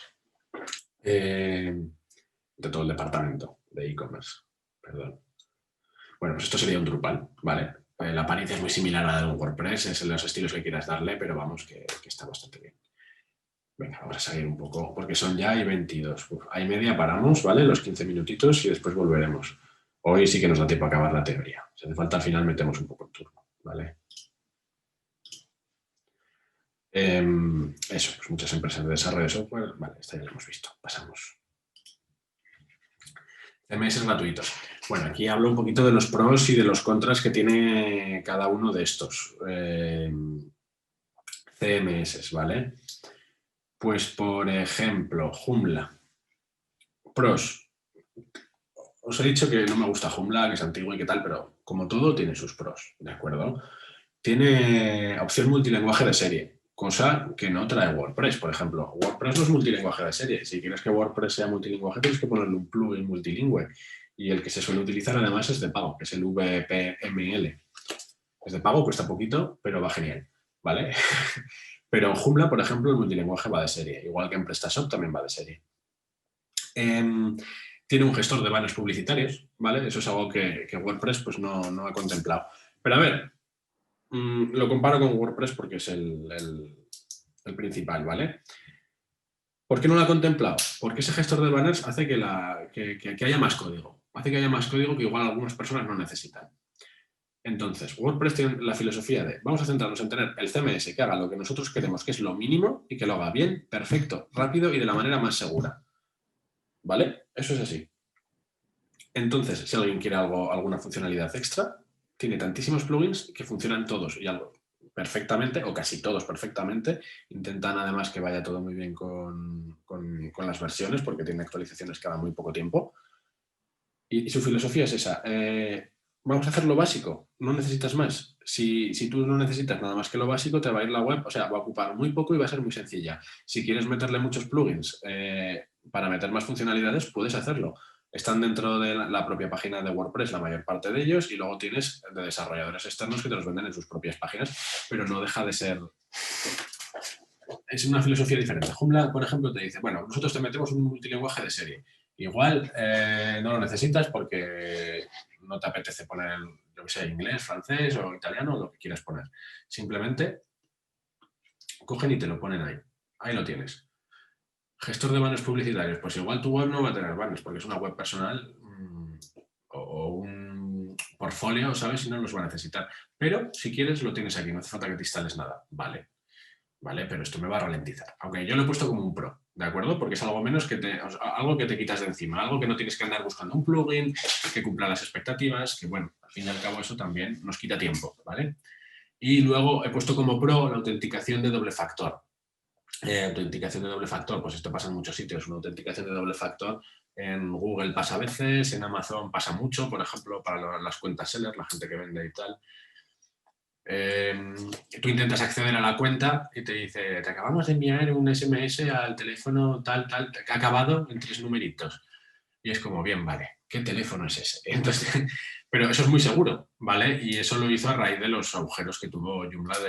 De todo el departamento de e-commerce, perdón. Bueno, pues esto sería un Drupal, ¿vale? La apariencia es muy similar a la de un WordPress, es en los estilos que quieras darle, pero vamos, que está bastante bien. Venga, vamos a salir un poco, porque son ya y 22. Hay media, paramos, ¿vale? Los 15 minutitos y después volveremos. Hoy sí que nos da tiempo a acabar la teoría. Si hace falta, al final metemos un poco el turno, ¿vale? Eso, pues muchas empresas de desarrollo de software. Vale, esta ya la hemos visto. Pasamos. CMS gratuitos. Bueno, aquí hablo un poquito de los pros y de los contras que tiene cada uno de estos CMS, ¿vale? Pues, por ejemplo, Joomla. Pros. Os he dicho que no me gusta Joomla, que es antiguo y que tal, pero como todo tiene sus pros, ¿de acuerdo? Tiene opción multilingüe de serie, cosa que no trae WordPress, por ejemplo. WordPress no es multilingüe de serie. Si quieres que WordPress sea multilingüe, tienes que ponerle un plugin multilingüe. Y el que se suele utilizar además es de pago, que es el VPML. Es de pago, cuesta poquito, pero va genial, ¿vale? Pero en Joomla, por ejemplo, el multilingüe va de serie, igual que en PrestaShop también va de serie. Tiene un gestor de banners publicitarios, ¿vale? Eso es algo que WordPress pues, no ha contemplado. Pero a ver, lo comparo con WordPress porque es el principal, ¿vale? ¿Por qué no lo ha contemplado? Porque ese gestor de banners hace que haya más código. Hace que haya más código que igual algunas personas no necesitan. Entonces, WordPress tiene la filosofía de vamos a centrarnos en tener el CMS que haga lo que nosotros queremos, que es lo mínimo, y que lo haga bien, perfecto, rápido y de la manera más segura. ¿Vale? Eso es así. Entonces, si alguien quiere alguna funcionalidad extra, tiene tantísimos plugins que funcionan todos y algo perfectamente, o casi todos perfectamente. Intentan además que vaya todo muy bien con las versiones, porque tienen actualizaciones cada muy poco tiempo. Y su filosofía es esa. Vamos a hacer lo básico, no necesitas más. Si tú no necesitas nada más que lo básico, te va a ir la web, o sea, va a ocupar muy poco y va a ser muy sencilla. Si quieres meterle muchos plugins para meter más funcionalidades, puedes hacerlo. Están dentro de la propia página de WordPress, la mayor parte de ellos, y luego tienes de desarrolladores externos que te los venden en sus propias páginas, pero no deja de ser... Es una filosofía diferente. Joomla, por ejemplo, te dice, bueno, nosotros te metemos un multilingüaje de serie. Igual no lo necesitas porque no te apetece poner, yo que sé, inglés, francés o italiano, lo que quieras poner. Simplemente cogen y te lo ponen ahí. Ahí lo tienes. Gestor de banners publicitarios. Pues igual tu web no va a tener banners porque es una web personal o un portfolio, ¿sabes? Y no los va a necesitar. Pero si quieres lo tienes aquí, no hace falta que te instales nada. Vale. Vale, pero esto me va a ralentizar. Aunque yo lo he puesto como un pro, ¿de acuerdo? Porque es algo menos algo que te quitas de encima, algo que no tienes que andar buscando un plugin, que cumpla las expectativas, que bueno, al fin y al cabo eso también nos quita tiempo, ¿vale? Y luego he puesto como pro la autenticación de doble factor. Autenticación de doble factor, pues esto pasa en muchos sitios, una autenticación de doble factor en Google pasa a veces, en Amazon pasa mucho, por ejemplo, para las cuentas seller, la gente que vende y tal. Tú intentas acceder a la cuenta y te dice, te acabamos de enviar un SMS al teléfono tal, que ha acabado en 3 numeritos. Y es como, bien, vale, ¿qué teléfono es ese? Entonces, pero eso es muy seguro, ¿vale? Y eso lo hizo a raíz de los agujeros que tuvo Joomla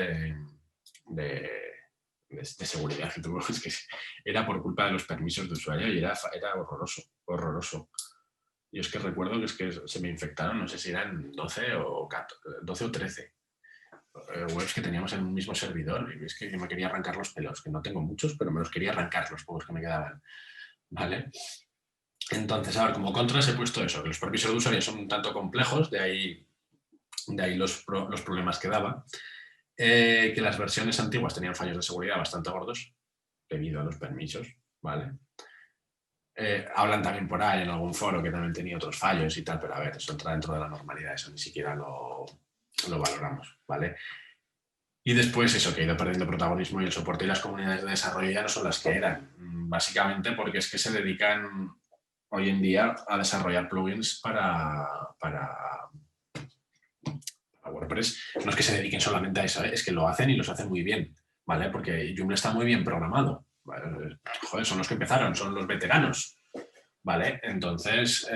de seguridad que tuvo. Es que era por culpa de los permisos de usuario y era horroroso, horroroso. Y es que recuerdo que se me infectaron, no sé si eran 12 o 13 webs que teníamos en un mismo servidor y es que yo me quería arrancar los pelos, que no tengo muchos, pero me los quería arrancar los pocos que me quedaban, ¿vale? Entonces, a ver, como contras he puesto eso, que los permisos de usuario son un tanto complejos, de ahí los problemas que daba, que las versiones antiguas tenían fallos de seguridad bastante gordos debido a los permisos, ¿vale? Hablan también por ahí en algún foro que también tenía otros fallos y tal, pero a ver, eso entra dentro de la normalidad, eso ni siquiera lo valoramos, ¿vale? Y después eso, que ha ido perdiendo protagonismo y el soporte y las comunidades de desarrollo ya no son las que eran, básicamente porque es que se dedican hoy en día a desarrollar plugins para WordPress. No es que se dediquen solamente a eso, es que lo hacen y los hacen muy bien, ¿vale? Porque Joomla está muy bien programado, ¿vale? Joder, son los que empezaron, son los veteranos, ¿vale? Entonces,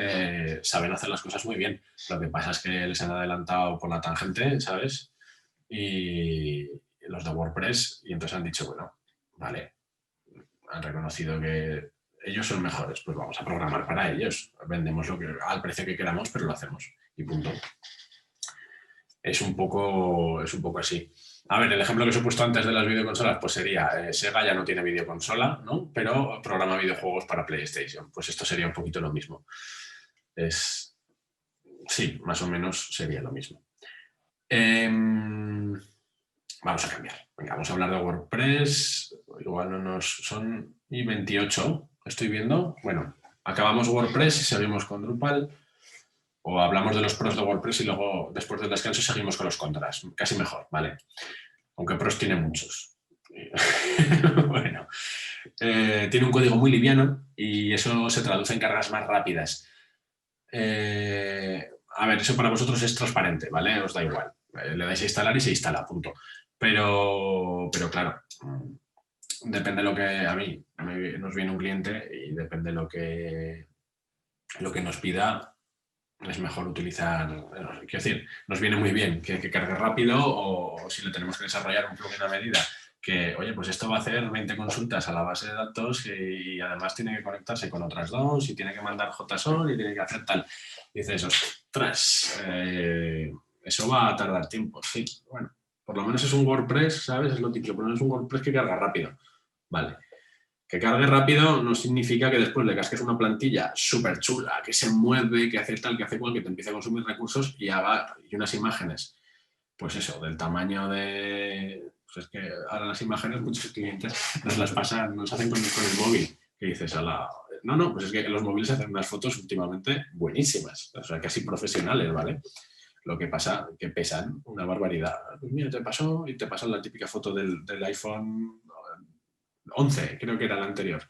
saben hacer las cosas muy bien. Lo que pasa es que les han adelantado por la tangente, ¿sabes? Y los de WordPress, y entonces han dicho, bueno, vale, han reconocido que ellos son mejores, pues vamos a programar para ellos. Vendemos al precio que queramos, pero lo hacemos. Y punto. Es un poco así. A ver, el ejemplo que os he puesto antes de las videoconsolas, pues sería, Sega ya no tiene videoconsola, ¿no? Pero programa videojuegos para PlayStation. Pues esto sería un poquito lo mismo. Sí, más o menos sería lo mismo. Vamos a cambiar. Venga, vamos a hablar de WordPress. Igual no nos son... Y 28, estoy viendo. Bueno, acabamos WordPress y seguimos con Drupal. O hablamos de los pros de WordPress y luego, después del descanso, seguimos con los contras. Casi mejor, ¿vale? Aunque pros tiene muchos. Bueno, tiene un código muy liviano y eso se traduce en cargas más rápidas. A ver, eso para vosotros es transparente, ¿vale? Os da igual. Le dais a instalar y se instala, punto. Pero claro, depende de lo que a mí nos viene un cliente y depende de lo que nos pida, es mejor utilizar, quiero decir, nos viene muy bien que cargue rápido o si le tenemos que desarrollar un plugin a medida que, oye, pues esto va a hacer 20 consultas a la base de datos y además tiene que conectarse con otras dos y tiene que mandar JSON y tiene que hacer tal. Y dices, ostras, eso va a tardar tiempo, sí. Bueno, por lo menos es un WordPress, ¿sabes? Es lo típico, por lo menos es un WordPress que carga rápido. Vale. Que cargue rápido no significa que después le casques una plantilla súper chula, que se mueve, que hace tal, que hace cual, que te empiece a consumir recursos y unas imágenes, pues eso, del tamaño de... Pues es que ahora las imágenes muchos clientes nos las pasan, nos hacen con el móvil, que dices, ala, No, pues es que los móviles hacen unas fotos últimamente buenísimas, o sea, casi profesionales, ¿vale? Lo que pasa que pesan una barbaridad. Pues mira, te pasan la típica foto del iPhone 11, creo que era el anterior,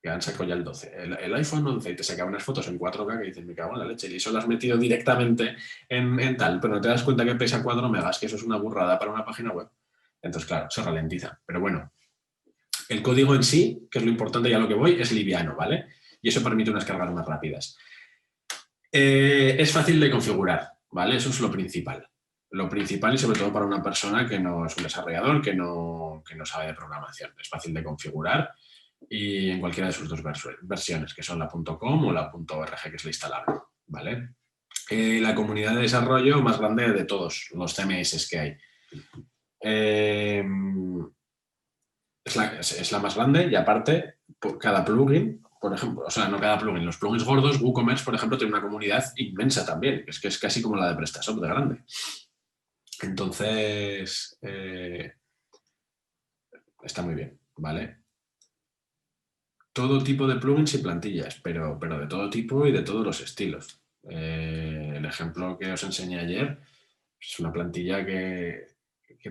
que han sacado ya el 12. El iPhone 11 y te saca unas fotos en 4K que dices, me cago en la leche, y eso lo has metido directamente en tal, pero no te das cuenta que pesa 4 megas, que eso es una burrada para una página web. Entonces, claro, se ralentiza. Pero bueno, el código en sí, que es lo importante y a lo que voy, es liviano, ¿vale? Y eso permite unas cargas más rápidas. Es fácil de configurar, ¿vale? Eso es lo principal. Lo principal y sobre todo para una persona que no es un desarrollador, que no sabe de programación. Es fácil de configurar y en cualquiera de sus dos versiones, que son la .com o la .org, que es la instalable, ¿vale? La comunidad de desarrollo más grande de todos los CMS que hay. Es la más grande y aparte, cada plugin, por ejemplo, o sea, no cada plugin, los plugins gordos, WooCommerce, por ejemplo, tiene una comunidad inmensa también, que es casi como la de PrestaShop de grande. Entonces, está muy bien, ¿vale? Todo tipo de plugins y plantillas, pero de todo tipo y de todos los estilos. El ejemplo que os enseñé ayer es una plantilla que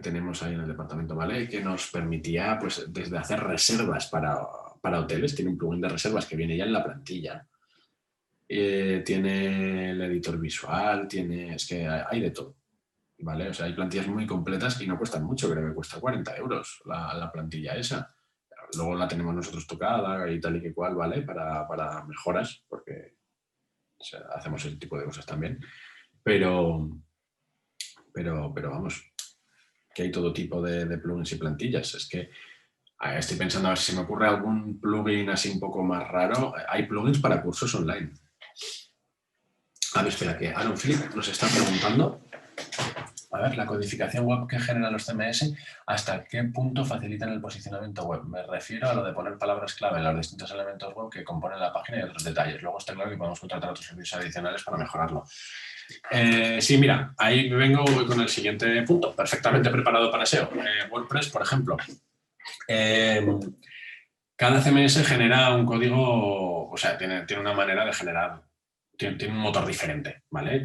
tenemos ahí en el departamento, ¿vale? Que nos permitía, pues, desde hacer reservas para hoteles, tiene un plugin de reservas que viene ya en la plantilla. Tiene el editor visual, es que hay de todo, ¿vale? O sea, hay plantillas muy completas y no cuestan mucho, creo que cuesta 40 euros la plantilla esa. Luego la tenemos nosotros tocada y tal y que cual, ¿vale? Para mejoras, porque o sea, hacemos ese tipo de cosas también. Pero vamos, que hay todo tipo de plugins y plantillas. Es que estoy pensando a ver si me ocurre algún plugin así un poco más raro. Hay plugins para cursos online. A ver, espera, que Aaron Flip nos está preguntando. A ver, la codificación web que generan los CMS, ¿hasta qué punto facilitan el posicionamiento web? Me refiero a lo de poner palabras clave en los distintos elementos web que componen la página y otros detalles. Luego está claro que podemos contratar otros servicios adicionales para mejorarlo. Sí, mira, ahí vengo con el siguiente punto, perfectamente preparado para SEO. WordPress, por ejemplo. Cada CMS genera un código, o sea, tiene una manera de generar, tiene un motor diferente, ¿vale?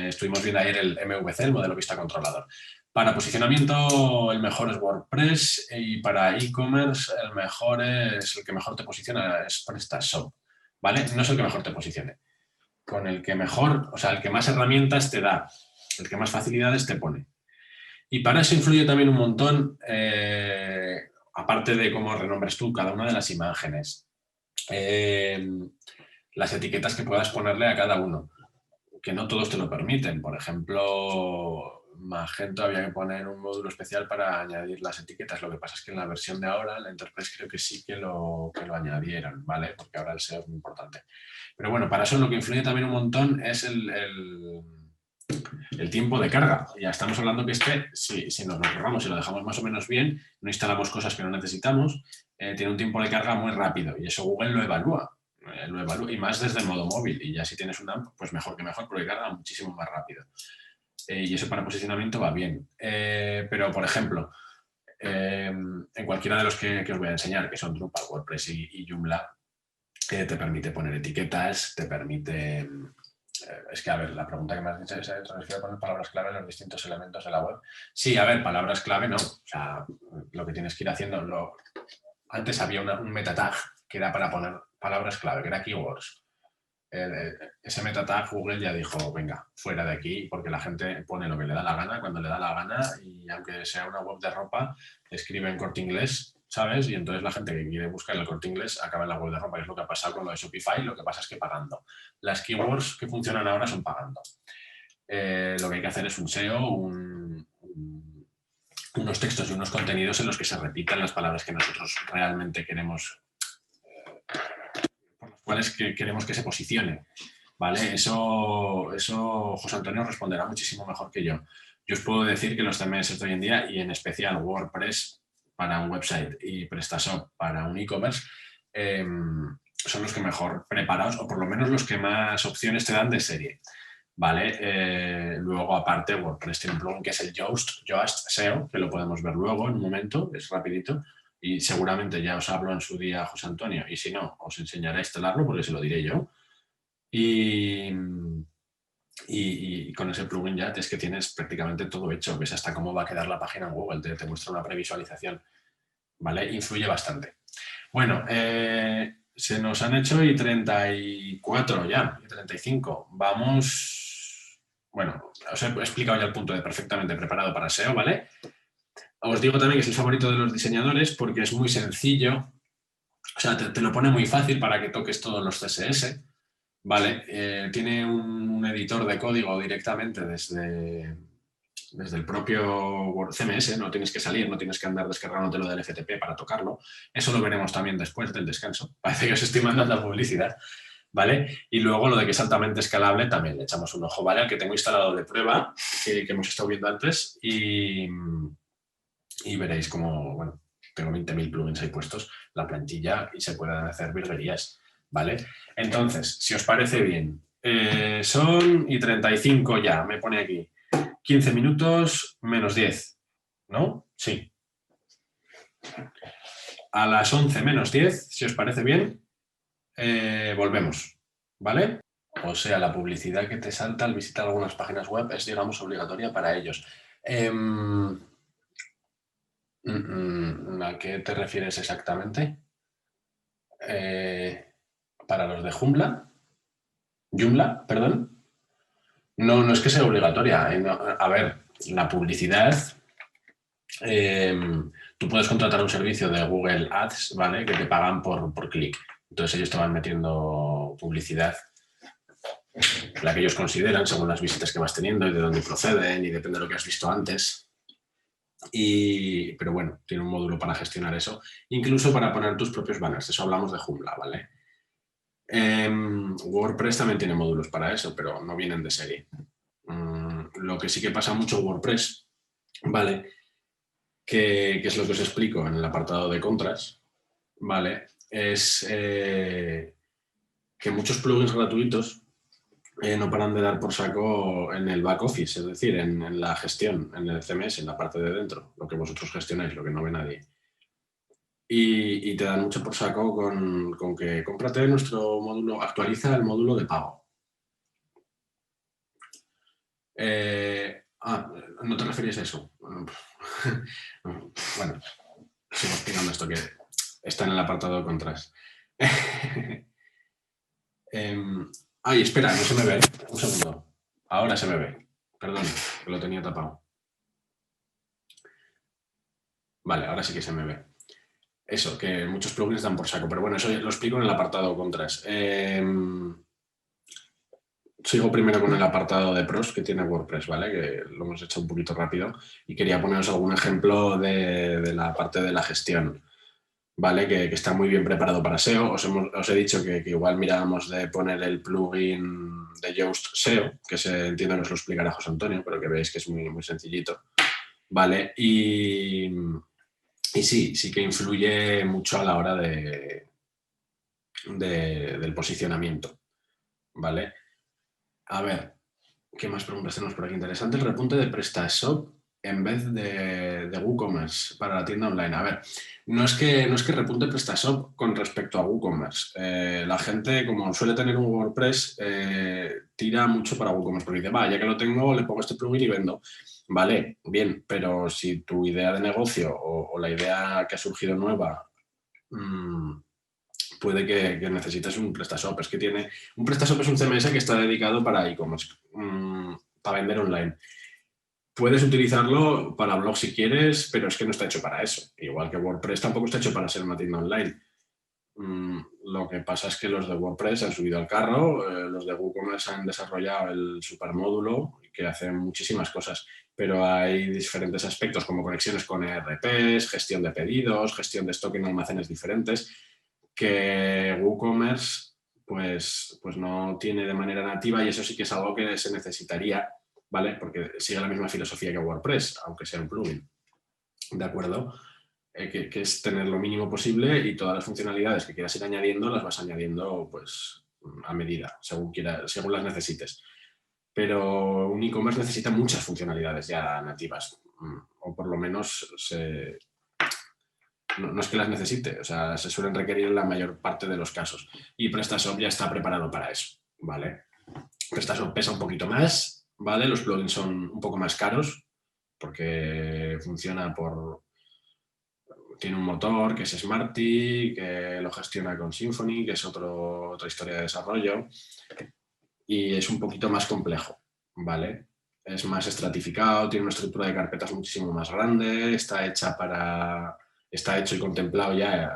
Estuvimos viendo ayer el MVC, el modelo vista controlador. Para posicionamiento, el mejor es WordPress y para e-commerce, el que mejor te posiciona es PrestaShop, ¿vale? No es el que mejor te posicione. Con el que mejor, o sea, el que más herramientas te da, el que más facilidades te pone. Y para eso influye también un montón, aparte de cómo renombres tú cada una de las imágenes, las etiquetas que puedas ponerle a cada uno, que no todos te lo permiten. Por ejemplo, Magento había que poner un módulo especial para añadir las etiquetas. Lo que pasa es que en la versión de ahora, en la Enterprise, creo que sí que lo añadieron, ¿vale? Porque ahora el SEO es muy importante. Pero bueno, para eso lo que influye también un montón es el tiempo de carga. Ya estamos hablando que si nos lo borramos y lo dejamos más o menos bien, no instalamos cosas que no necesitamos, tiene un tiempo de carga muy rápido y eso Google lo evalúa y más desde el modo móvil. Y ya si tienes una app, pues mejor que mejor porque carga muchísimo más rápido. Y eso para posicionamiento va bien. Pero, por ejemplo, en cualquiera de los que os voy a enseñar, que son Drupal, WordPress y Joomla, te permite poner etiquetas, te permite... es que, a ver, la pregunta que me has dicho se refiere a poner palabras clave en los distintos elementos de la web. Sí, a ver, palabras clave no. O sea, lo que tienes que ir haciendo... Antes había un meta tag que era para poner palabras clave, que era keywords. Ese meta tag Google ya dijo, venga, fuera de aquí, porque la gente pone lo que le da la gana, cuando le da la gana, y aunque sea una web de ropa, escribe en Corte Inglés, ¿sabes? Y entonces la gente que quiere buscar el Corte Inglés acaba en la web de ropa, que es lo que ha pasado con lo de Shopify, lo que pasa es que pagando. Las keywords que funcionan ahora son pagando. Lo que hay que hacer es un SEO, unos textos y unos contenidos en los que se repitan las palabras que nosotros realmente queremos, por las cuales queremos que se posicione, ¿vale? Eso José Antonio responderá muchísimo mejor que yo. Yo os puedo decir que los CMS de hoy en día, y en especial WordPress para un website y PrestaShop para un e-commerce, son los que mejor preparados, o por lo menos los que más opciones te dan de serie, ¿vale? Luego, aparte, WordPress tiene un plugin que es el Yoast SEO, que lo podemos ver luego en un momento, es rapidito, y seguramente ya os hablo en su día, José Antonio, y si no, os enseñaré a instalarlo porque se lo diré yo. Y con ese plugin ya es que tienes prácticamente todo hecho, ves hasta cómo va a quedar la página en Google, te muestra una previsualización, ¿vale? Influye bastante. Bueno, se nos han hecho y 34 ya, y 35. Vamos, bueno, os he explicado ya el punto de perfectamente preparado para SEO, ¿vale? Os digo también que es el favorito de los diseñadores porque es muy sencillo, o sea, te lo pone muy fácil para que toques todos los CSS, ¿vale? Tiene un editor de código directamente desde el propio CMS, no tienes que salir, no tienes que andar descargándotelo del FTP para tocarlo. Eso lo veremos también después del descanso. Parece que os estoy mandando publicidad, ¿vale? Y luego lo de que es altamente escalable también le echamos un ojo, ¿vale? Al que tengo instalado de prueba, que hemos estado viendo antes, y veréis como, bueno, tengo 20.000 plugins ahí puestos, la plantilla, y se pueden hacer virguerías, ¿vale? Entonces, si os parece bien, son y 35 ya, me pone aquí. 15 minutos menos 10, ¿no? Sí. A las 11 menos 10, si os parece bien, volvemos, ¿vale? O sea, la publicidad que te salta al visitar algunas páginas web es, digamos, obligatoria para ellos. ¿A qué te refieres exactamente? ¿Para los de Joomla? ¿Joomla? Perdón. No, no es que sea obligatoria. No, a ver, la publicidad... tú puedes contratar un servicio de Google Ads, ¿vale? Que te pagan por clic. Entonces ellos te van metiendo publicidad, la que ellos consideran según las visitas que vas teniendo y de dónde proceden y depende de lo que has visto antes. Pero bueno, tiene un módulo para gestionar eso, incluso para poner tus propios banners. Eso hablamos de Joomla, ¿vale? WordPress también tiene módulos para eso, pero no vienen de serie. Lo que sí que pasa mucho en WordPress, ¿vale? Que es lo que os explico en el apartado de contras, ¿vale? Es que muchos plugins gratuitos no paran de dar por saco en el back office, es decir, en la gestión, en el CMS, en la parte de dentro, lo que vosotros gestionáis, lo que no ve nadie. Y te dan mucho por saco con que cómprate nuestro módulo, actualiza el módulo de pago. ¿No te referías a eso? Bueno, sigo explicando esto que está en el apartado de contras. Ay, espera, no se me ve. Un segundo. Ahora se me ve. Perdón, que lo tenía tapado. Vale, ahora sí que se me ve. Eso, que muchos plugins dan por saco. Pero bueno, eso lo explico en el apartado contras. Sigo primero con el apartado de pros que tiene WordPress, ¿vale? Que lo hemos hecho un poquito rápido. Y quería poneros algún ejemplo de la parte de la gestión. ¿Vale? Que está muy bien preparado para SEO. Os he dicho que igual mirábamos de poner el plugin de Yoast SEO, que entiendo que os lo explicará José Antonio, pero que veis que es muy, muy sencillito. ¿Vale? Y sí que influye mucho a la hora del posicionamiento. ¿Vale? A ver, ¿qué más preguntas tenemos por aquí? Interesante el repunte de PrestaShop en vez de WooCommerce para la tienda online. A ver, no es que repunte PrestaShop con respecto a WooCommerce. La gente, como suele tener un WordPress, tira mucho para WooCommerce porque dice, ya que lo tengo, le pongo este plugin y vendo. Vale, bien, pero si tu idea de negocio o la idea que ha surgido nueva puede que necesites un PrestaShop. Es que un PrestaShop es un CMS que está dedicado para e-commerce, para vender online. Puedes utilizarlo para blog si quieres, pero es que no está hecho para eso. Igual que WordPress tampoco está hecho para ser una tienda online. Lo que pasa es que los de WordPress han subido al carro, los de WooCommerce han desarrollado el supermódulo que hace muchísimas cosas, pero hay diferentes aspectos como conexiones con ERPs, gestión de pedidos, gestión de stock en almacenes diferentes, que WooCommerce pues no tiene de manera nativa y eso sí que es algo que se necesitaría, ¿vale? Porque sigue la misma filosofía que WordPress, aunque sea un plugin, ¿de acuerdo? Que es tener lo mínimo posible y todas las funcionalidades que quieras ir añadiendo las vas añadiendo pues a medida, según las necesites. Pero un e-commerce necesita muchas funcionalidades ya nativas, o por lo menos no es que las necesite, o sea, se suelen requerir en la mayor parte de los casos. Y PrestaShop ya está preparado para eso, ¿vale? PrestaShop pesa un poquito más, ¿vale? Los plugins son un poco más caros porque funciona por... Tiene un motor que es Smarty, que lo gestiona con Symfony, que es otra historia de desarrollo, y es un poquito más complejo, ¿vale? Es más estratificado, tiene una estructura de carpetas muchísimo más grande, está hecho y contemplado ya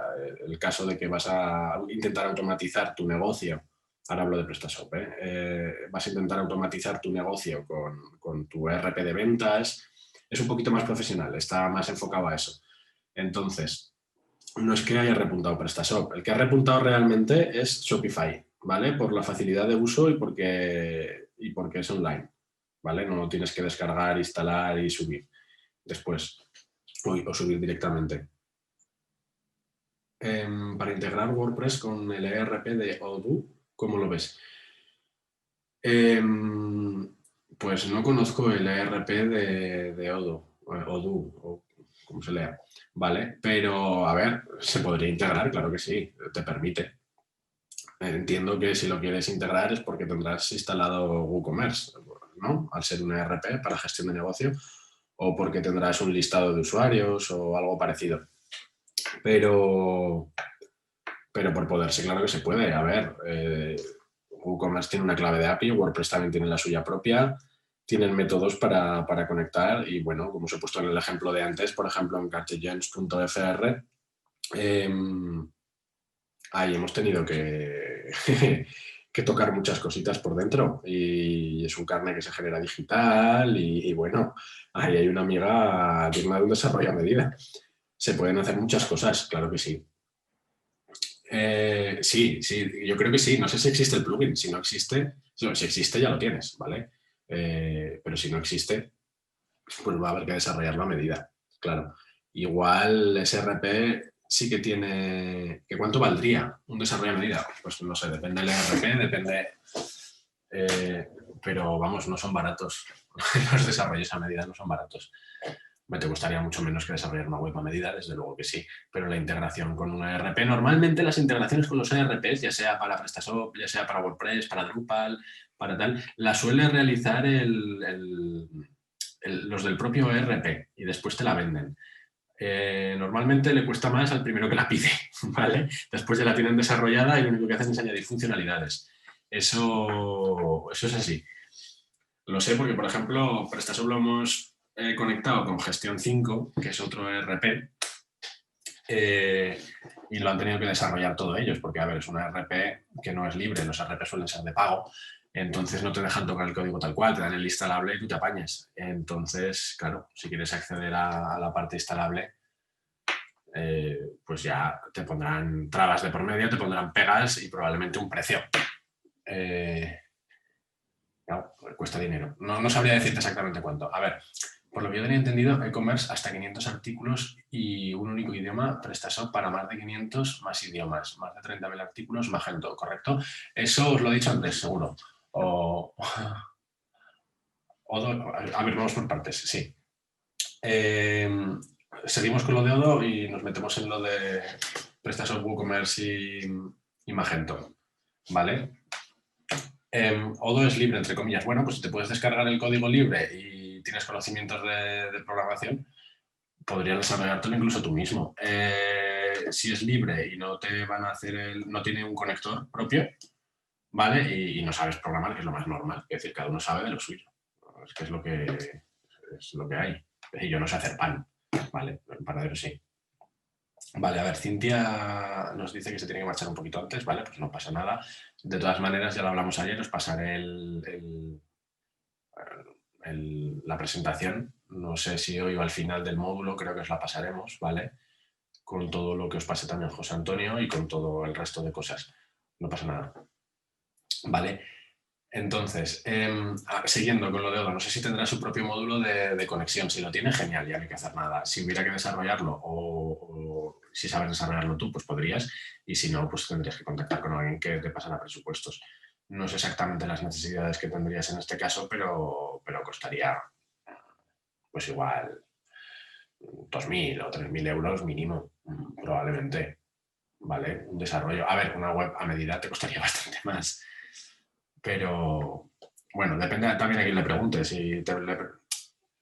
el caso de que vas a intentar automatizar tu negocio. Ahora hablo de PrestaShop, ¿eh? Vas a intentar automatizar tu negocio con tu ERP de ventas. Es un poquito más profesional, está más enfocado a eso. Entonces, no es que haya repuntado PrestaShop. El que ha repuntado realmente es Shopify, ¿vale? Por la facilidad de uso y porque es online, ¿vale? No lo tienes que descargar, instalar y subir después o subir directamente. Para integrar WordPress con el ERP de Odoo, ¿cómo lo ves? Pues no conozco el ERP de Odoo, o como se lea, ¿vale? Pero, a ver, se podría integrar, claro que sí, te permite. Entiendo que si lo quieres integrar es porque tendrás instalado WooCommerce, ¿no? Al ser un ERP para gestión de negocio, o porque tendrás un listado de usuarios o algo parecido. Pero por poderse, claro que se puede. A ver, WooCommerce tiene una clave de API, WordPress también tiene la suya propia, tienen métodos para conectar y, bueno, como os he puesto en el ejemplo de antes, por ejemplo, en cartagents.fr, ahí hemos tenido que, que tocar muchas cositas por dentro y es un carnet que se genera digital y bueno, ahí hay una amiga digna de un desarrollo a medida. Se pueden hacer muchas cosas, claro que sí. Sí, yo creo que sí. No sé si existe el plugin. Si no existe, si existe ya lo tienes, ¿vale? Pero si no existe, pues va a haber que desarrollarlo a medida, claro. Igual SRP sí que tiene... ¿Que cuánto valdría un desarrollo a medida? Pues no sé, depende del ERP, depende... pero vamos, no son baratos. Los desarrollos a medida no son baratos. Te gustaría mucho menos que desarrollar una web a medida, desde luego que sí, pero la integración con un ERP, normalmente las integraciones con los ERPs, ya sea para PrestaShop, ya sea para WordPress, para Drupal, para tal, las suele realizar los del propio ERP y después te la venden. Normalmente le cuesta más al primero que la pide, ¿vale? Después ya la tienen desarrollada y lo único que hacen es añadir funcionalidades. Eso es así. Lo sé porque, por ejemplo, PrestaShop lo hemos conectado con Gestión 5, que es otro ERP, y lo han tenido que desarrollar todos ellos, porque, a ver, es un ERP que no es libre, los ERP suelen ser de pago, entonces no te dejan tocar el código tal cual, te dan el instalable y tú te apañas. Entonces, claro, si quieres acceder a la parte instalable, pues ya te pondrán trabas de por medio, te pondrán pegas y probablemente un precio. Claro, cuesta dinero. No sabría decirte exactamente cuánto. A ver, por lo que yo tenía entendido, e-commerce hasta 500 artículos y un único idioma, PrestaShop para más de 500 más idiomas, más de 30.000 artículos, Magento, ¿correcto? Eso os lo he dicho antes, seguro. A ver, vamos por partes, sí. Seguimos con lo de Odoo y nos metemos en lo de PrestaShop, WooCommerce y Magento, ¿vale? Odoo es libre, entre comillas. Bueno, pues si te puedes descargar el código libre y tienes conocimientos de programación, podrías desarrollártelo incluso tú mismo. Si es libre y no te van a hacer no tiene un conector propio, ¿vale? Y no sabes programar, que es lo más normal. Es decir, cada uno sabe de lo suyo. Es que es lo que hay. Y yo no sé hacer pan, ¿vale? El panadero sí. Vale, a ver, Cintia nos dice que se tiene que marchar un poquito antes, ¿vale? Pues no pasa nada. De todas maneras, ya lo hablamos ayer, os pasaré la presentación. No sé si hoy o al final del módulo, creo que os la pasaremos, ¿vale? Con todo lo que os pase también José Antonio y con todo el resto de cosas. No pasa nada. Vale. Entonces, siguiendo con lo de Odoo, no sé si tendrá su propio módulo de conexión. Si lo tiene, genial, ya no hay que hacer nada. Si hubiera que desarrollarlo o si sabes desarrollarlo tú, pues podrías. Y si no, pues tendrías que contactar con alguien que te pasara presupuestos. No sé exactamente las necesidades que tendrías en este caso, pero costaría, pues igual, 2.000 o 3.000 euros mínimo, probablemente, ¿vale? Un desarrollo. A ver, una web a medida te costaría bastante más, pero bueno, depende también a quién le preguntes. Si le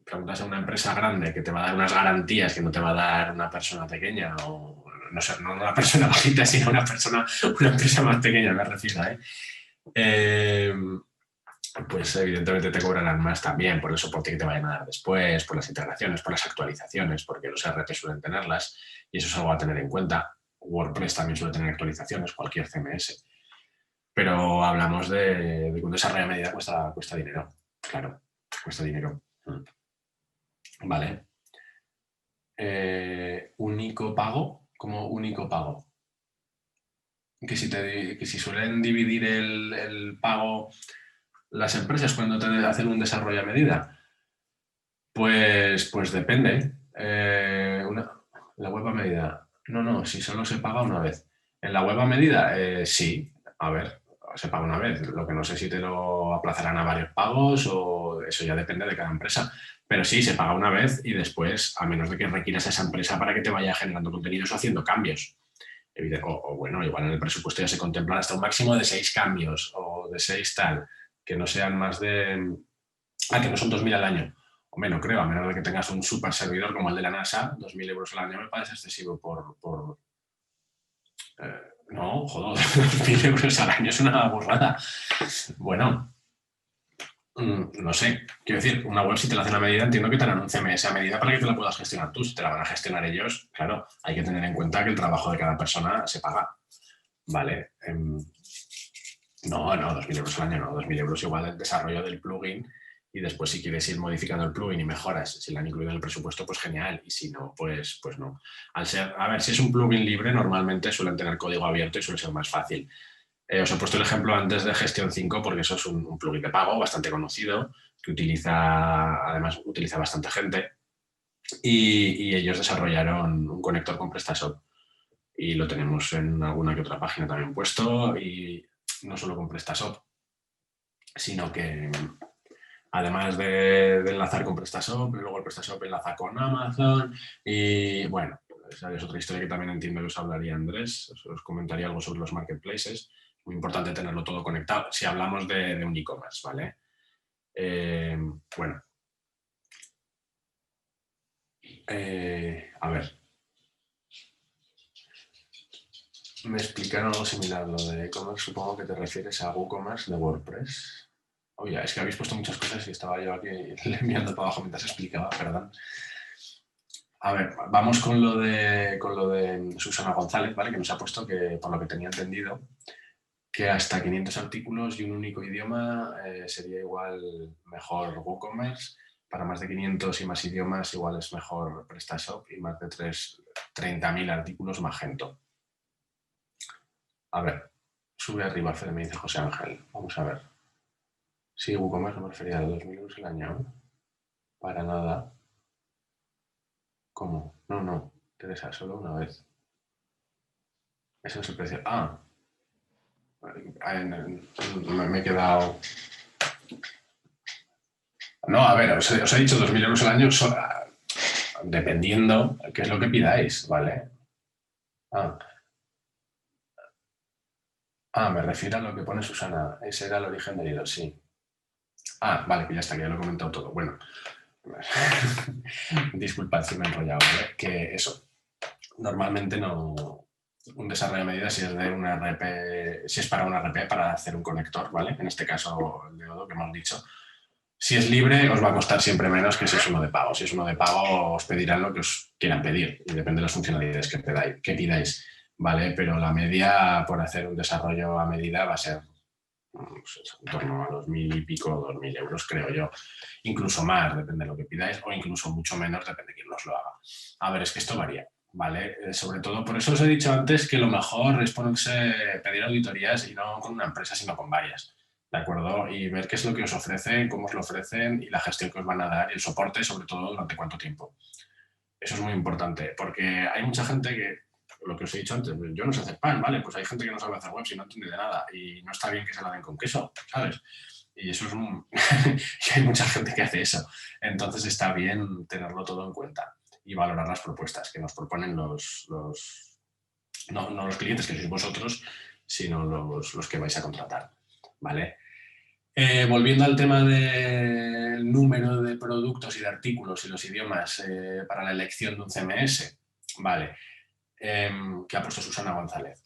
preguntas a una empresa grande que te va a dar unas garantías que no te va a dar una persona pequeña, o no sé, no una persona bajita, sino una empresa más pequeña, me refiero, ¿eh? Pues evidentemente te cobrarán más también por el soporte que te vayan a dar después, por las integraciones, por las actualizaciones, porque los RP suelen tenerlas y eso es algo a tener en cuenta. WordPress también suele tener actualizaciones, cualquier CMS. Pero hablamos de que un desarrollo a medida cuesta dinero. Claro, cuesta dinero. Vale. Único pago, como único pago. Que si suelen dividir el pago las empresas cuando te hacen un desarrollo a medida, pues depende. La web a medida. No, si solo se paga una vez. En la web a medida, sí. A ver, se paga una vez. Lo que no sé si te lo aplazarán a varios pagos o eso ya depende de cada empresa. Pero sí, se paga una vez y después, a menos de que requieras a esa empresa para que te vaya generando contenidos o haciendo cambios. O bueno, igual en el presupuesto ya se contemplan hasta un máximo de 6 cambios o de 6 tal, que no sean más de... que no son 2.000 al año. O menos, creo, a menos de que tengas un super servidor como el de la NASA, 2.000 euros al año me parece excesivo no, joder, 2.000 euros al año es una burrada. Bueno, no sé, quiero decir, una web si te la hacen a medida, entiendo que te harán un CMS a medida para que te la puedas gestionar tú. Si te la van a gestionar ellos, claro, hay que tener en cuenta que el trabajo de cada persona se paga. Vale. No, 2.000 euros al año no, 2.000 euros igual el desarrollo del plugin y después si quieres ir modificando el plugin y mejoras, si lo han incluido en el presupuesto, pues genial, y si no, pues no. A ver, si es un plugin libre, normalmente suelen tener código abierto y suele ser más fácil. Os he puesto el ejemplo antes de Gestión 5 porque eso es un plugin de pago bastante conocido, que además utiliza bastante gente, y ellos desarrollaron un conector con PrestaShop y lo tenemos en alguna que otra página también puesto, y no solo con PrestaShop, sino que además de enlazar con PrestaShop, luego el PrestaShop enlaza con Amazon y bueno, esa es otra historia que también entiendo que os hablaría Andrés, os comentaría algo sobre los marketplaces. Muy importante tenerlo todo conectado si hablamos de un e-commerce, ¿vale? Bueno, a ver, me explicaron algo similar lo de e-commerce, supongo que te refieres a WooCommerce de WordPress. Oye, es que habéis puesto muchas cosas y estaba yo aquí mirando para abajo mientras explicaba, perdón. A ver, vamos con lo de Susana González, ¿vale? Que nos ha puesto que, por lo que tenía entendido, que hasta 500 artículos y un único idioma sería igual mejor WooCommerce. Para más de 500 y más idiomas igual es mejor PrestaShop y más de 30.000 artículos Magento. A ver, sube arriba, Fede, me dice José Ángel. Vamos a ver. Sí, WooCommerce no me refería a 2.000 euros al año. Para nada. ¿Cómo? No, Teresa, solo una vez. Ese es el precio. Me he quedado... No, a ver, os he dicho 2.000 euros al año dependiendo qué es lo que pidáis, ¿vale? Me refiero a lo que pone Susana. Ese era el origen del hilo, sí. Vale, que ya está, que ya lo he comentado todo. Bueno, disculpad si me he enrollado, ¿vale? Que eso, normalmente no... Un desarrollo a medida si es de una RP, si es para una RP, para hacer un conector, ¿vale? En este caso, el de Odoo que hemos dicho. Si es libre, os va a costar siempre menos que si es uno de pago. Si es uno de pago, os pedirán lo que os quieran pedir y depende de las funcionalidades que pidáis, ¿vale? Pero la media por hacer un desarrollo a medida va a ser pues, en torno a 2.000 y pico, 2.000 euros, creo yo. Incluso más, depende de lo que pidáis, o incluso mucho menos, depende de quién os lo haga. A ver, es que esto varía, ¿vale? Sobre todo, por eso os he dicho antes que lo mejor es pedir auditorías y no con una empresa, sino con varias. ¿De acuerdo? Y ver qué es lo que os ofrecen, cómo os lo ofrecen y la gestión que os van a dar y el soporte, sobre todo, durante cuánto tiempo. Eso es muy importante, porque hay mucha gente que, lo que os he dicho antes, yo no sé hacer pan, ¿vale? Pues hay gente que no sabe hacer webs y no entiende de nada y no está bien que se la den con queso, ¿sabes? Y eso es y hay mucha gente que hace eso. Entonces está bien tenerlo todo en cuenta. y valorar las propuestas que nos proponen no los clientes que sois vosotros, sino los que vais a contratar, ¿vale? Volviendo al tema del número de productos y de artículos y los idiomas para la elección de un CMS, vale, que ha puesto Susana González.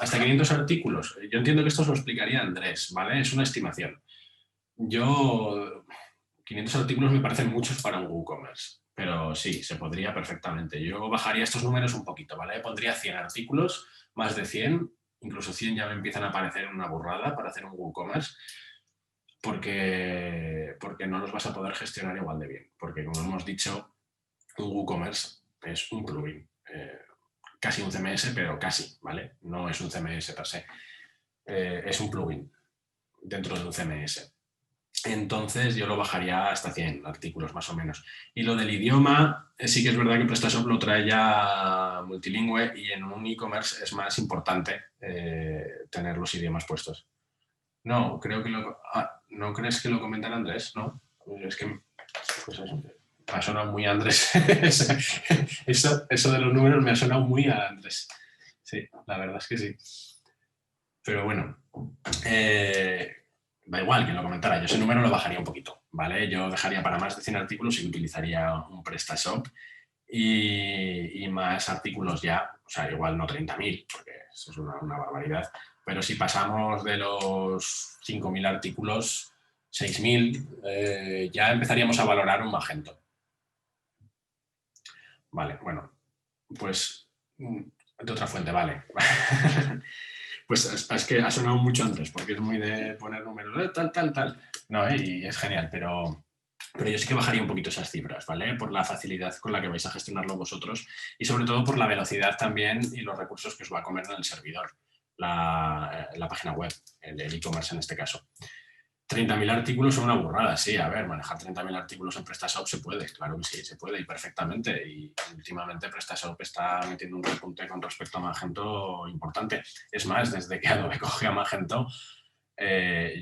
Hasta 500 artículos. Yo entiendo que esto os lo explicaría Andrés, ¿vale? Es una estimación. 500 artículos me parecen muchos para un WooCommerce, pero sí, se podría perfectamente. Yo bajaría estos números un poquito, ¿vale? Pondría 100 artículos, más de 100, incluso 100 ya me empiezan a parecer una burrada para hacer un WooCommerce, porque no los vas a poder gestionar igual de bien, porque como hemos dicho, un WooCommerce es un plugin. Casi un CMS, pero casi, ¿vale? No es un CMS per se. Es un plugin dentro de un CMS. Entonces yo lo bajaría hasta 100 artículos más o menos. Y lo del idioma, sí que es verdad que PrestaShop lo trae ya multilingüe y en un e-commerce es más importante tener los idiomas puestos. No, creo que ¿no crees que lo comentan Andrés? No, es que pues eso, me ha sonado muy a Andrés. Eso de los números me ha sonado muy a Andrés. Sí, la verdad es que sí. Pero bueno, da igual que lo comentara. Yo ese número lo bajaría un poquito, ¿vale? Yo dejaría para más de 100 artículos y utilizaría un PrestaShop y más artículos ya, o sea, igual no 30.000, porque eso es una barbaridad. Pero si pasamos de los 5.000 artículos, 6.000, ya empezaríamos a valorar un Magento. Vale, bueno, pues de otra fuente, vale. Pues es que ha sonado mucho antes, porque es muy de poner números, tal. No, y es genial, pero yo sí que bajaría un poquito esas cifras, ¿vale? Por la facilidad con la que vais a gestionarlo vosotros y sobre todo por la velocidad también y los recursos que os va a comer en el servidor, la página web, el e-commerce en este caso. 30.000 artículos son una burrada, sí, a ver, manejar 30.000 artículos en PrestaShop se puede, claro que sí, se puede y perfectamente. Y últimamente PrestaShop está metiendo un repunte con respecto a Magento importante. Es más, desde que Adobe coge a Magento,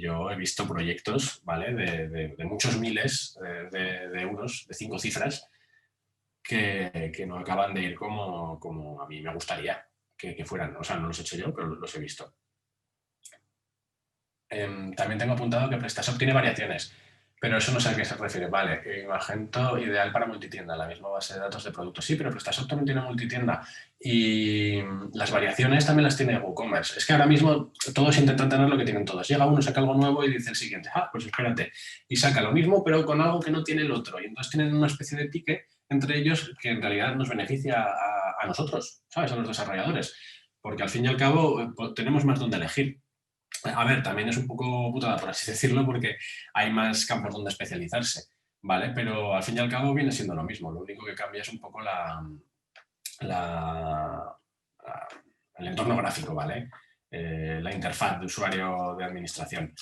yo he visto proyectos, ¿vale? De muchos miles de euros, de 5 cifras, que no acaban de ir como a mí me gustaría que fueran. O sea, no los he hecho yo, pero los he visto. También tengo apuntado que PrestaShop tiene variaciones, pero eso no sé a qué se refiere. Vale, Magento ideal para multitienda, la misma base de datos de productos. Sí, pero PrestaShop también tiene multitienda y las variaciones también las tiene WooCommerce. Es que ahora mismo todos intentan tener lo que tienen todos. Llega uno, saca algo nuevo y dice el siguiente, pues espérate, y saca lo mismo pero con algo que no tiene el otro. Y entonces tienen una especie de pique entre ellos que en realidad nos beneficia a nosotros, ¿sabes? A los desarrolladores. Porque al fin y al cabo tenemos más donde elegir. A ver, también es un poco putada, por así decirlo, porque hay más campos donde especializarse, ¿vale? Pero al fin y al cabo viene siendo lo mismo. Lo único que cambia es un poco el entorno gráfico, ¿vale? La interfaz de usuario de administración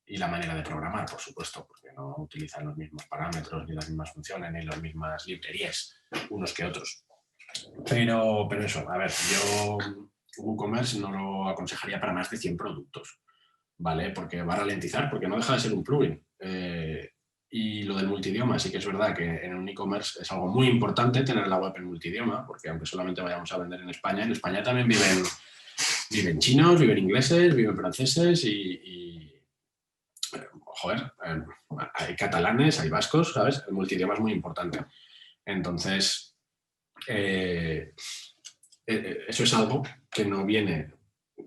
y la manera de programar, por supuesto, porque no utilizan los mismos parámetros, ni las mismas funciones, ni las mismas librerías unos que otros. Pero eso, a ver, yo WooCommerce no lo aconsejaría para más de 100 productos. ¿Vale? Porque va a ralentizar, porque no deja de ser un plugin. Y lo del multidioma, sí que es verdad que en un e-commerce es algo muy importante tener la web en multidioma, porque aunque solamente vayamos a vender en España también viven chinos, viven ingleses, viven franceses joder, hay catalanes, hay vascos, ¿sabes? El multidioma es muy importante. Entonces, eso es algo que no viene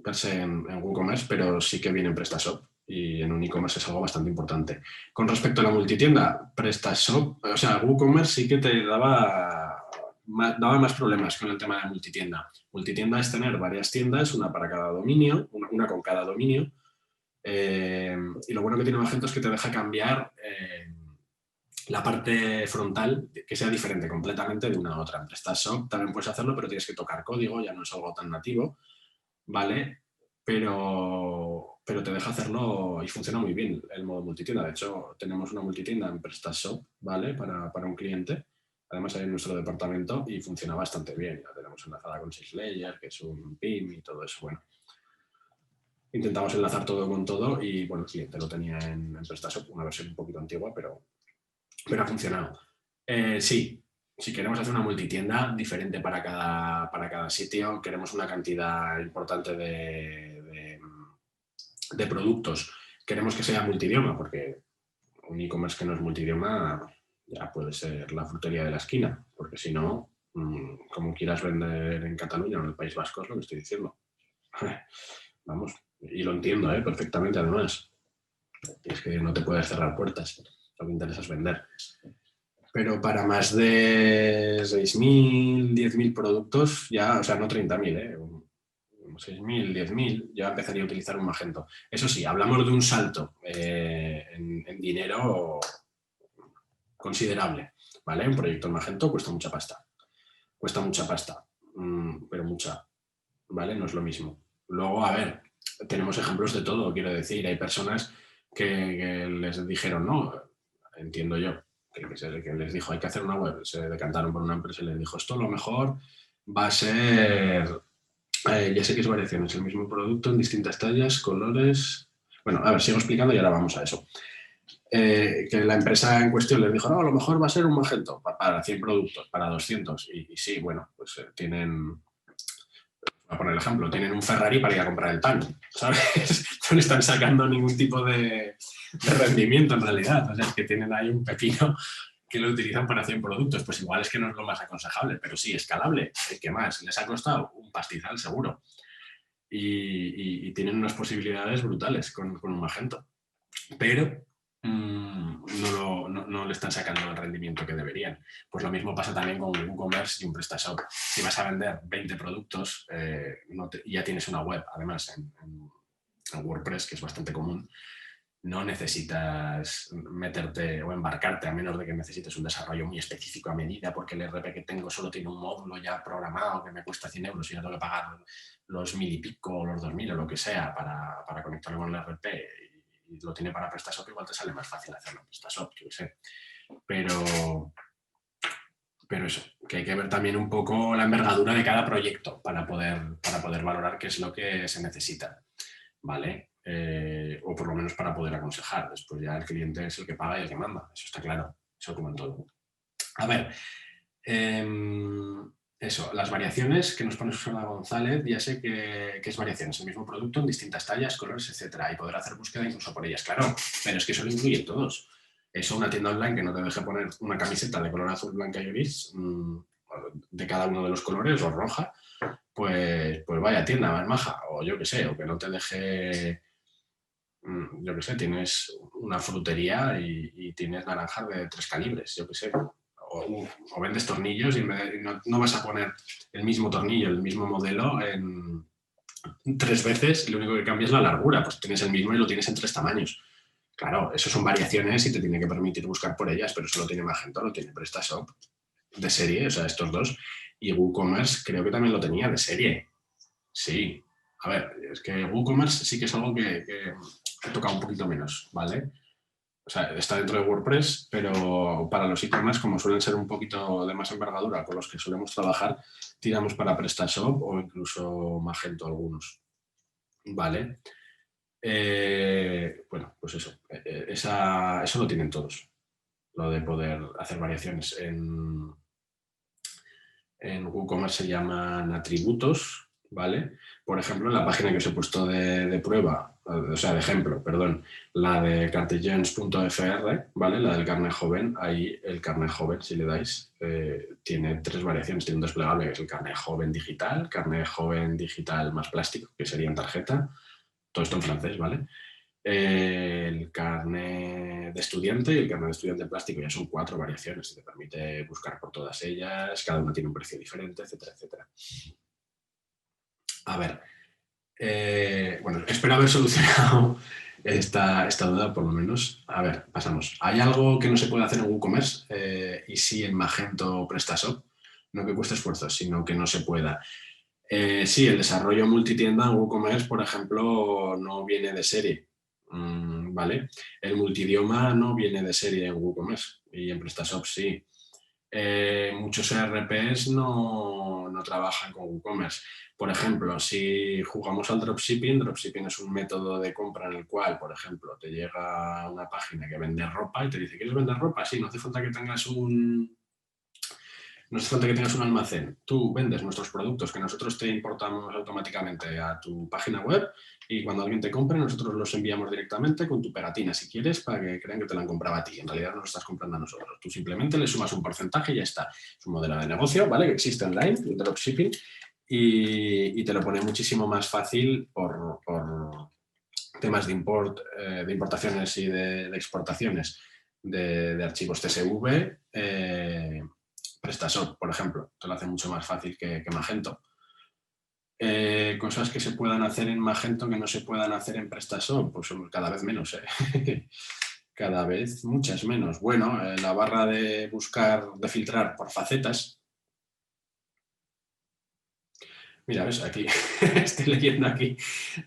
per se en WooCommerce, pero sí que viene en PrestaShop y en un e-commerce es algo bastante importante. Con respecto a la multitienda, PrestaShop, o sea, WooCommerce sí que te daba más problemas con el tema de multitienda. Multitienda es tener varias tiendas, una para cada dominio, una con cada dominio, y lo bueno que tiene Magento es que te deja cambiar la parte frontal que sea diferente completamente de una a otra. En PrestaShop también puedes hacerlo, pero tienes que tocar código, ya no es algo tan nativo, ¿vale? Pero te deja hacerlo y funciona muy bien el modo multitienda. De hecho, tenemos una multitienda en PrestaShop, ¿vale? Para un cliente. Además, hay en nuestro departamento y funciona bastante bien. Ya tenemos enlazada con 6layer, que es un PIM y todo eso. Bueno, intentamos enlazar todo con todo y, bueno, el cliente lo tenía en PrestaShop, una versión un poquito antigua, pero ha funcionado. Sí, si queremos hacer una multitienda diferente para cada sitio, queremos una cantidad importante de productos, queremos que sea multidioma, porque un e-commerce que no es multidioma ya puede ser la frutería de la esquina, porque si no, como quieras vender en Cataluña o en el País Vasco, es lo que estoy diciendo. Vamos, y lo entiendo perfectamente además. Es que no te puedes cerrar puertas, lo que interesa es vender. Pero para más de 6.000, 10.000 productos, ya, o sea, no 30.000, 6.000, 10.000, ya empezaría a utilizar un Magento. Eso sí, hablamos de un salto en dinero considerable, ¿vale? Un proyecto en Magento cuesta mucha pasta, pero mucha, ¿vale? No es lo mismo. Luego, a ver, tenemos ejemplos de todo, quiero decir, hay personas que les dijeron, no, entiendo yo, que les dijo, hay que hacer una web, se decantaron por una empresa y les dijo, esto a lo mejor va a ser, ya sé que es variaciones, el mismo producto en distintas tallas, colores. Bueno, a ver, sigo explicando y ahora vamos a eso. Que la empresa en cuestión les dijo, no, a lo mejor va a ser un Magento para 100 productos, para 200. Y sí, bueno, pues tienen, voy a poner el ejemplo, tienen un Ferrari para ir a comprar el pan, ¿sabes? No le están sacando ningún tipo de rendimiento en realidad. O sea, es que tienen ahí un pepino que lo utilizan para 100 productos. Pues igual es que no es lo más aconsejable, pero sí, escalable. ¿Qué más? Les ha costado un pastizal seguro. Y tienen unas posibilidades brutales con un Magento. Pero no le están sacando el rendimiento que deberían. Pues lo mismo pasa también con WooCommerce y un PrestaShop. Si vas a vender 20 productos, ya tienes una web, además, en WordPress, que es bastante común, no necesitas meterte o embarcarte, a menos de que necesites un desarrollo muy específico a medida, porque el ERP que tengo solo tiene un módulo ya programado que me cuesta 100 euros y ya tengo que pagar los 1.000 y pico o los 2.000 o lo que sea para conectarlo con el ERP y lo tiene para PrestaShop, igual te sale más fácil hacerlo en PrestaShop, yo qué sé. Pero eso, que hay que ver también un poco la envergadura de cada proyecto para poder valorar qué es lo que se necesita, ¿vale? O por lo menos para poder aconsejar. Después ya el cliente es el que paga y el que manda, eso está claro, eso como en todo. A ver, eso, las variaciones que nos pone Susana González, ya sé que es variaciones, el mismo producto en distintas tallas, colores, etcétera, y poder hacer búsqueda incluso por ellas, claro, pero es que eso lo incluye todos. Eso, una tienda online que no te deje poner una camiseta de color azul, blanca y gris, de cada uno de los colores, o roja, pues vaya tienda más maja, o yo qué sé, o que no te deje, yo qué sé, tienes una frutería y tienes naranjas de 3 calibres, yo qué sé, o vendes tornillos y no vas a poner el mismo tornillo, el mismo modelo en 3 veces, lo único que cambia es la largura, pues tienes el mismo y lo tienes en 3 tamaños. Claro, eso son variaciones y te tiene que permitir buscar por ellas, pero eso lo tiene Magento, lo tiene PrestaShop de serie, o sea, estos dos. Y WooCommerce creo que también lo tenía de serie. Sí. A ver, es que WooCommerce sí que es algo que toca un poquito menos, ¿vale? O sea, está dentro de WordPress, pero para los e-commerce, como suelen ser un poquito de más envergadura con los que solemos trabajar, tiramos para PrestaShop o incluso Magento algunos, ¿vale? Bueno, pues eso. Eso lo tienen todos. Lo de poder hacer variaciones. En WooCommerce se llaman atributos, ¿vale? Por ejemplo, en la página que os he puesto de prueba, o sea, de ejemplo, perdón, la de cartellens.fr, ¿vale? La del carnet joven, ahí el carnet joven, si le dais, tiene 3 variaciones. Tiene un desplegable que es el carnet joven digital más plástico, que sería en tarjeta. Todo esto en francés, ¿vale? El carnet de estudiante y el carnet de estudiante plástico ya son 4 variaciones y te permite buscar por todas ellas, cada una tiene un precio diferente, etcétera, etcétera. A ver, bueno, espero haber solucionado esta duda por lo menos. A ver, pasamos. ¿Hay algo que no se puede hacer en WooCommerce y sí en Magento o PrestaShop? No que cueste esfuerzo, sino que no se pueda. Sí, el desarrollo multitienda en WooCommerce, por ejemplo, no viene de serie. ¿Vale? El multidioma no viene de serie en WooCommerce y en PrestaShop sí. Muchos ERPs no trabajan con WooCommerce. Por ejemplo, si jugamos al dropshipping es un método de compra en el cual, por ejemplo, te llega una página que vende ropa y te dice, ¿quieres vender ropa? Sí, no hace falta que tengas un No hace falta que tengas un almacén. Tú vendes nuestros productos que nosotros te importamos automáticamente a tu página web y cuando alguien te compre nosotros los enviamos directamente con tu pegatina, si quieres, para que crean que te la han comprado a ti. En realidad no lo estás comprando a nosotros. Tú simplemente le sumas un porcentaje y ya está. Es un modelo de negocio, ¿vale? Que existe online, el dropshipping, y te lo pone muchísimo más fácil por temas de importaciones y de exportaciones de archivos CSV. PrestaShop, por ejemplo, te lo hace mucho más fácil que Magento. Cosas que se puedan hacer en Magento que no se puedan hacer en PrestaShop, pues cada vez menos, cada vez muchas menos. Bueno, la barra de buscar, de filtrar por facetas. Mira, ves, aquí estoy leyendo aquí.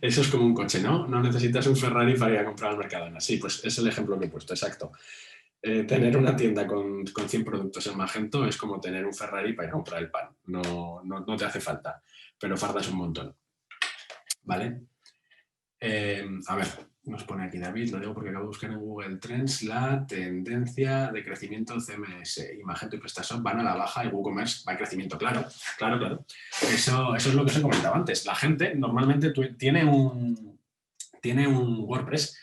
Eso es como un coche, ¿no? No necesitas un Ferrari para ir a comprar al Mercadona. Sí, pues es el ejemplo que he puesto, exacto. Tener una tienda con 100 productos en Magento es como tener un Ferrari para ir a comprar el pan. No te hace falta, pero fardas un montón. ¿Vale? A ver, nos pone aquí David, lo digo porque acabo de buscar en Google Trends la tendencia de crecimiento del CMS. Y Magento y PrestaShop van a la baja y WooCommerce va en crecimiento. Claro. Eso es lo que os he comentado antes. La gente normalmente tiene un WordPress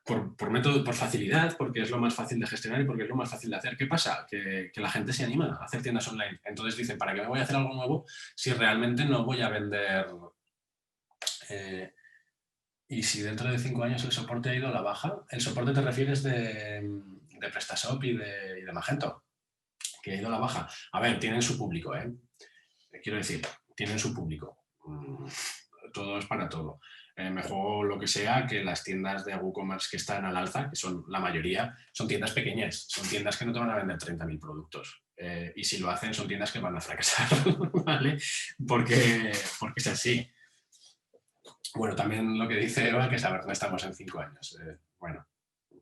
por método, por facilidad, porque es lo más fácil de gestionar y porque es lo más fácil de hacer. ¿Qué pasa? Que la gente se anima a hacer tiendas online. Entonces dicen, ¿para qué me voy a hacer algo nuevo si realmente no voy a vender? Y si dentro de 5 años el soporte ha ido a la baja, el soporte te refieres de PrestaShop y de Magento, que ha ido a la baja. A ver, tienen su público, quiero decir, tienen su público. Todo es para todo. Me juego lo que sea que las tiendas de WooCommerce que están al alza, que son la mayoría, son tiendas pequeñas, son tiendas que no te van a vender 30.000 productos. Y si lo hacen, son tiendas que van a fracasar, ¿vale? Porque es así. Bueno, también lo que dice Eva, que saber no estamos en 5 años. Bueno,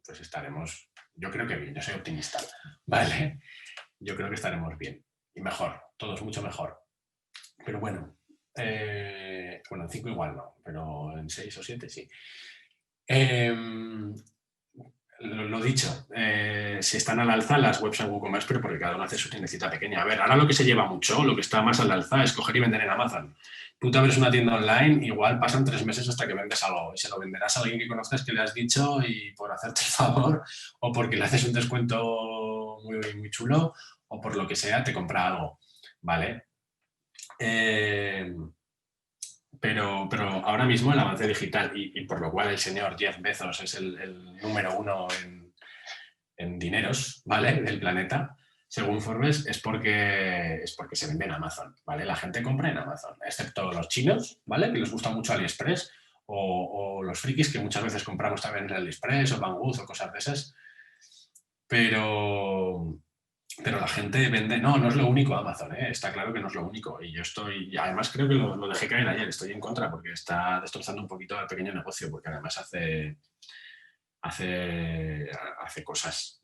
pues estaremos, yo creo que bien, yo soy optimista, ¿vale? Yo creo que estaremos bien. Y mejor, todos mucho mejor. Pero bueno, en 5 igual no, pero en 6 o 7 sí. Lo dicho, se están al alza las webs en WooCommerce, pero porque cada uno hace su tiendecita pequeña. A ver, ahora lo que se lleva mucho, lo que está más al alza es coger y vender en Amazon. Tú te abres una tienda online, igual pasan 3 meses hasta que vendes algo y se lo venderás a alguien que conozcas que le has dicho y por hacerte el favor o porque le haces un descuento muy, muy chulo o por lo que sea te compra algo, ¿vale? Pero ahora mismo el avance digital y por lo cual el señor Jeff Bezos es el número 1 en dineros, ¿vale? Del planeta, según Forbes, es porque se vende en Amazon, ¿vale? La gente compra en Amazon, excepto los chinos, ¿vale? Que les gusta mucho AliExpress o los frikis que muchas veces compramos también en AliExpress o Banggood o cosas de esas. Pero la gente vende... No es lo único Amazon, ¿eh? Está claro que no es lo único. Y yo estoy... Además creo que lo dejé caer ayer. Estoy en contra porque está destrozando un poquito el pequeño negocio porque además hace cosas.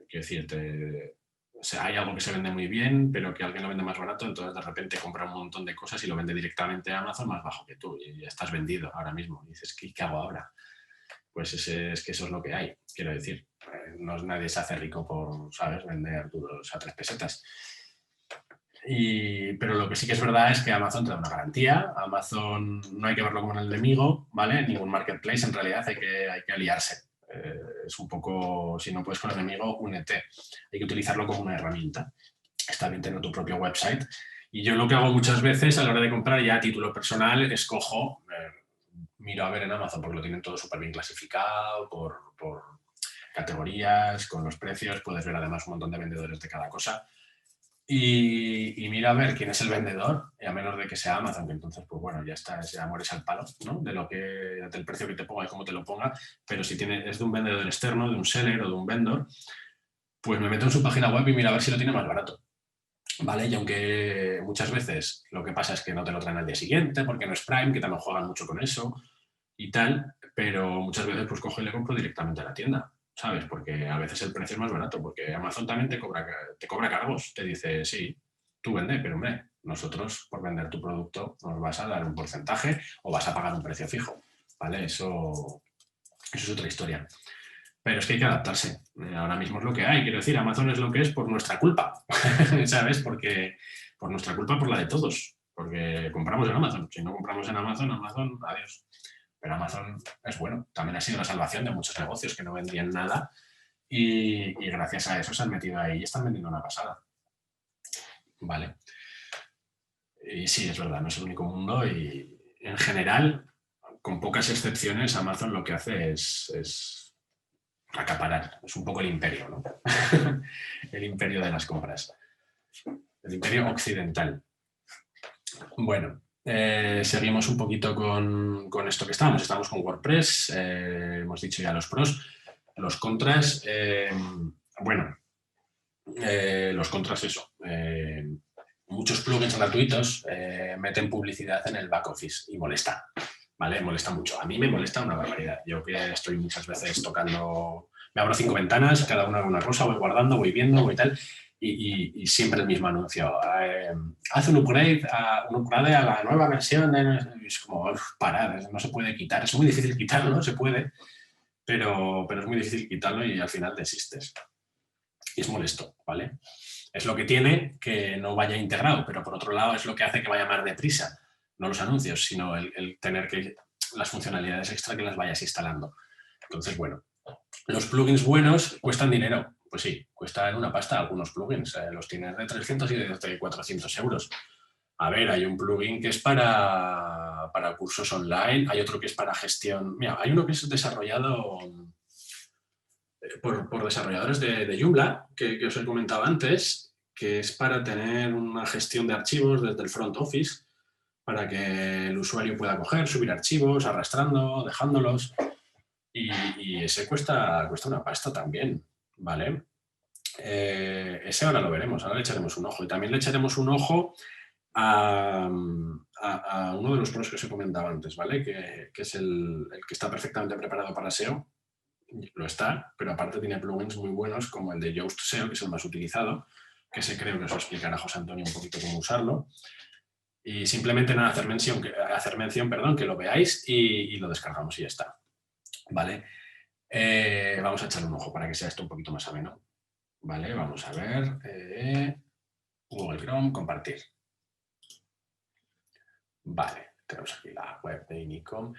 Quiero decirte... O sea, hay algo que se vende muy bien, pero que alguien lo vende más barato, entonces de repente compra un montón de cosas y lo vende directamente a Amazon más bajo que tú. Y ya estás vendido ahora mismo. Y dices, ¿qué hago ahora? Pues es que eso es lo que hay, quiero decir. Nadie se hace rico por, ¿sabes?, vender duros a 3 pesetas. Pero lo que sí que es verdad es que Amazon te da una garantía. Amazon no hay que verlo como un enemigo, ¿vale? Ningún marketplace en realidad hay que aliarse. Es un poco, si no puedes con el enemigo, únete. Hay que utilizarlo como una herramienta. Está bien tener tu propio website. Y yo lo que hago muchas veces a la hora de comprar ya a título personal, escojo... miro a ver en Amazon porque lo tienen todo súper bien clasificado por categorías, con los precios, puedes ver además un montón de vendedores de cada cosa y mira a ver quién es el vendedor, y a menos de que sea Amazon, que entonces pues bueno, ya está, ese amor es al palo, ¿no? Del precio que te ponga y cómo te lo ponga, pero si es de un vendedor externo, de un seller o de un vendor, pues me meto en su página web y mira a ver si lo tiene más barato. ¿Vale? Y aunque muchas veces lo que pasa es que no te lo traen al día siguiente porque no es Prime, que también juegan mucho con eso y tal, pero muchas veces pues cojo y le compro directamente a la tienda, ¿sabes? Porque a veces el precio es más barato, porque Amazon también te cobra cargos, te dice, sí, tú vende, pero hombre, nosotros por vender tu producto nos vas a dar un porcentaje o vas a pagar un precio fijo, ¿vale? Eso es otra historia. Pero es que hay que adaptarse. Ahora mismo es lo que hay. Quiero decir, Amazon es lo que es por nuestra culpa, ¿sabes? Porque por nuestra culpa, por la de todos. Porque compramos en Amazon. Si no compramos en Amazon, Amazon, adiós. Pero Amazon es bueno. También ha sido la salvación de muchos negocios que no vendían nada y gracias a eso se han metido ahí y están vendiendo una pasada. Vale. Y sí, es verdad, no es el único mundo y en general, con pocas excepciones, Amazon lo que hace es acaparar. Es un poco el imperio, ¿no? El imperio de las compras. El imperio occidental. Bueno, seguimos un poquito con esto que estamos. Estamos con WordPress, hemos dicho ya los pros. Los contras, bueno, los contras eso. Muchos plugins gratuitos meten publicidad en el back office y molesta, ¿vale? Molesta mucho. A mí me molesta una barbaridad. Yo que estoy muchas veces tocando, me abro 5 ventanas, cada una una cosa, voy guardando, voy viendo, voy tal, y siempre el mismo anuncio. Haz un upgrade a la nueva versión. Es como, parad, no se puede quitar. Es muy difícil quitarlo, se puede, pero es muy difícil quitarlo y al final desistes. Y es molesto, ¿vale? Es lo que tiene que no vaya integrado, pero por otro lado es lo que hace que vaya más deprisa. No los anuncios, sino el tener que las funcionalidades extra que las vayas instalando. Entonces, bueno, los plugins buenos cuestan dinero. Pues sí, cuestan una pasta algunos plugins. Los tienes de 300 y de 400 euros. A ver, hay un plugin que es para cursos online, hay otro que es para gestión. Mira, hay uno que es desarrollado por desarrolladores de Joomla, que os he comentado antes, que es para tener una gestión de archivos desde el front office, para que el usuario pueda coger, subir archivos, arrastrando, dejándolos. Y ese cuesta una pasta también, ¿vale? Ese ahora lo veremos, ahora le echaremos un ojo. Y también le echaremos un ojo a uno de los pros que os he comentado antes, ¿vale? Que es el que está perfectamente preparado para SEO. Lo está, pero aparte tiene plugins muy buenos como el de Yoast SEO, que es el más utilizado, que ese creo que os explicará José Antonio un poquito cómo usarlo. Y simplemente nada, hacer mención, que lo veáis y lo descargamos y ya está. ¿Vale? Vamos a echarle un ojo para que sea esto un poquito más ameno. ¿Vale? Vamos a ver. Google Chrome, compartir. Vale, tenemos aquí la web de Inicom.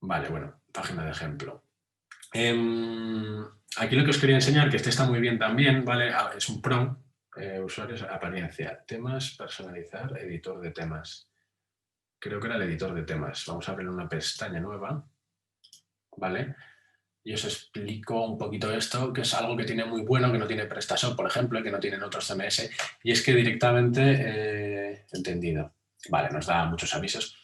Vale, bueno, página de ejemplo. Aquí lo que os quería enseñar, que este está muy bien también, ¿vale? Es un pro, usuarios, apariencia, temas, personalizar, editor de temas. Creo que era el editor de temas. Vamos a abrir una pestaña nueva, ¿vale? Y os explico un poquito esto, que es algo que tiene muy bueno, que no tiene PrestaShop, por ejemplo, que no tienen otros CMS, y es que directamente, entendido, vale, nos da muchos avisos.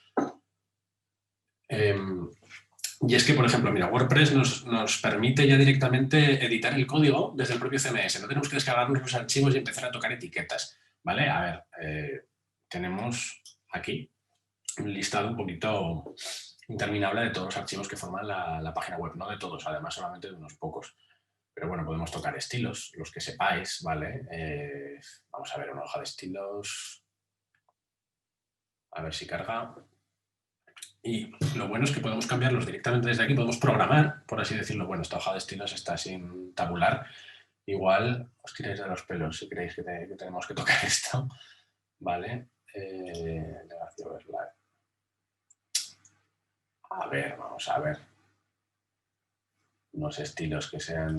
Y es que, por ejemplo, mira, WordPress nos permite ya directamente editar el código desde el propio CMS. No tenemos que descargarnos los archivos y empezar a tocar etiquetas, ¿vale? A ver, tenemos aquí un listado un poquito interminable de todos los archivos que forman la página web. No de todos, además, solamente de unos pocos. Pero bueno, podemos tocar estilos, los que sepáis, ¿vale? Vamos a ver una hoja de estilos. A ver si carga. Y lo bueno es que podemos cambiarlos directamente desde aquí, podemos programar, por así decirlo. Bueno, esta hoja de estilos está sin tabular. Igual os tiráis de los pelos si creéis que tenemos que tocar esto. Vale. A ver, vamos a ver. Unos estilos que sean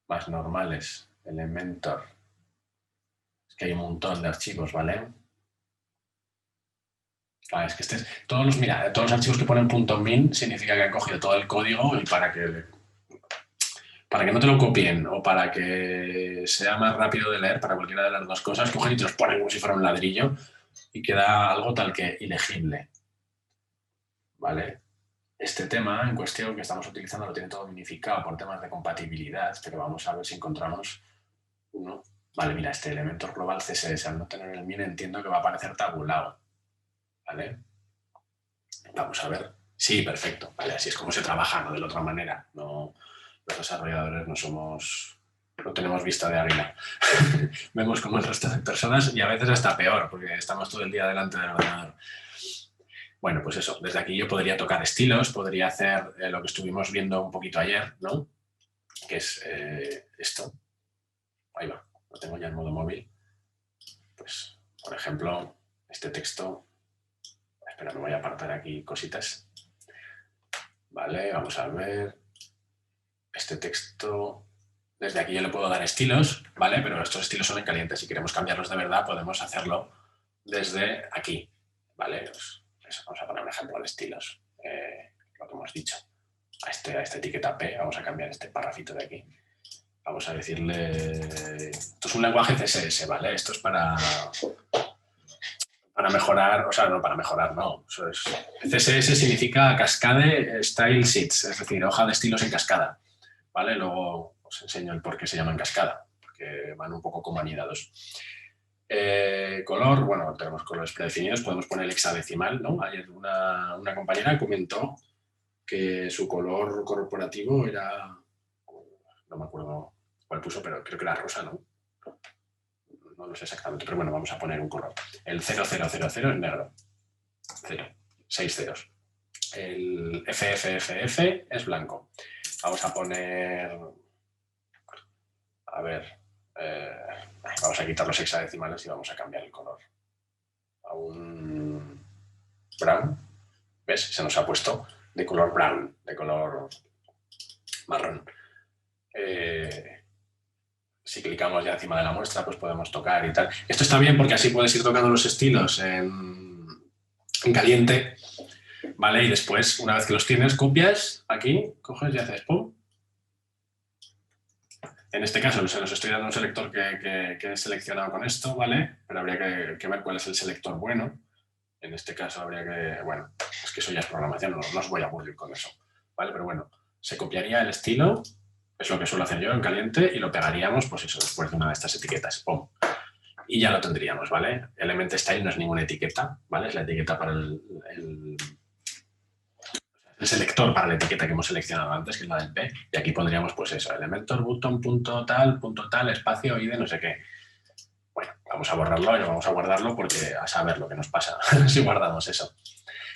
más normales. Elementor. Es que hay un montón de archivos, ¿vale? Claro, es que todos los archivos que ponen .min significa que han cogido todo el código y para que no te lo copien o para que sea más rápido de leer, para cualquiera de las dos cosas, cogen y te los ponen como si fuera un ladrillo y queda algo tal que ilegible. ¿Vale? Este tema en cuestión que estamos utilizando lo tiene todo minificado por temas de compatibilidad, pero vamos a ver si encontramos uno. Vale, mira, este Elementor Global CSS, al no tener el min, entiendo que va a aparecer tabulado. ¿Vale? Vamos a ver. Sí, perfecto. Vale, así es como se trabaja, no de la otra manera. No, los desarrolladores no tenemos vista de águila. Vemos como el resto de personas y a veces hasta peor, porque estamos todo el día delante del ordenador. Bueno, pues eso. Desde aquí yo podría tocar estilos, podría hacer lo que estuvimos viendo un poquito ayer, ¿no? que es esto. Ahí va, lo tengo ya en modo móvil. Pues, por ejemplo, este texto. Espera, me voy a apartar aquí cositas. Vale, vamos a ver. Este texto, desde aquí yo le puedo dar estilos, ¿vale? Pero estos estilos son en caliente. Si queremos cambiarlos de verdad, podemos hacerlo desde aquí, ¿vale? Pues vamos a poner un ejemplo de estilos, lo que hemos dicho. A esta etiqueta P, vamos a cambiar este párrafito de aquí. Vamos a decirle... Esto es un lenguaje CSS, ¿vale? Esto es para mejorar, o sea, no para mejorar, no. Eso es, CSS significa Cascade Style Sheets, es decir, hoja de estilos en cascada, ¿vale? Luego os enseño el por qué se llaman cascada, porque van un poco como anidados. Color, bueno, tenemos colores predefinidos, podemos poner el hexadecimal, ¿no? Ayer una compañera comentó que su color corporativo era, no me acuerdo cuál puso, pero creo que era rosa, ¿no? No lo sé exactamente, pero bueno, vamos a poner un color. El 0000 es negro. 0, 6 ceros. El FFFF es blanco. Vamos a poner... A ver... vamos a quitar los hexadecimales y vamos a cambiar el color a un brown. ¿Ves? Se nos ha puesto de color brown, de color marrón. Si clicamos ya encima de la muestra, pues podemos tocar y tal. Esto está bien porque así puedes ir tocando los estilos en caliente, ¿vale? Y después, una vez que los tienes, copias aquí, coges y haces pum. En este caso, se los estoy dando un selector que he seleccionado con esto, ¿vale? Pero habría que ver cuál es el selector bueno. En este caso habría que... Bueno, es que eso ya es programación, no os voy a aburrir con eso, ¿vale? Pero bueno, se copiaría el estilo, es lo que suelo hacer yo en caliente, y lo pegaríamos, pues eso, después de una de estas etiquetas. ¡Pum! Y ya lo tendríamos, ¿vale? Element Style no es ninguna etiqueta, ¿vale? Es la etiqueta para el selector para la etiqueta que hemos seleccionado antes, que es la del P, y aquí pondríamos, pues eso, Elementor, button, punto tal, espacio, id, no sé qué. Bueno, vamos a borrarlo y no vamos a guardarlo porque a saber lo que nos pasa si guardamos eso.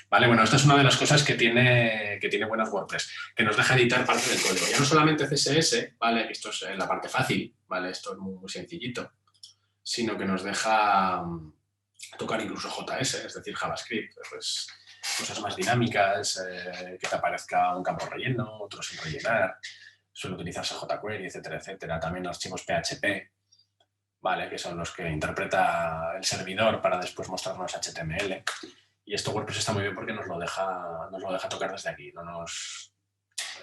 Vale, bueno, esta es una de las cosas que tiene buenas WordPress, que nos deja editar parte del código. Ya no solamente CSS, ¿vale? Esto es la parte fácil, ¿vale? Esto es muy sencillito, sino que nos deja tocar incluso JS, es decir, JavaScript, pues cosas más dinámicas, que te aparezca un campo relleno, otro sin rellenar, suele utilizarse jQuery, etcétera, etcétera. También archivos PHP, ¿vale? Que son los que interpreta el servidor para después mostrarnos HTML. Y esto WordPress está muy bien porque nos lo deja tocar desde aquí.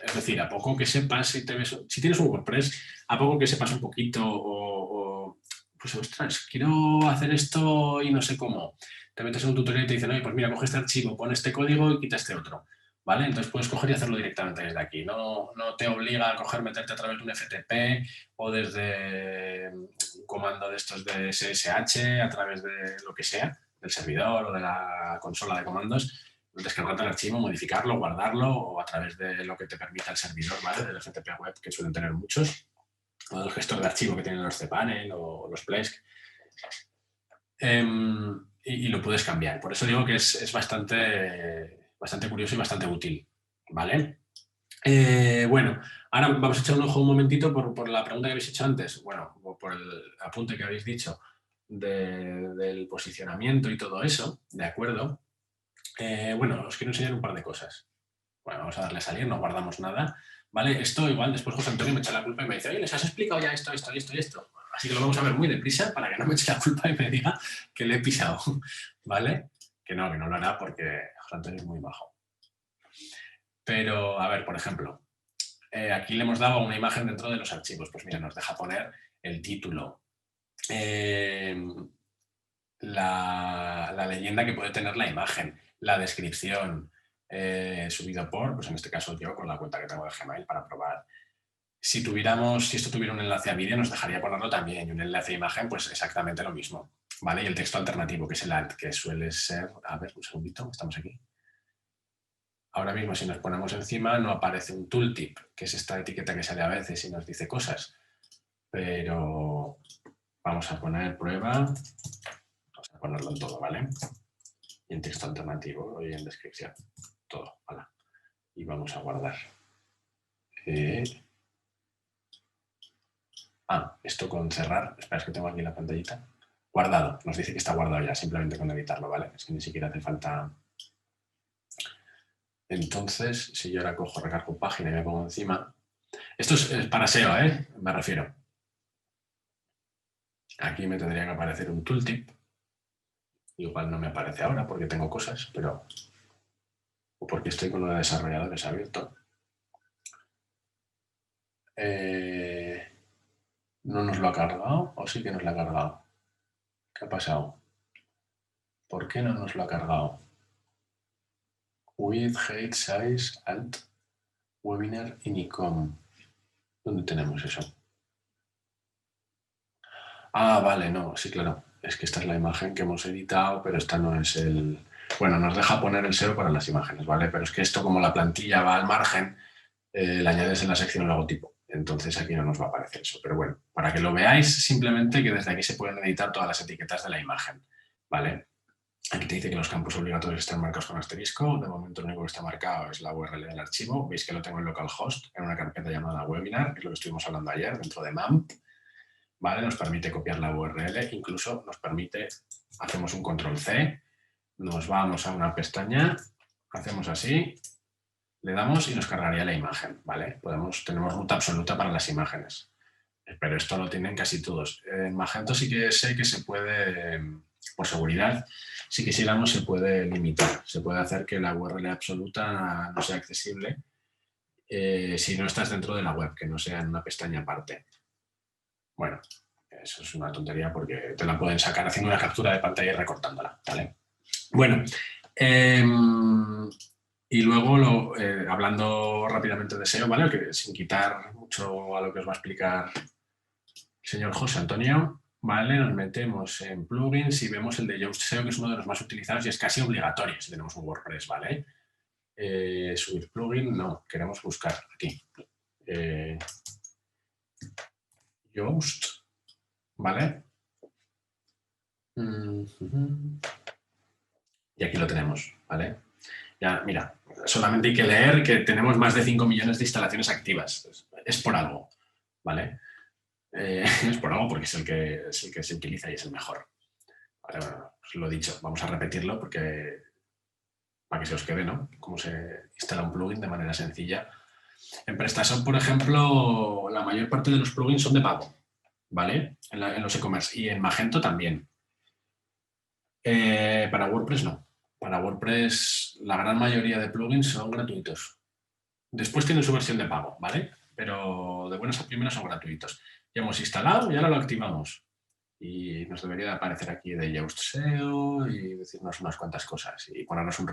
Es decir, a poco que sepas, si tienes un WordPress, a poco que sepas un poquito pues ostras, quiero hacer esto y no sé cómo. Te metes en un tutorial y te dicen, oye, pues mira, coge este archivo, pon este código y quita este otro. ¿Vale? Entonces puedes coger y hacerlo directamente desde aquí. No te obliga a meterte a través de un FTP o desde un comando de estos de SSH, a través de lo que sea, del servidor o de la consola de comandos, descargarte el archivo, modificarlo, guardarlo o a través de lo que te permita el servidor, ¿vale? Del FTP web, que suelen tener muchos, o del gestor de archivo que tienen los cPanel o los Plesk. Y lo puedes cambiar. Por eso digo que es bastante curioso y bastante útil, ¿vale? Bueno, ahora vamos a echar un ojo un momentito por la pregunta que habéis hecho antes, bueno, por el apunte que habéis dicho del posicionamiento y todo eso, ¿de acuerdo? Bueno, os quiero enseñar un par de cosas. Bueno, vamos a darle a salir, no guardamos nada, ¿vale? Esto igual después José Antonio me echa la culpa y me dice, oye, ¿les has explicado ya esto y esto? Así que lo vamos a ver muy deprisa para que no me eche la culpa y me diga que le he pisado, ¿vale? Que no lo hará porque José Antonio es muy bajo. Pero, a ver, por ejemplo, aquí le hemos dado una imagen dentro de los archivos. Pues mira, nos deja poner el título, la leyenda que puede tener la imagen, la descripción, subido pues en este caso yo con la cuenta que tengo de Gmail para probar. Si esto tuviera un enlace a vídeo, nos dejaría ponerlo también, y un enlace a imagen, pues exactamente lo mismo, ¿vale? Y el texto alternativo, que es el alt, que suele ser... A ver, un segundito, estamos aquí. Ahora mismo, si nos ponemos encima, no aparece un tooltip, que es esta etiqueta que sale a veces y nos dice cosas. Pero vamos a poner prueba, vamos a ponerlo en todo, ¿vale? Y en texto alternativo y en descripción, todo, ¿vale? Y vamos a guardar. Esto con cerrar. Espera, es que tengo aquí la pantallita. Guardado. Nos dice que está guardado ya, simplemente con editarlo, ¿vale? Es que ni siquiera hace falta. Entonces, si yo ahora cojo, recargo página y me pongo encima. Esto es para SEO, ¿eh? Me refiero. Aquí me tendría que aparecer un tooltip. Igual no me aparece ahora porque tengo cosas, pero... o porque estoy con uno de desarrolladores abierto. ¿No nos lo ha cargado? ¿O sí que nos lo ha cargado? ¿Qué ha pasado? ¿Por qué no nos lo ha cargado? With, hate, size, alt, webinar, Inicom. ¿Dónde tenemos eso? Vale, no, sí, claro. Es que esta es la imagen que hemos editado, pero esta no es el... Bueno, nos deja poner el SEO para las imágenes, ¿vale? Pero es que esto, como la plantilla va al margen, le añades en la sección logotipo. Entonces aquí no nos va a aparecer eso. Pero bueno, para que lo veáis, simplemente que desde aquí se pueden editar todas las etiquetas de la imagen, ¿vale? Aquí te dice que los campos obligatorios están marcados con asterisco. De momento lo único que está marcado es la URL del archivo. Veis que lo tengo en localhost, en una carpeta llamada webinar, que es lo que estuvimos hablando ayer, dentro de MAMP. ¿Vale? Nos permite copiar la URL, incluso nos permite, hacemos un control C, nos vamos a una pestaña, hacemos así, le damos y nos cargaría la imagen, ¿vale? Tenemos ruta absoluta para las imágenes, pero esto lo tienen casi todos. En Magento sí que sé que se puede, por seguridad, si quisiéramos se puede limitar, se puede hacer que la URL absoluta no sea accesible si no estás dentro de la web, que no sea en una pestaña aparte. Bueno, eso es una tontería porque te la pueden sacar haciendo una captura de pantalla y recortándola, ¿vale? Bueno, y luego hablando rápidamente de SEO, ¿vale? Que sin quitar mucho a lo que os va a explicar el señor José Antonio, ¿vale? Nos metemos en plugins y vemos el de Yoast SEO, que es uno de los más utilizados y es casi obligatorio si tenemos un WordPress, ¿vale? Subir plugin, no, queremos buscar aquí. Yoast, ¿vale? Y aquí lo tenemos, ¿vale? Ya, mira, solamente hay que leer que tenemos más de 5 millones de instalaciones activas. Es por algo, ¿vale? Es por algo porque es el que se utiliza y es el mejor. Vale, bueno, os lo he dicho, vamos a repetirlo porque para que se os quede, ¿no? Cómo se instala un plugin de manera sencilla. En PrestaShop, por ejemplo, la mayor parte de los plugins son de pago, ¿vale? En los e-commerce y en Magento también. Para WordPress no. Para WordPress la gran mayoría de plugins son gratuitos. Después tienen su versión de pago, ¿vale? Pero de buenas a primeras son gratuitos. Ya hemos instalado y ahora lo activamos. Y nos debería de aparecer aquí de Yoast SEO y decirnos unas cuantas cosas. Y ponernos un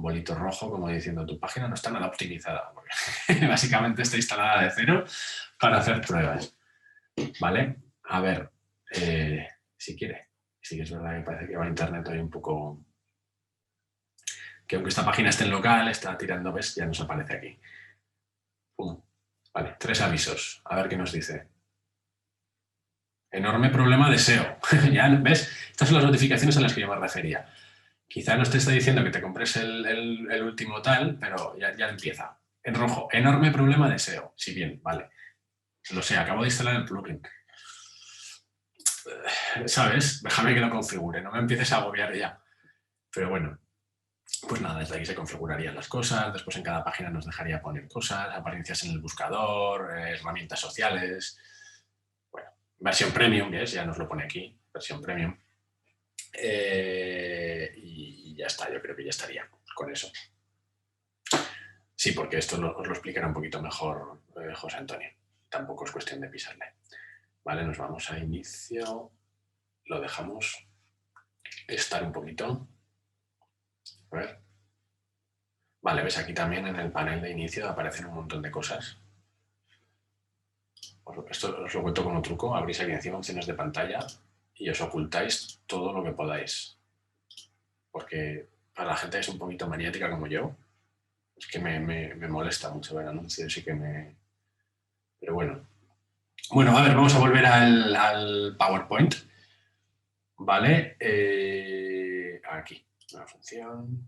bolito rojo, como diciendo tu página no está nada optimizada. Porque básicamente está instalada de cero para hacer pruebas. ¿Vale? A ver, si quiere. Sí que es verdad que parece que va a internet hoy un poco... Que aunque esta página esté en local, está tirando, ¿ves? Ya nos aparece aquí. Pum. Vale, 3 avisos. A ver qué nos dice. Enorme problema de SEO. Ya, ¿ves? Estas son las notificaciones a las que yo me refería. Quizá no te está diciendo que te compres el último tal, pero ya empieza. En rojo, enorme problema de SEO. Si bien, vale. Lo sé, acabo de instalar el plugin. ¿Sabes? Déjame que lo configure, no me empieces a agobiar ya. Pero bueno, pues nada, desde aquí se configurarían las cosas, después en cada página nos dejaría poner cosas, apariencias en el buscador, herramientas sociales. Bueno, versión premium, que es, ya nos lo pone aquí, versión premium. Y ya está, yo creo que ya estaría con eso. Sí, porque esto os lo explicará un poquito mejor José Antonio. Tampoco es cuestión de pisarle. Vale, nos vamos a inicio. Lo dejamos estar un poquito. A ver. Vale, ves aquí también en el panel de inicio aparecen un montón de cosas. Esto os lo cuento como truco. Abrís aquí encima opciones de pantalla y os ocultáis todo lo que podáis. Porque para la gente que es un poquito maniática como yo, es que me molesta mucho ver anuncios y que me... Pero bueno. Bueno, a ver, vamos a volver al PowerPoint. Vale. Aquí. Nueva función.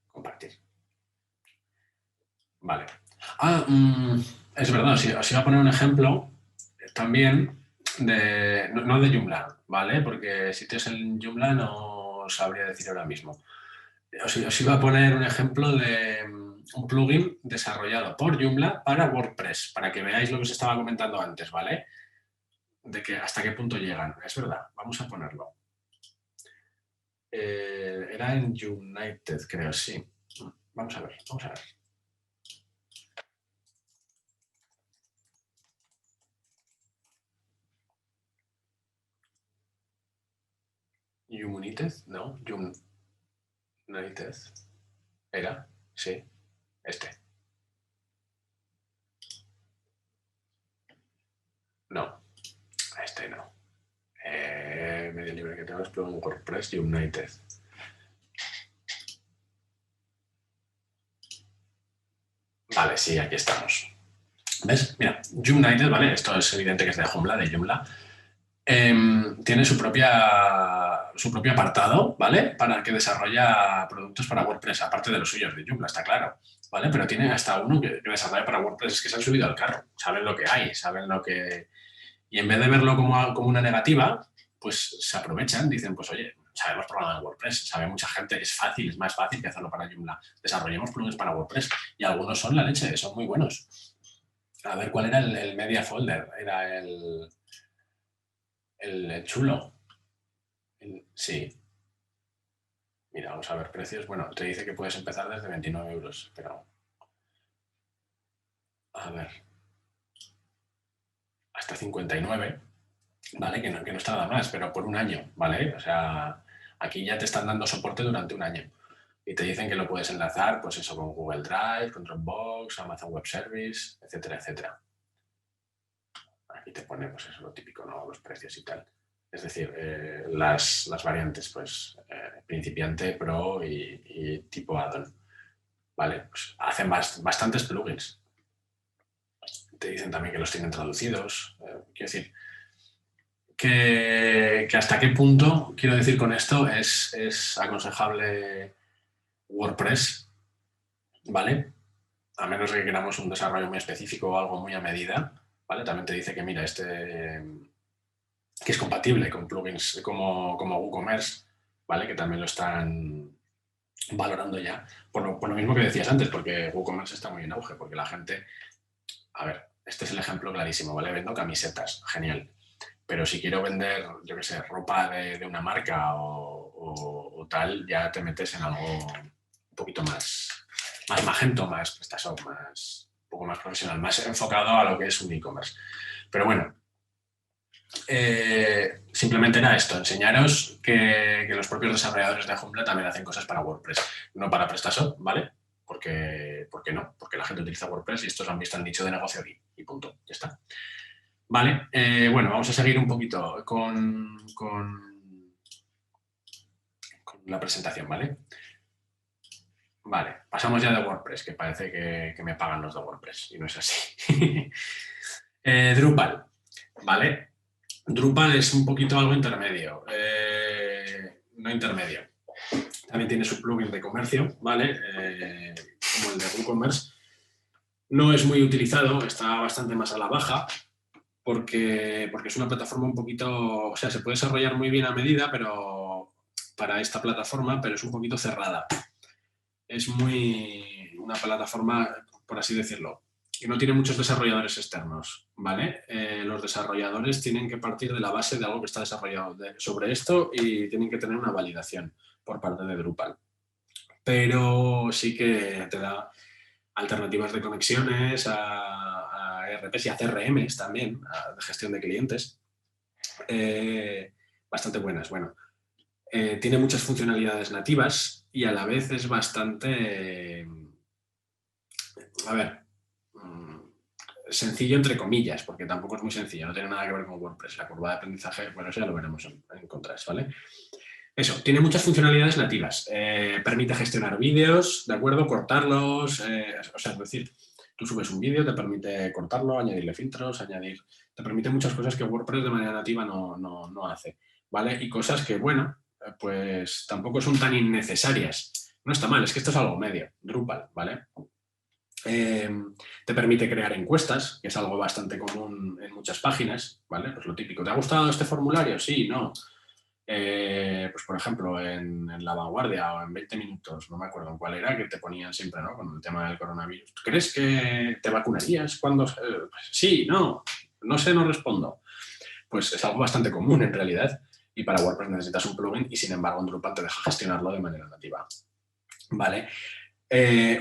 Compartir. Vale. Es verdad, os iba a poner un ejemplo también de, no de Joomla, ¿vale? Porque sitios en Joomla no sabría decir ahora mismo. Os iba a poner un ejemplo de un plugin desarrollado por Joomla para WordPress, para que veáis lo que os estaba comentando antes, ¿vale? De que hasta qué punto llegan. Es verdad, vamos a ponerlo. Era en United, creo, sí. Vamos a ver, vamos a ver. United, no, United. Era, sí, este. No, este no. Medio libre que tengo es plugin WordPress United. Vale, sí, aquí estamos. ¿Ves? Mira, United, ¿vale? Esto es evidente que es de Joomla. Tiene su propio apartado, ¿vale? Para que desarrolla productos para WordPress, aparte de los suyos de Joomla, está claro, ¿vale? Pero tiene hasta uno que desarrolla para WordPress, es que se han subido al carro, saben lo que hay, saben lo que... Y en vez de verlo como una negativa, pues se aprovechan, dicen, pues oye, sabemos programar en WordPress, sabe mucha gente, es fácil, es más fácil que hacerlo para Joomla. Desarrollemos plugins para WordPress y algunos son la leche, son muy buenos. A ver, ¿cuál era el media folder? Era el chulo. Sí. Mira, vamos a ver precios. Bueno, te dice que puedes empezar desde 29 euros, pero... A ver. Hasta 59, ¿vale? Que no está nada más, pero por un año, ¿vale? O sea, aquí ya te están dando soporte durante un año. Y te dicen que lo puedes enlazar, pues eso, con Google Drive, con Dropbox, Amazon Web Service, etcétera, etcétera. Aquí te pone, pues eso, lo típico, ¿no? Los precios y tal. Es decir, las variantes, pues, principiante, pro y tipo add-on. ¿Vale? Pues hacen bastantes plugins. Te dicen también que los tienen traducidos. Quiero decir, que hasta qué punto, quiero decir con esto, es aconsejable WordPress, ¿vale? A menos que queramos un desarrollo muy específico o algo muy a medida, ¿vale? También te dice que, mira, que es compatible con plugins como WooCommerce, ¿vale? Que también lo están valorando ya. Por lo mismo que decías antes, porque WooCommerce está muy en auge, porque la gente... A ver, este es el ejemplo clarísimo, ¿vale? Vendo camisetas, genial. Pero si quiero vender, yo qué sé, ropa de una marca o tal, ya te metes en algo un poquito más magento, más PrestaShop, un poco más profesional, más enfocado a lo que es un e-commerce. Pero bueno, simplemente era esto, enseñaros que los propios desarrolladores de Joomla también hacen cosas para WordPress, no para PrestaShop, ¿vale? ¿Por qué no? Porque la gente utiliza WordPress y estos han visto el nicho de negocio aquí y punto, ya está. Vale, bueno, vamos a seguir un poquito con la presentación, ¿vale? Vale, pasamos ya de WordPress, que parece que me pagan los de WordPress y no es así. Drupal, ¿vale? Drupal es un poquito algo intermedio, no intermedio. También tiene su plugin de comercio, ¿vale? Como el de WooCommerce. No es muy utilizado, está bastante más a la baja, porque es una plataforma un poquito... O sea, se puede desarrollar muy bien a medida, pero para esta plataforma, pero es un poquito cerrada. Es una plataforma, por así decirlo, que no tiene muchos desarrolladores externos, ¿vale? Los desarrolladores tienen que partir de la base de algo que está desarrollado sobre esto y tienen que tener una validación por parte de Drupal. Pero sí que te da alternativas de conexiones a ERPs y a CRMs también, de gestión de clientes, bastante buenas. Bueno, tiene muchas funcionalidades nativas y a la vez es bastante, a ver, sencillo entre comillas, porque tampoco es muy sencillo, no tiene nada que ver con WordPress. La curva de aprendizaje, bueno, eso ya lo veremos en contrast, ¿vale? Eso, tiene muchas funcionalidades nativas. Permite gestionar vídeos, ¿de acuerdo? Cortarlos, o sea, es decir, tú subes un vídeo, te permite cortarlo, añadirle filtros, te permite muchas cosas que WordPress de manera nativa no hace, ¿vale? Y cosas que, bueno, pues tampoco son tan innecesarias. No está mal, es que esto es algo medio, Drupal, ¿vale? Te permite crear encuestas, que es algo bastante común en muchas páginas, ¿vale? Pues lo típico. ¿Te ha gustado este formulario? Sí, no. Pues por ejemplo, en La Vanguardia o en 20 minutos, no me acuerdo en cuál era, que te ponían siempre, ¿no? Con el tema del coronavirus. ¿Tú crees que te vacunarías cuando...? Pues sí, no sé, no respondo. Pues es algo bastante común en realidad. Y para WordPress necesitas un plugin y sin embargo en Drupal te deja gestionarlo de manera nativa. ¿Vale?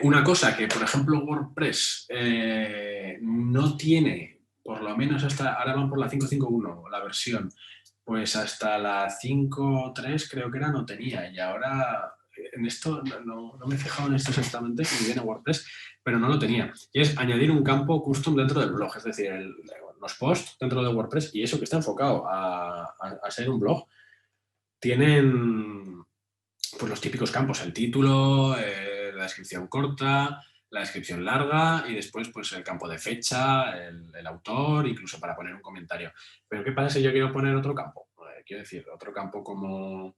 Una cosa que, por ejemplo, WordPress no tiene, por lo menos hasta, ahora van por la 5.5.1, la versión, pues hasta la 5.3 creo que era no tenía, y ahora en esto, no me he fijado en esto exactamente, que viene WordPress, pero no lo tenía, y es añadir un campo custom dentro del blog, es decir, los posts dentro de WordPress, y eso que está enfocado a ser un blog, tienen pues los típicos campos, el título, la descripción corta, la descripción larga y después pues el campo de fecha, el autor, incluso para poner un comentario. Pero ¿qué pasa si yo quiero poner otro campo? Quiero decir, otro campo como,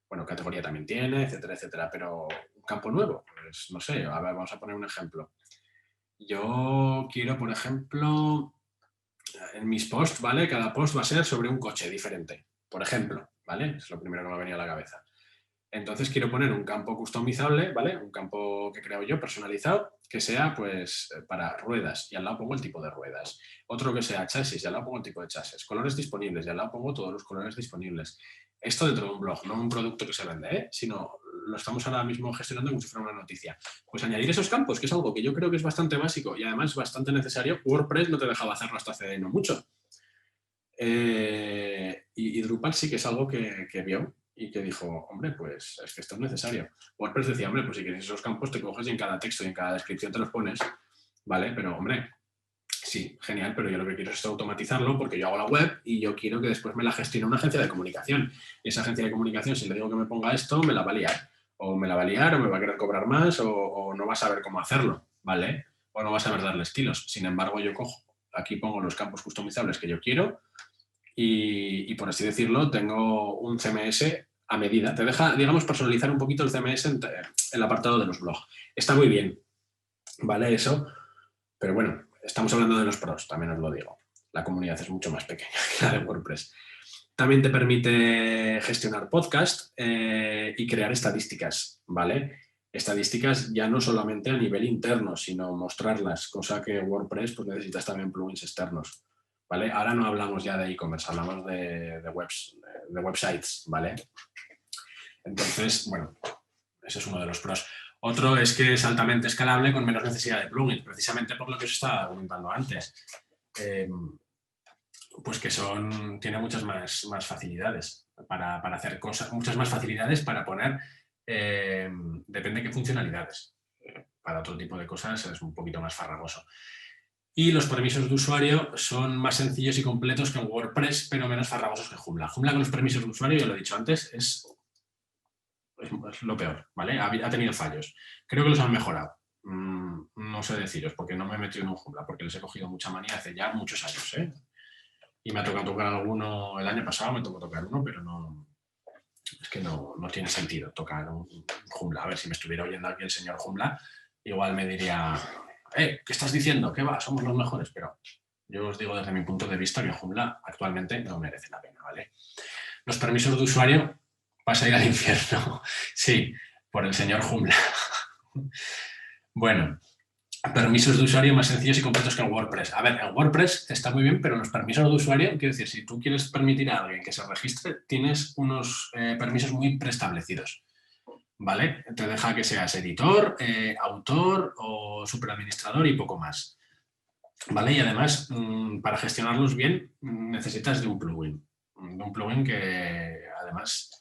bueno, categoría también tiene, etcétera, etcétera, pero un campo nuevo, pues no sé, a ver, vamos a poner un ejemplo. Yo quiero, por ejemplo, en mis posts, ¿vale? Cada post va a ser sobre un coche diferente, por ejemplo, ¿vale? Es lo primero que me ha venido a la cabeza. Entonces quiero poner un campo customizable, ¿vale? Un campo que creo yo, personalizado, que sea pues para ruedas y al lado pongo el tipo de ruedas. Otro que sea chasis y al lado pongo el tipo de chasis. Colores disponibles y al lado pongo todos los colores disponibles. Esto dentro de un blog, no un producto que se vende, sino lo estamos ahora mismo gestionando como si fuera una noticia. Pues añadir esos campos, que es algo que yo creo que es bastante básico y además bastante necesario. WordPress no te dejaba hacerlo hasta hace no mucho. Y Drupal sí que es algo que vio y que dijo, hombre, pues es que esto es necesario. WordPress decía, hombre, pues si quieres esos campos te coges y en cada texto y en cada descripción te los pones, ¿vale? Pero, hombre, sí, genial, pero yo lo que quiero es automatizarlo porque yo hago la web y yo quiero que después me la gestione una agencia de comunicación. Y esa agencia de comunicación, si le digo que me ponga esto, me la va a liar. O me la va a liar, o me va a querer cobrar más, o no va a saber cómo hacerlo, ¿vale? O no va a saber darle estilos. Sin embargo, yo cojo, aquí pongo los campos customizables que yo quiero y por así decirlo, tengo un CMS a medida. Te deja, digamos, personalizar un poquito el CMS en el apartado de los blogs. Está muy bien, ¿vale? Eso, pero bueno, estamos hablando de los pros, también os lo digo. La comunidad es mucho más pequeña que la de WordPress. También te permite gestionar podcast y crear estadísticas, ¿vale? Estadísticas ya no solamente a nivel interno, sino mostrarlas, cosa que WordPress pues necesitas también plugins externos, ¿vale? Ahora no hablamos ya de e-commerce, hablamos de websites, ¿vale? Entonces, bueno, ese es uno de los pros. Otro es que es altamente escalable con menos necesidad de plugins, precisamente por lo que os estaba comentando antes. Pues que tiene muchas más facilidades para hacer cosas, muchas más facilidades para poner, depende de qué funcionalidades. Para otro tipo de cosas es un poquito más farragoso. Y los permisos de usuario son más sencillos y completos que en WordPress, pero menos farragosos que Joomla. Joomla con los permisos de usuario, ya lo he dicho antes, es lo peor, ¿vale? Ha tenido fallos. Creo que los han mejorado. No sé deciros, porque no me he metido en un Joomla, porque les he cogido mucha manía hace ya muchos años, ¿eh? Y me ha tocado tocar alguno, el año pasado me tocó tocar uno, pero no, es que no tiene sentido tocar un Joomla. A ver, si me estuviera oyendo aquí el señor Joomla, igual me diría, ¿qué estás diciendo? ¿Qué va? Somos los mejores, pero yo os digo desde mi punto de vista que Joomla actualmente no merece la pena, ¿vale? Los permisos de usuario, vas a ir al infierno. Sí, por el señor Joomla. Bueno, permisos de usuario más sencillos y completos que en WordPress. A ver, en WordPress está muy bien, pero los permisos de usuario, quiero decir, si tú quieres permitir a alguien que se registre, tienes unos permisos muy preestablecidos, ¿vale? Te deja que seas editor, autor o superadministrador y poco más, ¿vale? Y además, para gestionarlos bien, necesitas de un plugin que además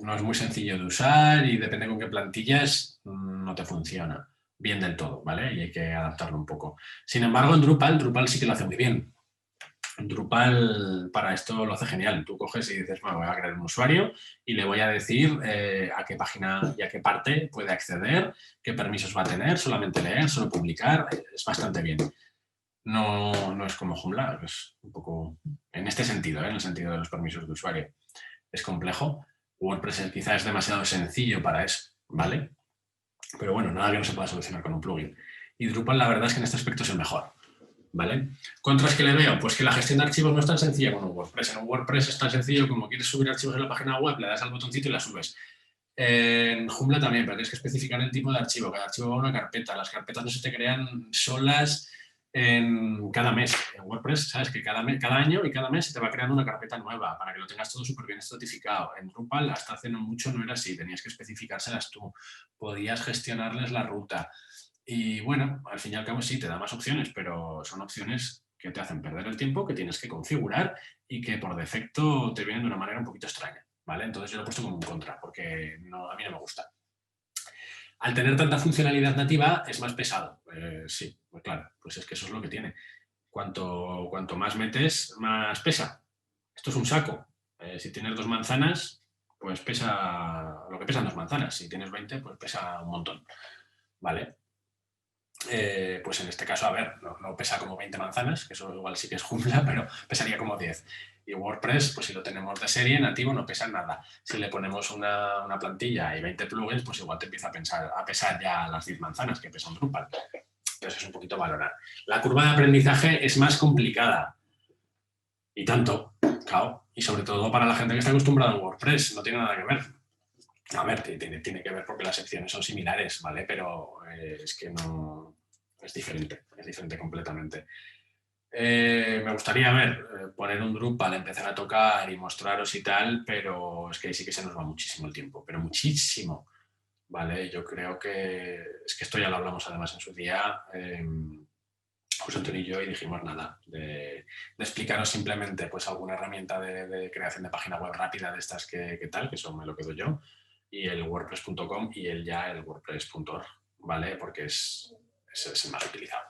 no es muy sencillo de usar y depende con qué plantillas no te funciona bien del todo, ¿vale? Y hay que adaptarlo un poco. Sin embargo, en Drupal sí que lo hace muy bien. Drupal para esto lo hace genial. Tú coges y dices, bueno, voy a crear un usuario y le voy a decir a qué página y a qué parte puede acceder, qué permisos va a tener, solamente leer, solo publicar. Es bastante bien. No es como Joomla, es un poco en este sentido, en el sentido de los permisos de usuario. Es complejo. WordPress quizás es demasiado sencillo para eso, ¿vale? Pero bueno, nada que no se pueda solucionar con un plugin. Y Drupal la verdad es que en este aspecto es el mejor, ¿vale? ¿Contras que le veo? Pues que la gestión de archivos no es tan sencilla como en WordPress. En un WordPress es tan sencillo como quieres subir archivos en la página web, le das al botoncito y la subes. En Joomla también, pero tienes que especificar el tipo de archivo. Cada archivo va a una carpeta. Las carpetas no se te crean solas en cada mes. En WordPress, sabes que cada año y cada mes se te va creando una carpeta nueva para que lo tengas todo súper bien estratificado. En Drupal hasta hace no mucho no era así, tenías que especificárselas tú. Podías gestionarles la ruta. Y bueno, al fin y al cabo sí, te da más opciones, pero son opciones que te hacen perder el tiempo, que tienes que configurar y que por defecto te vienen de una manera un poquito extraña, ¿vale? Entonces yo lo he puesto como un contra, porque a mí no me gusta. Al tener tanta funcionalidad nativa es más pesado. Sí, pues claro, pues es que eso es lo que tiene. Cuanto más metes, más pesa. Esto es un saco. Si tienes 2 manzanas, pues pesa lo que pesan 2 manzanas. Si tienes 20, pues pesa un montón, ¿vale? Pues en este caso, a ver, no pesa como 20 manzanas, que eso igual sí que es Joomla, pero pesaría como 10. Y WordPress, pues si lo tenemos de serie, nativo, no pesa nada. Si le ponemos una plantilla y 20 plugins, pues igual te empieza a pesar ya las 10 manzanas que pesa un Drupal. Entonces es un poquito valorar. La curva de aprendizaje es más complicada. Y tanto, claro. Y sobre todo para la gente que está acostumbrada a WordPress, no tiene nada que ver. A ver, tiene que ver porque las secciones son similares, ¿vale? Pero es que no... Es diferente completamente. Me gustaría poner un Drupal, empezar a tocar y mostraros y tal, pero es que ahí sí que se nos va muchísimo el tiempo, pero muchísimo, ¿vale? Yo creo que... Es que esto ya lo hablamos además en su día, José Antonio y yo, y dijimos nada, de explicaros simplemente pues alguna herramienta de creación de página web rápida de estas que tal, que eso me lo quedo yo, y el WordPress.com y el WordPress.org, ¿vale? Porque es el más utilizado.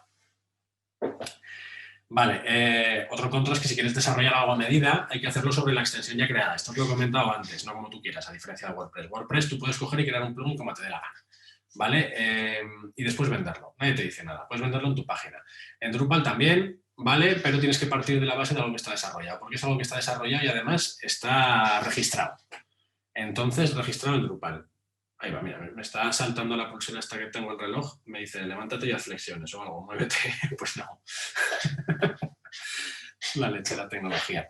Vale, otro contra es que si quieres desarrollar algo a medida, hay que hacerlo sobre la extensión ya creada. Esto os lo he comentado antes, no como tú quieras, a diferencia de WordPress. WordPress tú puedes coger y crear un plugin como te dé la gana, ¿vale? Y después venderlo. Nadie te dice nada, puedes venderlo en tu página. En Drupal también, ¿vale? Pero tienes que partir de la base de algo que está desarrollado, porque es algo que está desarrollado y además está registrado. Entonces, registrado en Drupal. Ahí va, mira, me está saltando la pulsera esta que tengo el reloj, me dice, levántate y haz flexiones o algo, muévete. Pues no. La leche de la tecnología.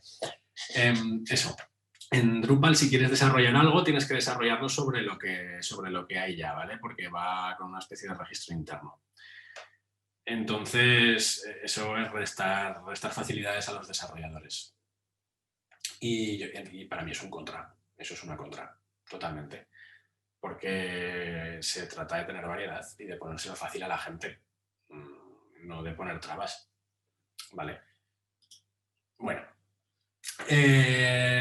Eso. En Drupal, si quieres desarrollar algo, tienes que desarrollarlo sobre lo que hay ya, ¿vale? Porque va con una especie de registro interno. Entonces, eso es restar facilidades a los desarrolladores. Y para mí es un contra. Eso es una contra, totalmente. Porque se trata de tener variedad y de ponérselo fácil a la gente, no de poner trabas, ¿vale? Bueno,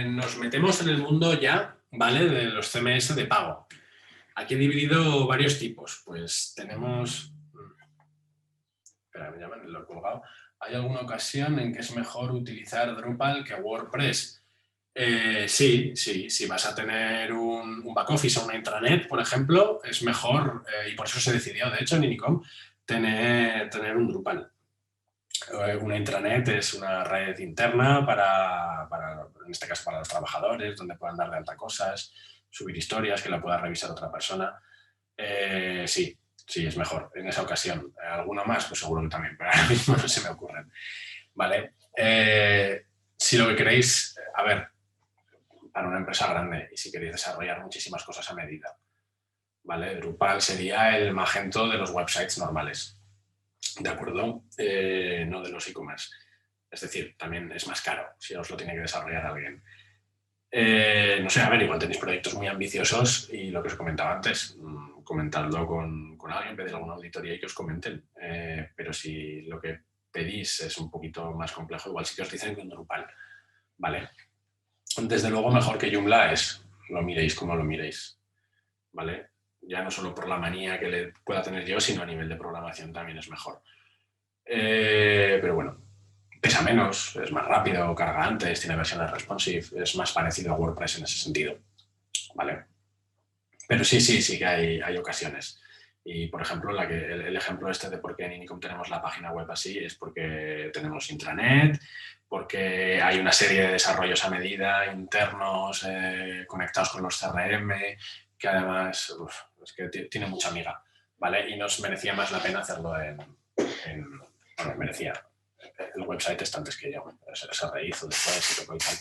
nos metemos en el mundo ya, ¿vale? De los CMS de pago. Aquí he dividido varios tipos. Pues tenemos... Espera, ya me lo he colgado. ¿Hay alguna ocasión en que es mejor utilizar Drupal que WordPress? Sí, si vas a tener un back office o una intranet, por ejemplo, es mejor, y por eso se decidió, de hecho, en Inicom, tener un Drupal. Una intranet es una red interna en este caso para los trabajadores, donde puedan dar de alta cosas, subir historias que la pueda revisar otra persona. Sí, es mejor en esa ocasión. ¿Alguna más? Pues seguro que también, pero ahora mismo no se me ocurren. ¿Vale? Si lo que queréis, a ver, para una empresa grande y si queréis desarrollar muchísimas cosas a medida, ¿vale? Drupal sería el Magento de los websites normales, ¿de acuerdo? No de los e-commerce. Es decir, también es más caro si os lo tiene que desarrollar alguien. No sé, a ver, igual tenéis proyectos muy ambiciosos y lo que os comentaba antes, comentadlo con alguien, pedid alguna auditoría y que os comenten. Pero si lo que pedís es un poquito más complejo, igual sí que os dicen con Drupal, ¿vale? Desde luego mejor que Joomla es, lo miréis como lo miréis, ¿vale? Ya no solo por la manía que le pueda tener yo, sino a nivel de programación también es mejor. Pero bueno, pesa menos, es más rápido, carga antes, tiene versiones responsive, es más parecido a WordPress en ese sentido, ¿vale? Pero sí que hay ocasiones. Y, por ejemplo, el ejemplo este de por qué en Inicom tenemos la página web así es porque tenemos intranet, porque hay una serie de desarrollos a medida, internos, conectados con los CRM, que además es que tiene mucha miga. ¿vale? Y nos merecía más la pena hacerlo bueno, merecía. El website está antes que yo, se rehizo después y todo y tal.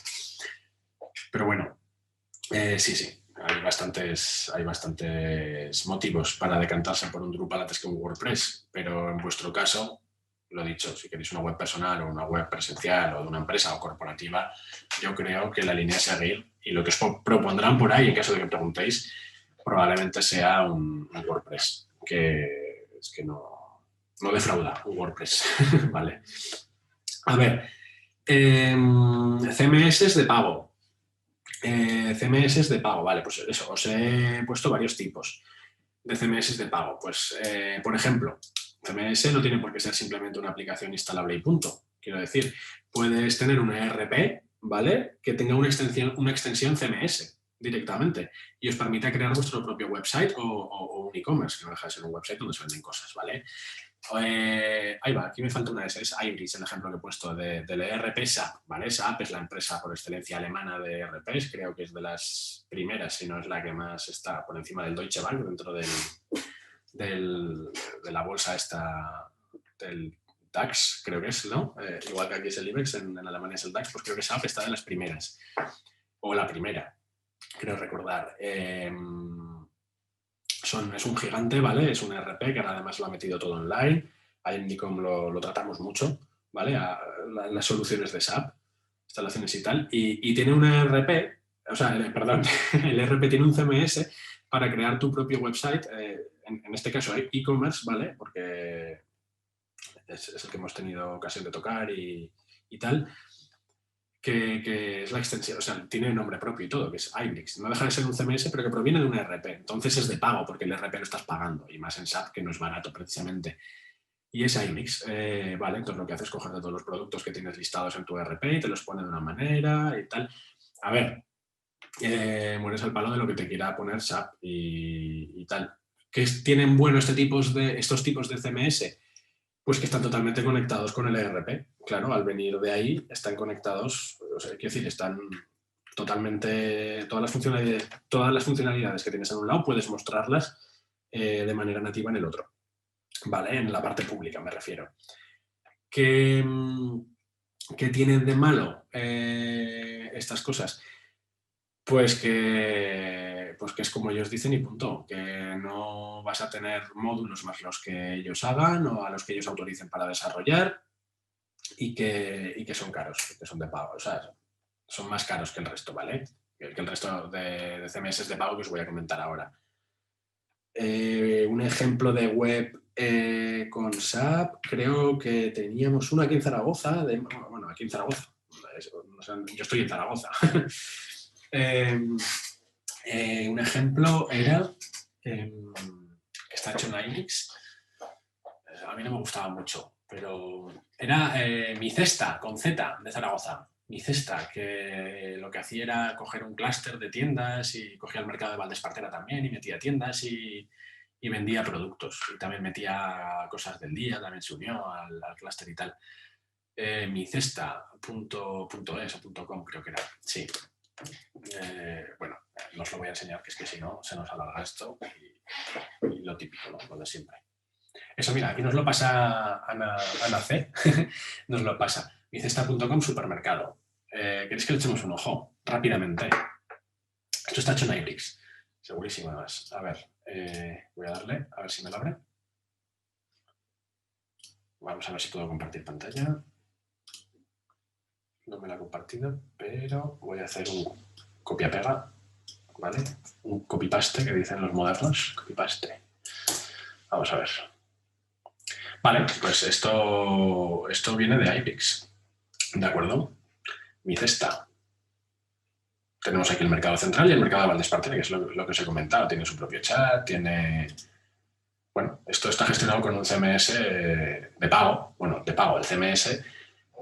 Pero bueno, sí, hay bastantes motivos para decantarse por un Drupal antes que un WordPress, pero en vuestro caso, lo dicho, si queréis una web personal o una web presencial o de una empresa o corporativa, yo creo que la línea a seguir y lo que os propondrán por ahí, en caso de que preguntéis, probablemente sea un WordPress, que es que no defrauda un WordPress, ¿vale? A ver, CMS de pago. CMS de pago, vale, pues eso, os he puesto varios tipos de CMS de pago. Pues, por ejemplo, CMS no tiene por qué ser simplemente una aplicación instalable y punto. Quiero decir, puedes tener una ERP, ¿vale? Que tenga una extensión CMS directamente y os permita crear vuestro propio website o un e-commerce, que no deja de ser un website donde se venden cosas, ¿vale? Ahí va, aquí me falta una S, es Ibris, el ejemplo que he puesto del ERP SAP, ¿vale? SAP es la empresa por excelencia alemana de ERPs, creo que es de las primeras, si no es la que más está por encima del Deutsche Bank, dentro de la bolsa esta del DAX, creo que es, ¿no? Igual que aquí es el IBEX, en Alemania es el DAX, pues creo que SAP está de las primeras, o la primera, creo recordar. Es un gigante, ¿vale? Es un ERP que ahora además lo ha metido todo online. Ahí en Indicom lo tratamos mucho, ¿vale? Las soluciones de SAP, instalaciones y tal. Y tiene un ERP, o sea, perdón, el ERP tiene un CMS para crear tu propio website, en este caso e-commerce, ¿vale? Porque es el que hemos tenido ocasión de tocar y tal. Que es la extensión, o sea, tiene nombre propio y todo, que es Ibrix. No deja de ser un CMS, pero que proviene de un ERP. Entonces es de pago, porque el ERP lo estás pagando, y más en SAP, que no es barato precisamente. Y es Ibrix, ¿vale? Entonces lo que hace es coger de todos los productos que tienes listados en tu ERP y te los pone de una manera y tal. A ver, mueres al palo de lo que te quiera poner SAP y tal. ¿Qué tienen bueno estos tipos de CMS? Pues que están totalmente conectados con el ERP. Claro, al venir de ahí están conectados, o sea, quiero decir, están totalmente, todas las funcionalidades que tienes en un lado puedes mostrarlas de manera nativa en el otro. ¿Vale? En la parte pública me refiero. ¿Qué tienen de malo estas cosas? Pues que es como ellos dicen y punto, que no vas a tener módulos más los que ellos hagan o a los que ellos autoricen para desarrollar y que son caros, que son de pago, o sea, son más caros que el resto, ¿vale? Que el resto de CMS de pago que os voy a comentar ahora. Un ejemplo de web con SAP, creo que teníamos uno aquí en Zaragoza, bueno, aquí en Zaragoza, yo estoy en Zaragoza. Un ejemplo era que está hecho en Ibrix. A mí no me gustaba mucho, pero era Mi Cesta, con Z, de Zaragoza. Mi Cesta, que lo que hacía era coger un clúster de tiendas y cogía el mercado de Valdespartera también y metía tiendas y vendía productos. Y también metía cosas del día, también se unió al clúster y tal. Micesta.es o .com creo que era, sí. Bueno, no os lo voy a enseñar, que es que si no se nos alarga esto y lo típico, ¿no? Lo de siempre. Eso, mira, aquí nos lo pasa Ana C. Nos lo pasa. Micesta.com, supermercado. ¿Queréis que le echemos un ojo? Rápidamente. Esto está hecho en Ibrix. Segurísimo, además. A ver, voy a darle, a ver si me lo abre. Vamos a ver si puedo compartir pantalla. No me la he compartido, pero voy a hacer un copia-pega, ¿vale? Un copy-paste, que dicen los modernos. Copy-paste. Vamos a ver. Vale, pues esto viene de Ibrix, ¿de acuerdo? Mi cesta. Tenemos aquí el mercado central y el mercado de Valdespartera, que es lo que os he comentado. Tiene su propio chat, tiene... Bueno, esto está gestionado con un CMS de pago. Bueno, de pago, el CMS...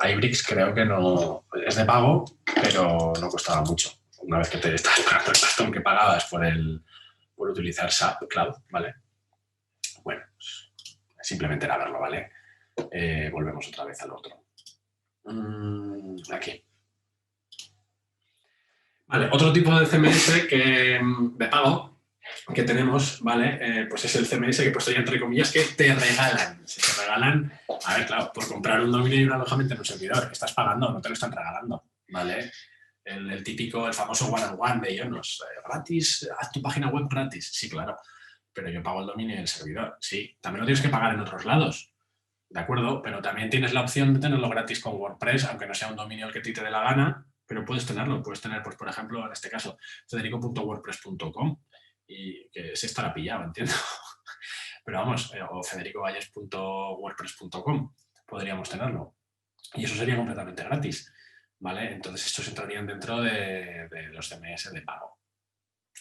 Ibrix creo que no... Es de pago, pero no costaba mucho. Una vez que te estás pagando el bastón que pagabas por utilizar SAP Cloud, ¿vale? Bueno, pues simplemente era verlo, ¿vale? Volvemos otra vez al otro. Aquí. Vale, otro tipo de CMS de pago que tenemos, ¿vale? Pues es el CMS que he puesto ya entre comillas que te regalan. Si te regalan, a ver, claro, por comprar un dominio y un alojamiento en un servidor, estás pagando, no te lo están regalando, ¿vale? El típico, el famoso one-on-one de Ionos, gratis, haz tu página web gratis. Sí, claro, pero yo pago el dominio y el servidor. Sí, también lo tienes que pagar en otros lados, ¿de acuerdo? Pero también tienes la opción de tenerlo gratis con WordPress, aunque no sea un dominio el que a ti te dé la gana, pero puedes tenerlo. Puedes tener, pues, por ejemplo, en este caso, federico.wordpress.com y que se estará pillado, entiendo. Pero vamos, o federicovalles.wordpress.com podríamos tenerlo. Y eso sería completamente gratis, ¿vale? Entonces estos entrarían dentro de los CMS de pago,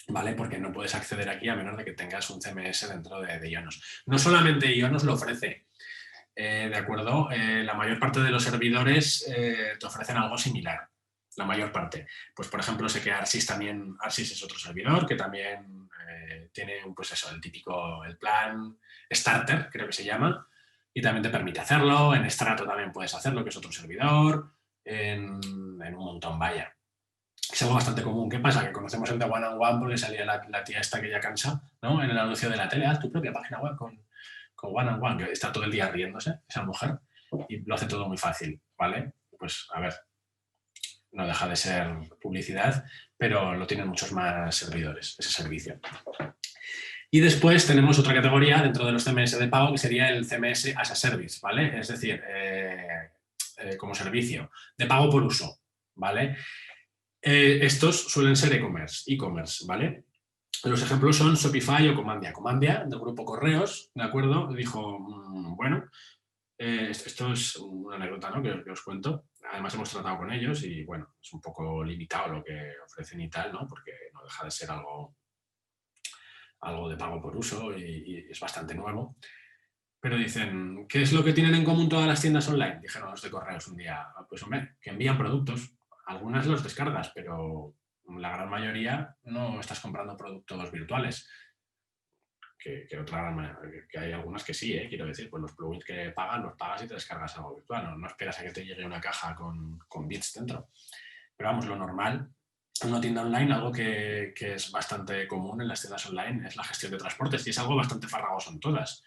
¿vale? Porque no puedes acceder aquí a menos de que tengas un CMS dentro de Ionos. No solamente Ionos lo ofrece, ¿de acuerdo? La mayor parte de los servidores te ofrecen algo similar. La mayor parte. Pues, por ejemplo, sé que Arsis también, Arsis es otro servidor que también tiene, pues eso, el típico, el plan Starter, creo que se llama, y también te permite hacerlo. En Strato también puedes hacerlo, que es otro servidor, en un montón, vaya. Es algo bastante común. ¿Qué pasa? Que conocemos el de One on One porque salía la tía esta que ya cansa, ¿no? En el anuncio de la tele, haz tu propia página web con One on One, que está todo el día riéndose, esa mujer, y lo hace todo muy fácil, ¿vale? Pues, a ver, no deja de ser publicidad, pero lo tienen muchos más servidores, ese servicio. Y después tenemos otra categoría dentro de los CMS de pago que sería el CMS as a service, ¿vale? Es decir, como servicio, de pago por uso, ¿vale? Estos suelen ser e-commerce, ¿vale? Los ejemplos son Shopify o Comandia. Comandia, del grupo Correos, ¿de acuerdo? Dijo, bueno, esto es una anécdota, ¿no? que os cuento. Además hemos tratado con ellos y, bueno, es un poco limitado lo que ofrecen y tal, ¿no? Porque no deja de ser algo de pago por uso y es bastante nuevo. Pero dicen, ¿qué es lo que tienen en común todas las tiendas online? Dijeron los de Correos un día. Pues, hombre, que envían productos. Algunas los descargas, pero la gran mayoría no estás comprando productos virtuales. Que hay algunas que sí, quiero decir, pues los plugins que pagan, los pagas y te descargas algo virtual. No esperas a que te llegue una caja con bits dentro. Pero vamos, lo normal, en una tienda online, algo que es bastante común en las tiendas online es la gestión de transportes y es algo bastante farragoso en todas.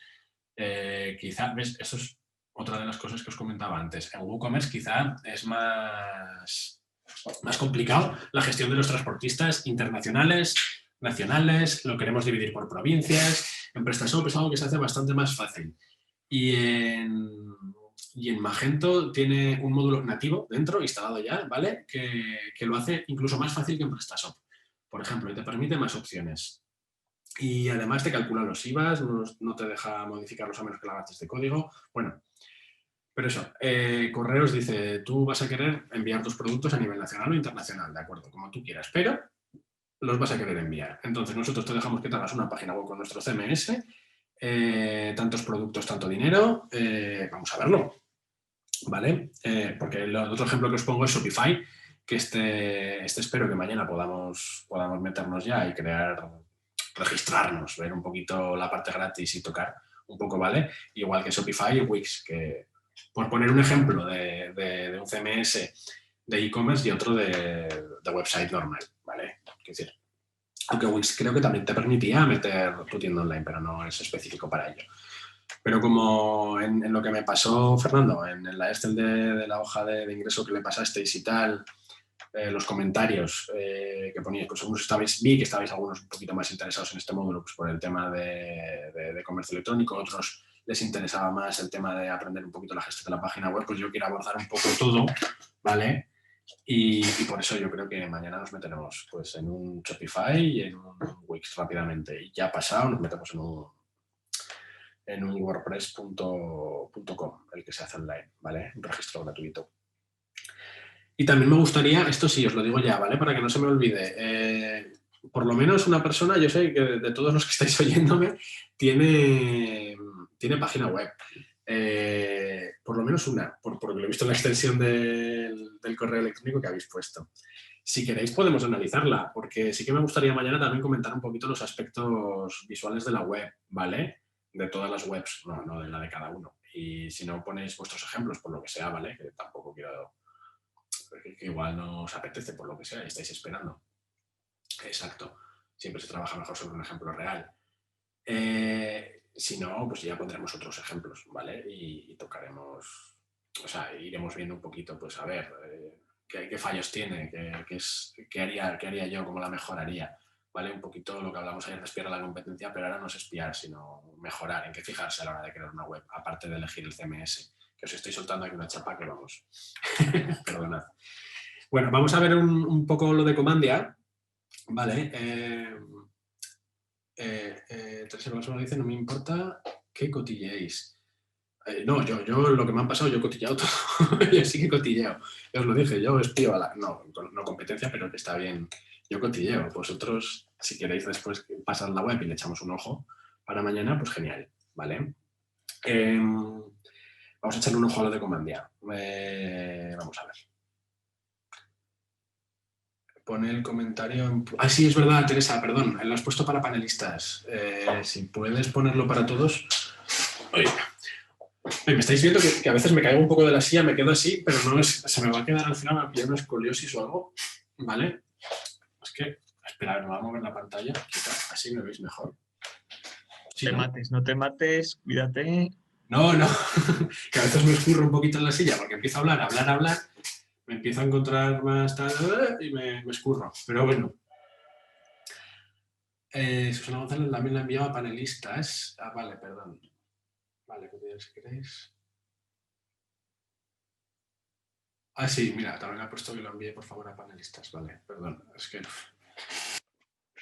Quizá, ¿ves? Eso es otra de las cosas que os comentaba antes. En WooCommerce quizá es más complicado la gestión de los transportistas internacionales, nacionales, lo queremos dividir por provincias. En PrestaShop es algo que se hace bastante más fácil. Y en Magento tiene un módulo nativo dentro, instalado ya, ¿vale? Que lo hace incluso más fácil que en PrestaShop, por ejemplo, y te permite más opciones. Y además te calcula los IVAs, no te deja modificarlos a menos que la hagas de código. Bueno, pero eso, Correos dice, tú vas a querer enviar tus productos a nivel nacional o internacional, de acuerdo, como tú quieras, pero los vas a querer enviar. Entonces nosotros te dejamos que te hagas una página web con nuestro CMS, tantos productos, tanto dinero, vamos a verlo, ¿vale? Porque el otro ejemplo que os pongo es Shopify, que este espero que mañana podamos meternos ya y registrarnos, ver un poquito la parte gratis y tocar un poco, ¿vale? Igual que Shopify y Wix, que por poner un ejemplo de un CMS de e-commerce y otro de website normal, ¿vale? Es decir, aunque Wix creo que también te permitía meter tu tienda online, pero no es específico para ello. Pero como en lo que me pasó, Fernando, en la Excel de la hoja de ingreso que le pasasteis y tal, los comentarios que poníais, pues vi que estabais algunos un poquito más interesados en este módulo pues por el tema de comercio electrónico, otros les interesaba más el tema de aprender un poquito la gestión de la página web, pues yo quiero abordar un poco todo, ¿vale? Y por eso yo creo que mañana nos meteremos pues, en un Shopify y en un Wix rápidamente. Y ya pasado nos metemos en un wordpress.com, el que se hace online, ¿vale? Un registro gratuito. Y también me gustaría, esto sí, os lo digo ya, ¿vale? Para que no se me olvide. Por lo menos una persona, yo sé que de todos los que estáis oyéndome, tiene página web. Por lo menos una, porque lo he visto en la extensión del correo electrónico que habéis puesto. Si queréis podemos analizarla, porque sí que me gustaría mañana también comentar un poquito los aspectos visuales de la web, ¿vale? De todas las webs, no de la de cada uno. Y si no ponéis vuestros ejemplos, por lo que sea, ¿vale? Que tampoco quiero... que igual no os apetece por lo que sea y estáis esperando. Exacto. siempre se trabaja mejor sobre un ejemplo real. Si no, pues ya pondremos otros ejemplos, ¿vale? Y tocaremos, o sea, iremos viendo un poquito, pues a ver, qué fallos tiene, qué haría yo, cómo la mejoraría, ¿vale? Un poquito lo que hablamos ayer de espiar a la competencia, pero ahora no es espiar, sino mejorar, en qué fijarse a la hora de crear una web, aparte de elegir el CMS, que os estoy soltando aquí una chapa que vamos, perdonad. Bueno, vamos a ver un poco lo de Comandia, ¿vale? Teresa Basura dice, no me importa que cotilleéis. No, yo lo que me han pasado, yo he cotilleado todo. Yo sí que cotilleo. Ya os lo dije, yo espío a la... No competencia, pero que está bien. Yo cotilleo. Vosotros, si queréis después pasar la web y le echamos un ojo para mañana, pues genial, ¿vale? Vamos a echarle un ojo a lo de Comandia. Vamos a ver. Pone el comentario... sí, es verdad, Teresa, perdón. Lo has puesto para panelistas. Si puedes ponerlo para todos... Oye, me estáis viendo que a veces me caigo un poco de la silla, me quedo así, pero no es, se me va a quedar al final, me pilla una escoliosis o algo, ¿vale? Es que, espera, me va a mover la pantalla, así me veis mejor. Sí, No te mates, cuídate. No, que a veces me escurro un poquito en la silla porque empiezo a hablar, me empiezo a encontrar más tarde y me escurro, pero bueno. Susana González también la enviaba a panelistas. Vale, perdón. Vale, si queréis. Sí, mira, también ha puesto que lo envíe por favor a panelistas. Vale, perdón, es que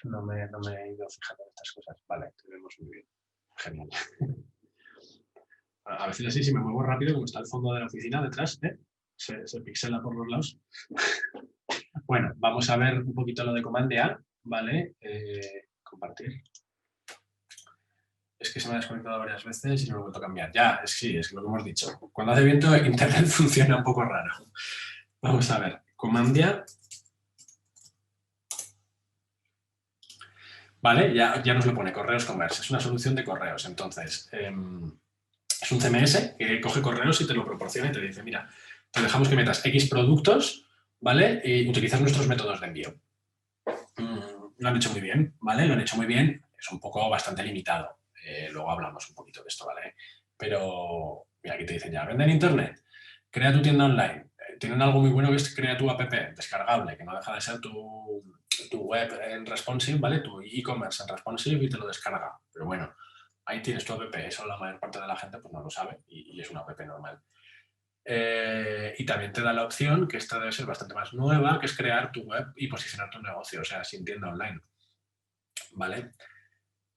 no me he ido fijando en estas cosas. Vale, tenemos muy bien. Genial. A veces así, si me muevo rápido, como está el fondo de la oficina detrás, se pixela por los lados. Bueno, vamos a ver un poquito lo de Comandia, ¿vale? Compartir. Es que se me ha desconectado varias veces y no lo he vuelto a cambiar. Ya, sí, es lo que hemos dicho. Cuando hace viento, internet funciona un poco raro. Vamos a ver. Comandia. Vale, ya nos lo pone, Correos Commerce. Es una solución de correos. Entonces, es un CMS que coge correos y te lo proporciona y te dice, mira, te dejamos que metas X productos, ¿vale? Y utilizas nuestros métodos de envío. Lo han hecho muy bien, ¿vale? Lo han hecho muy bien. Es un poco bastante limitado. Luego hablamos un poquito de esto, ¿vale? Pero, mira, aquí te dicen ya, vende en internet, crea tu tienda online. Tienen algo muy bueno que es crea tu app descargable, que no deja de ser tu web en responsive, ¿vale? Tu e-commerce en responsive y te lo descarga. Pero bueno, ahí tienes tu app, eso la mayor parte de la gente pues no lo sabe y es una app normal. Y también te da la opción, que esta debe ser bastante más nueva, que es crear tu web y posicionar tu negocio, o sea, sin tienda online, ¿vale?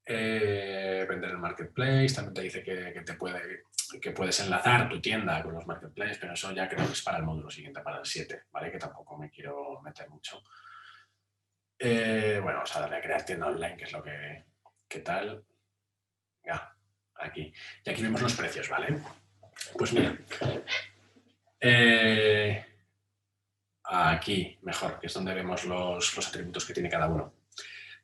Vender en marketplace, también te dice que puedes enlazar tu tienda con los marketplaces, pero eso ya creo que es para el módulo siguiente, para el 7, ¿vale? Que tampoco me quiero meter mucho. Bueno, vamos a darle a crear tienda online, que es lo que tal. Ya, aquí. Y aquí vemos los precios, ¿vale? Pues mira. Aquí, mejor, que es donde vemos los atributos que tiene cada uno.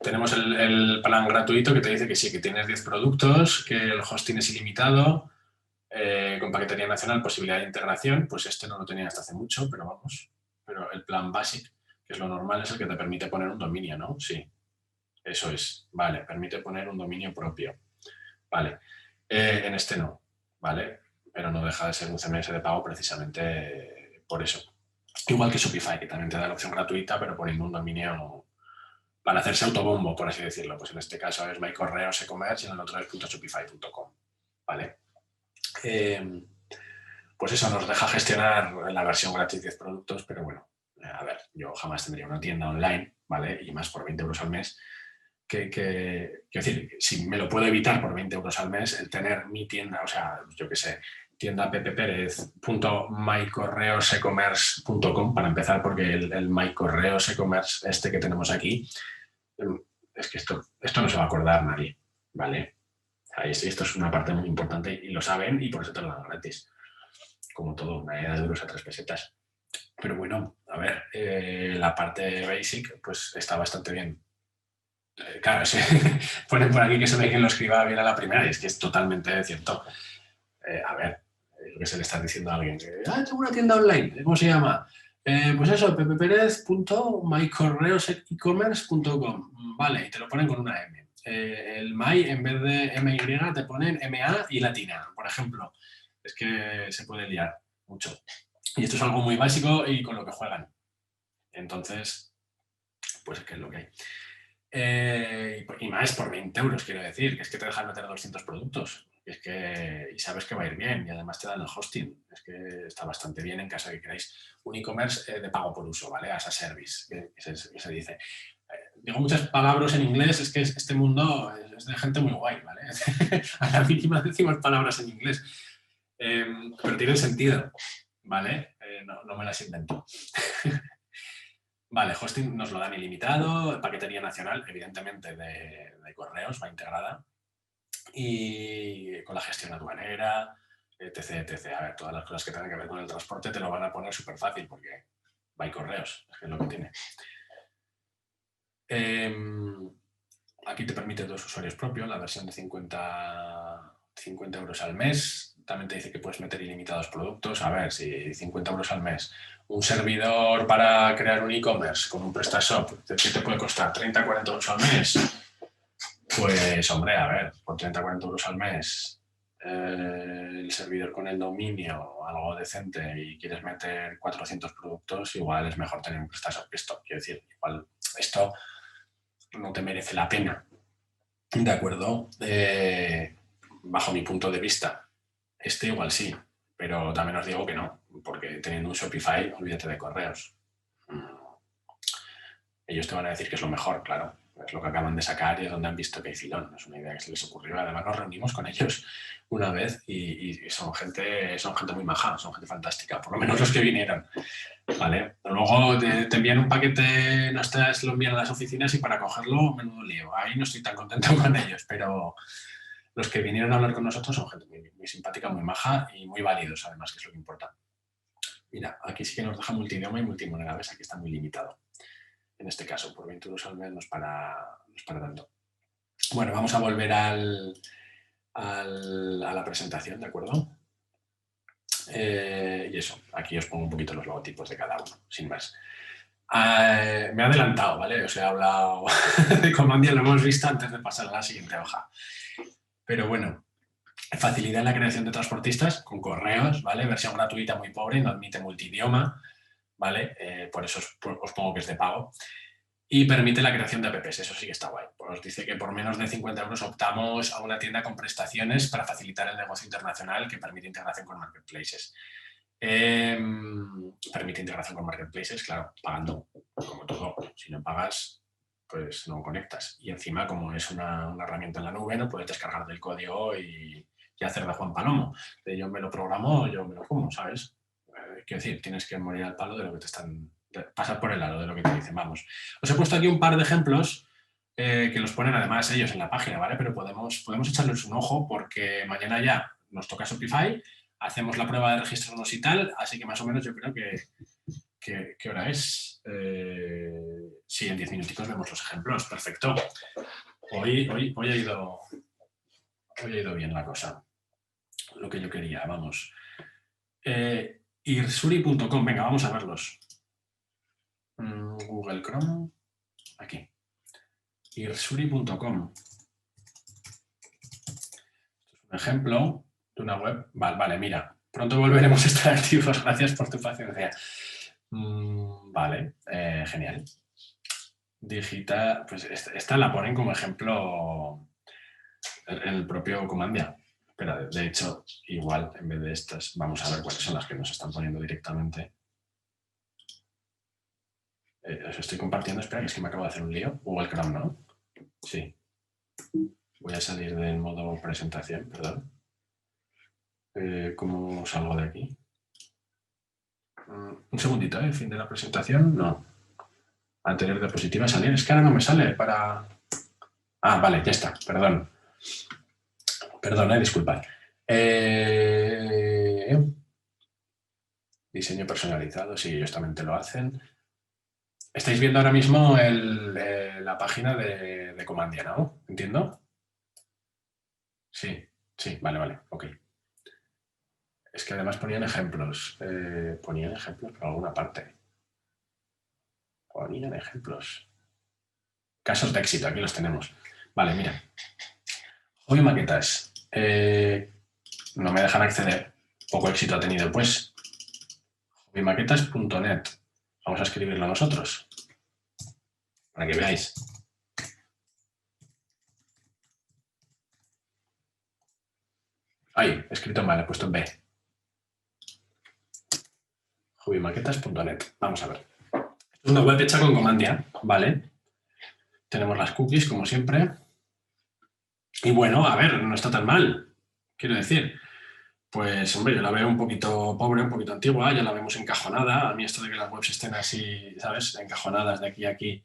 Tenemos el plan gratuito que te dice que sí, que tienes 10 productos, que el hosting es ilimitado, con paquetería nacional, posibilidad de integración, pues este no lo tenía hasta hace mucho, pero vamos. Pero el plan basic, que es lo normal, es el que te permite poner un dominio, ¿no? Sí, eso es. Vale, permite poner un dominio propio. Vale, en este no, ¿vale? Pero no deja de ser un CMS de pago precisamente por eso. Igual que Shopify, que también te da la opción gratuita, pero poniendo un dominio para hacerse autobombo, por así decirlo. Pues en este caso es MyCorreos e-commerce y en el otro es .shopify.com, ¿vale? Pues eso nos deja gestionar en la versión gratis 10 productos, pero bueno, a ver, yo jamás tendría una tienda online, ¿vale? Y más por 20 euros al mes. Quiero decir, si me lo puedo evitar por 20 euros al mes, el tener mi tienda, o sea, yo qué sé, tienda pepeperez.mycorreosecommerce.com para empezar, porque el MyCorreos e-commerce este que tenemos aquí, es que esto no se va a acordar nadie, ¿vale? Esto es una parte muy importante y lo saben y por eso te lo dan gratis. Como todo, una de euros a 3 pesetas. Pero bueno, a ver, la parte basic pues está bastante bien. Claro, ponen por aquí que se ve que lo escriba bien a la primera y es que es totalmente cierto. A ver, lo que se le está diciendo a alguien, tengo una tienda online, ¿cómo se llama? Pues eso, pepeperez.mycorreosecommerce.com. Vale, y te lo ponen con una M. El my, en vez de MY, te ponen MA y latina, por ejemplo. Es que se puede liar mucho. Y esto es algo muy básico y con lo que juegan. Entonces, pues es que es lo que hay. Y más por 20 euros, quiero decir, que es que te dejan meter 200 productos. Y sabes que va a ir bien y además te dan el hosting. Es que está bastante bien en caso de que queráis un e-commerce de pago por uso, ¿vale? As a service, que se dice. Digo muchas palabras en inglés, es que este mundo es de gente muy guay, ¿vale? A la mínima decimos palabras en inglés. Pero tienen sentido, ¿vale? No me las invento. Vale, hosting nos lo dan ilimitado, paquetería nacional, evidentemente de correos, va integrada, y con la gestión aduanera, etc. A ver, todas las cosas que tengan que ver con el transporte te lo van a poner súper fácil porque va y correos, es que es lo que tiene. Aquí te permite 2 usuarios propios, la versión de 50 euros al mes. También te dice que puedes meter ilimitados productos. A ver, si 50 euros al mes. Un servidor para crear un e-commerce con un PrestaShop, ¿qué te puede costar? ¿30, 40 euros al mes? Pues, hombre, a ver, por 30, 40 euros al mes, el servidor con el dominio, algo decente, y quieres meter 400 productos, igual es mejor tener un PrestaShop que esto. Quiero decir, igual esto no te merece la pena. De acuerdo, bajo mi punto de vista, este igual sí, pero también os digo que no, porque teniendo un Shopify, olvídate de correos. Ellos te van a decir que es lo mejor, claro, es lo que acaban de sacar y es donde han visto que hay filón, es una idea que se les ocurrió. Además nos reunimos con ellos una vez y son gente muy maja, son gente fantástica, por lo menos los que vinieron. Vale. Luego te envían un paquete, lo envían a las oficinas y para cogerlo, menudo lío. Ahí no estoy tan contento con ellos, pero los que vinieron a hablar con nosotros son gente muy simpática, muy maja y muy válidos, además, que es lo que importa. Mira, aquí sí que nos deja multidioma y multimoneda, ¿ves? Aquí está muy limitado. En este caso, por 20 euros al mes no es para tanto. Bueno, vamos a volver a la presentación, ¿de acuerdo? Y eso, aquí os pongo un poquito los logotipos de cada uno, sin más. Me he adelantado, ¿vale? Os he hablado de Comandia, lo hemos visto antes de pasar a la siguiente hoja. Pero bueno, facilidad en la creación de transportistas con correos, ¿vale? Versión gratuita muy pobre, no admite multidioma, ¿vale? Por eso os pongo que es de pago. Y permite la creación de apps, eso sí que está guay. Pues os dice que por menos de 50 euros optamos a una tienda con prestaciones para facilitar el negocio internacional que permite integración con marketplaces. Permite integración con marketplaces, claro, pagando, como todo. Si no pagas, pues no conectas. Y encima, como es una herramienta en la nube, no puedes descargar del código y hacer de Juan Palomo. De yo me lo programo, yo me lo como, ¿sabes? Quiero decir, tienes que morir al palo de lo que te están... pasar por el lado de lo que te dicen, vamos. Os he puesto aquí un par de ejemplos que los ponen además ellos en la página, ¿vale? Pero podemos echarles un ojo porque mañana ya nos toca Shopify, hacemos la prueba de registrarnos y tal, así que más o menos yo creo que ¿qué hora es? Sí, en 10 minuticos vemos los ejemplos, perfecto. Hoy ha ido bien la cosa, lo que yo quería, vamos. Irsuri.com, venga, vamos a verlos. Google Chrome, aquí. Irsuri.com. Esto es un ejemplo de una web. Vale, mira, pronto volveremos a estar activos. Gracias por tu paciencia. Vale, genial. Digital, pues esta la ponen como ejemplo en el propio Comandia. Pero de hecho, igual, en vez de estas, vamos a ver cuáles son las que nos están poniendo directamente. Os estoy compartiendo, espera, que es que me acabo de hacer un lío. Google Chrome, ¿no? Sí. Voy a salir del modo presentación, perdón. ¿Cómo salgo de aquí? Un segundito, ¿eh? Fin de la presentación, no. Anterior diapositiva, salir. Es que ahora no me sale para... Ah, vale, ya está, perdón. Perdón, disculpad. Diseño personalizado, sí, ellos también te lo hacen. Estáis viendo ahora mismo la página de Comandia, ¿no? ¿Entiendo? Sí, vale, ok. Es que además ponían ejemplos. Ponían ejemplos por alguna parte. ponían ejemplos. Casos de éxito, aquí los tenemos. Vale, mira. Hobby Maquetas. No me dejan acceder. Poco éxito ha tenido, pues. hobbymaquetas.net. Vamos a escribirlo nosotros. Para que veáis. Ahí, escrito mal, he puesto en B. hobbymaquetas.net. Vamos a ver. Es una web hecha con Comandia, ¿vale? Tenemos las cookies, como siempre. Y bueno, a ver, no está tan mal. Quiero decir, pues hombre, yo la veo un poquito pobre, un poquito antigua, ya la vemos encajonada. A mí esto de que las webs estén así, ¿sabes? Encajonadas de aquí a aquí,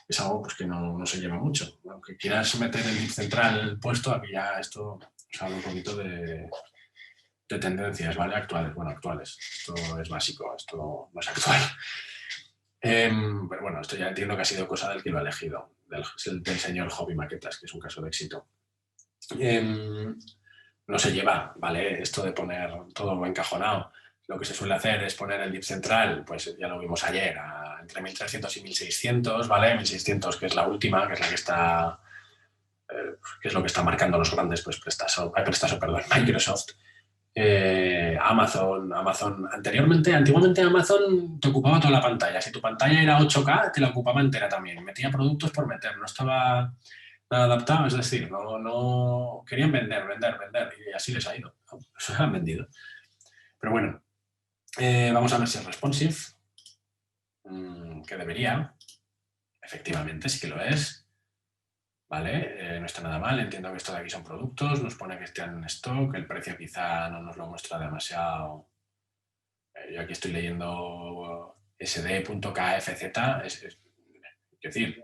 es algo pues, que no se lleva mucho. Aunque quieras meter el div central puesto, aquí ya esto os habla un poquito de tendencias, ¿vale? Actuales. Bueno, actuales. Esto es básico, esto no es actual. Pero bueno, esto ya entiendo que ha sido cosa del que lo ha elegido, del señor Hobby Maquetas, que es un caso de éxito. No se lleva, ¿vale? Esto de poner todo encajonado. Lo que se suele hacer es poner el div central, pues ya lo vimos ayer, entre 1300 y 1600, ¿vale? 1600, que es la última, que es la que está, que es lo que está marcando los grandes, pues Microsoft. Amazon, antiguamente Amazon te ocupaba toda la pantalla. Si tu pantalla era 8K, te la ocupaba entera también. Metía productos por meter, no estaba nada adaptado, es decir, no querían vender, y así les ha ido. Se han vendido. Pero bueno, vamos a ver si es responsive, que debería. Efectivamente, sí que lo es. ¿Vale? No está nada mal, entiendo que esto de aquí son productos, nos pone que están en stock, el precio quizá no nos lo muestra demasiado. Yo aquí estoy leyendo sd.kfz, es decir,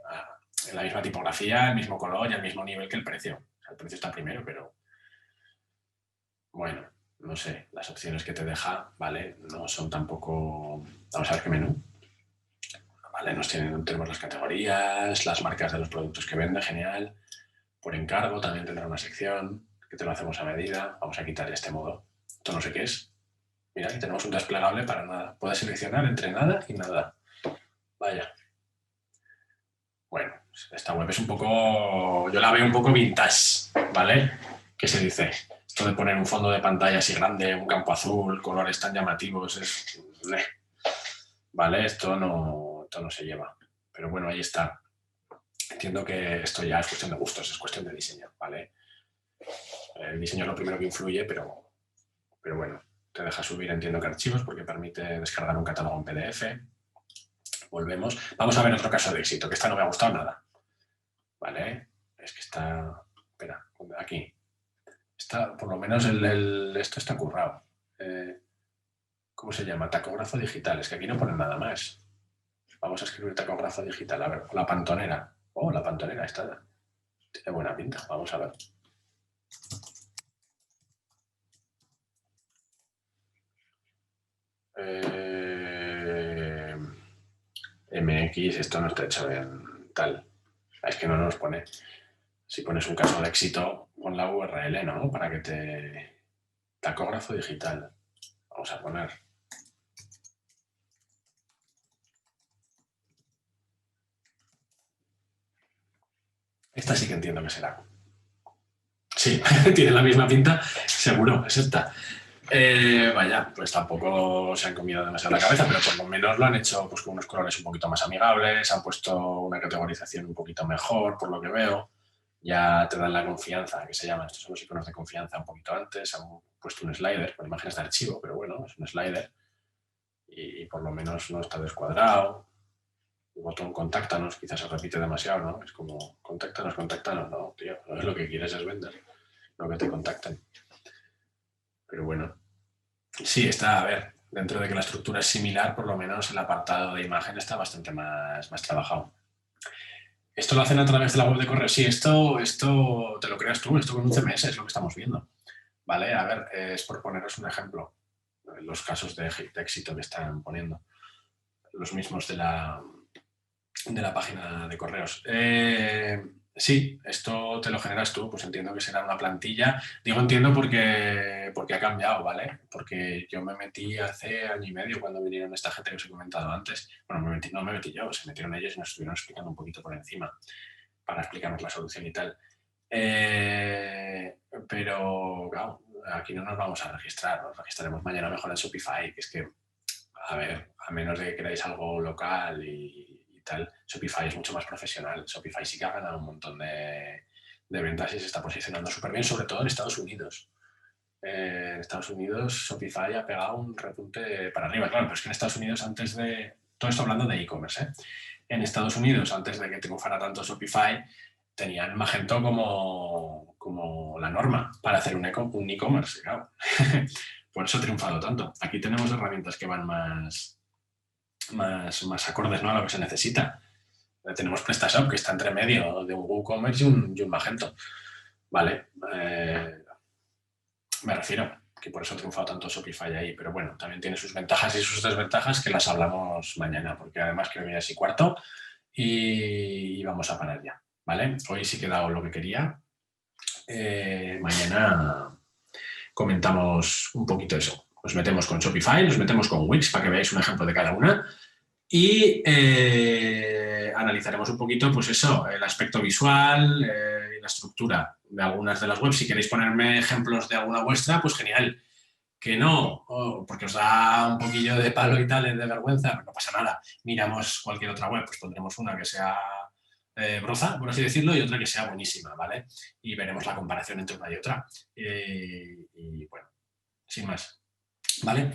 en la misma tipografía, el mismo color y al mismo nivel que el precio. O sea, el precio está primero, pero bueno, no sé, las opciones que te deja, ¿vale? No son tampoco... Vamos a ver qué menú. Vale, tenemos las categorías, las marcas de los productos que vende, genial. Por encargo también tendrá una sección que te lo hacemos a medida. Vamos a quitar este modo. Esto no sé qué es. Mira, aquí tenemos un desplegable para nada. Puedes seleccionar entre nada y nada. Vaya. Bueno, esta web es un poco... Yo la veo un poco vintage, ¿vale? ¿Qué se dice? Esto de poner un fondo de pantalla así grande, un campo azul, colores tan llamativos, es... ¿Vale? Esto no se lleva. Pero bueno, ahí está. Entiendo que esto ya es cuestión de gustos, es cuestión de diseño, ¿vale? El diseño es lo primero que influye, pero bueno, te deja subir, entiendo que archivos, porque permite descargar un catálogo en PDF. Volvemos. Vamos a ver otro caso de éxito, que esta no me ha gustado nada. ¿Vale? Es que está... Espera, aquí. Está, por lo menos esto está currado. ¿Cómo se llama? Tacógrafo digital. Es que aquí no ponen nada más. Vamos a escribir tacógrafo digital. A ver, la pantonera. Oh, la pantonera está. Tiene buena pinta. Vamos a ver. MX, esto no está hecho en tal. Es que no nos pone. Si pones un caso de éxito, pon la URL, ¿no? Para que te... Tacógrafo digital. Vamos a poner. Esta sí que entiendo que será. Sí, tiene la misma pinta, seguro, es esta. Vaya, pues tampoco se han comido demasiado la cabeza, pero por lo menos lo han hecho pues, con unos colores un poquito más amigables, han puesto una categorización un poquito mejor, por lo que veo. Ya te dan la confianza, que se llama, estos son los iconos de confianza un poquito antes, han puesto un slider con imágenes de archivo, pero bueno, es un slider y por lo menos no está descuadrado. El botón contáctanos quizás se repite demasiado, ¿no? Es como contáctanos, no, tío, no es lo que quieres es vender, no que te contacten. Pero bueno, sí, está, a ver, dentro de que la estructura es similar, por lo menos el apartado de imagen está bastante más trabajado. ¿Esto lo hacen a través de la web de correo? Sí, esto te lo creas tú, esto con un CMS es lo que estamos viendo. Vale, a ver, es por poneros un ejemplo. Los casos de éxito que están poniendo. Los mismos de la página de correos. Sí, esto te lo generas tú, pues entiendo que será una plantilla. Digo entiendo porque ha cambiado, ¿vale? Porque yo me metí hace año y medio cuando vinieron esta gente que os he comentado antes. Bueno, no me metí yo, se metieron ellos y nos estuvieron explicando un poquito por encima para explicarnos la solución y tal. Pero, claro, aquí no nos vamos a registrar, nos registraremos mañana mejor en Shopify, que es que, a ver, a menos de que queráis algo local y tal, Shopify es mucho más profesional. Shopify sí que ha ganado un montón de ventas y se está posicionando súper bien, sobre todo en Estados Unidos. En Estados Unidos Shopify ha pegado un repunte para arriba, claro, pero es que en Estados Unidos antes de... Todo esto hablando de e-commerce, ¿eh? En Estados Unidos, antes de que triunfara tanto Shopify, tenían Magento como la norma para hacer un e-commerce, claro. Por eso ha triunfado tanto. Aquí tenemos herramientas que van más acordes, ¿no?, a lo que se necesita. Tenemos PrestaShop, que está entre medio de un WooCommerce y un Magento. Vale. Me refiero que por eso ha triunfado tanto Shopify ahí. Pero bueno, también tiene sus ventajas y sus desventajas que las hablamos mañana, porque además creo que ya es 1:15 y vamos a parar ya. ¿Vale? Hoy sí que he dado lo que quería. Mañana comentamos un poquito eso. Nos metemos con Shopify, nos metemos con Wix para que veáis un ejemplo de cada una y analizaremos un poquito, pues eso, el aspecto visual y la estructura de algunas de las webs. Si queréis ponerme ejemplos de alguna vuestra, pues genial. Que no, porque os da un poquillo de palo y tal, de vergüenza, pues no pasa nada. Miramos cualquier otra web, pues pondremos una que sea broza, por así decirlo, y otra que sea buenísima, ¿vale? Y veremos la comparación entre una y otra. Y bueno, sin más, ¿vale?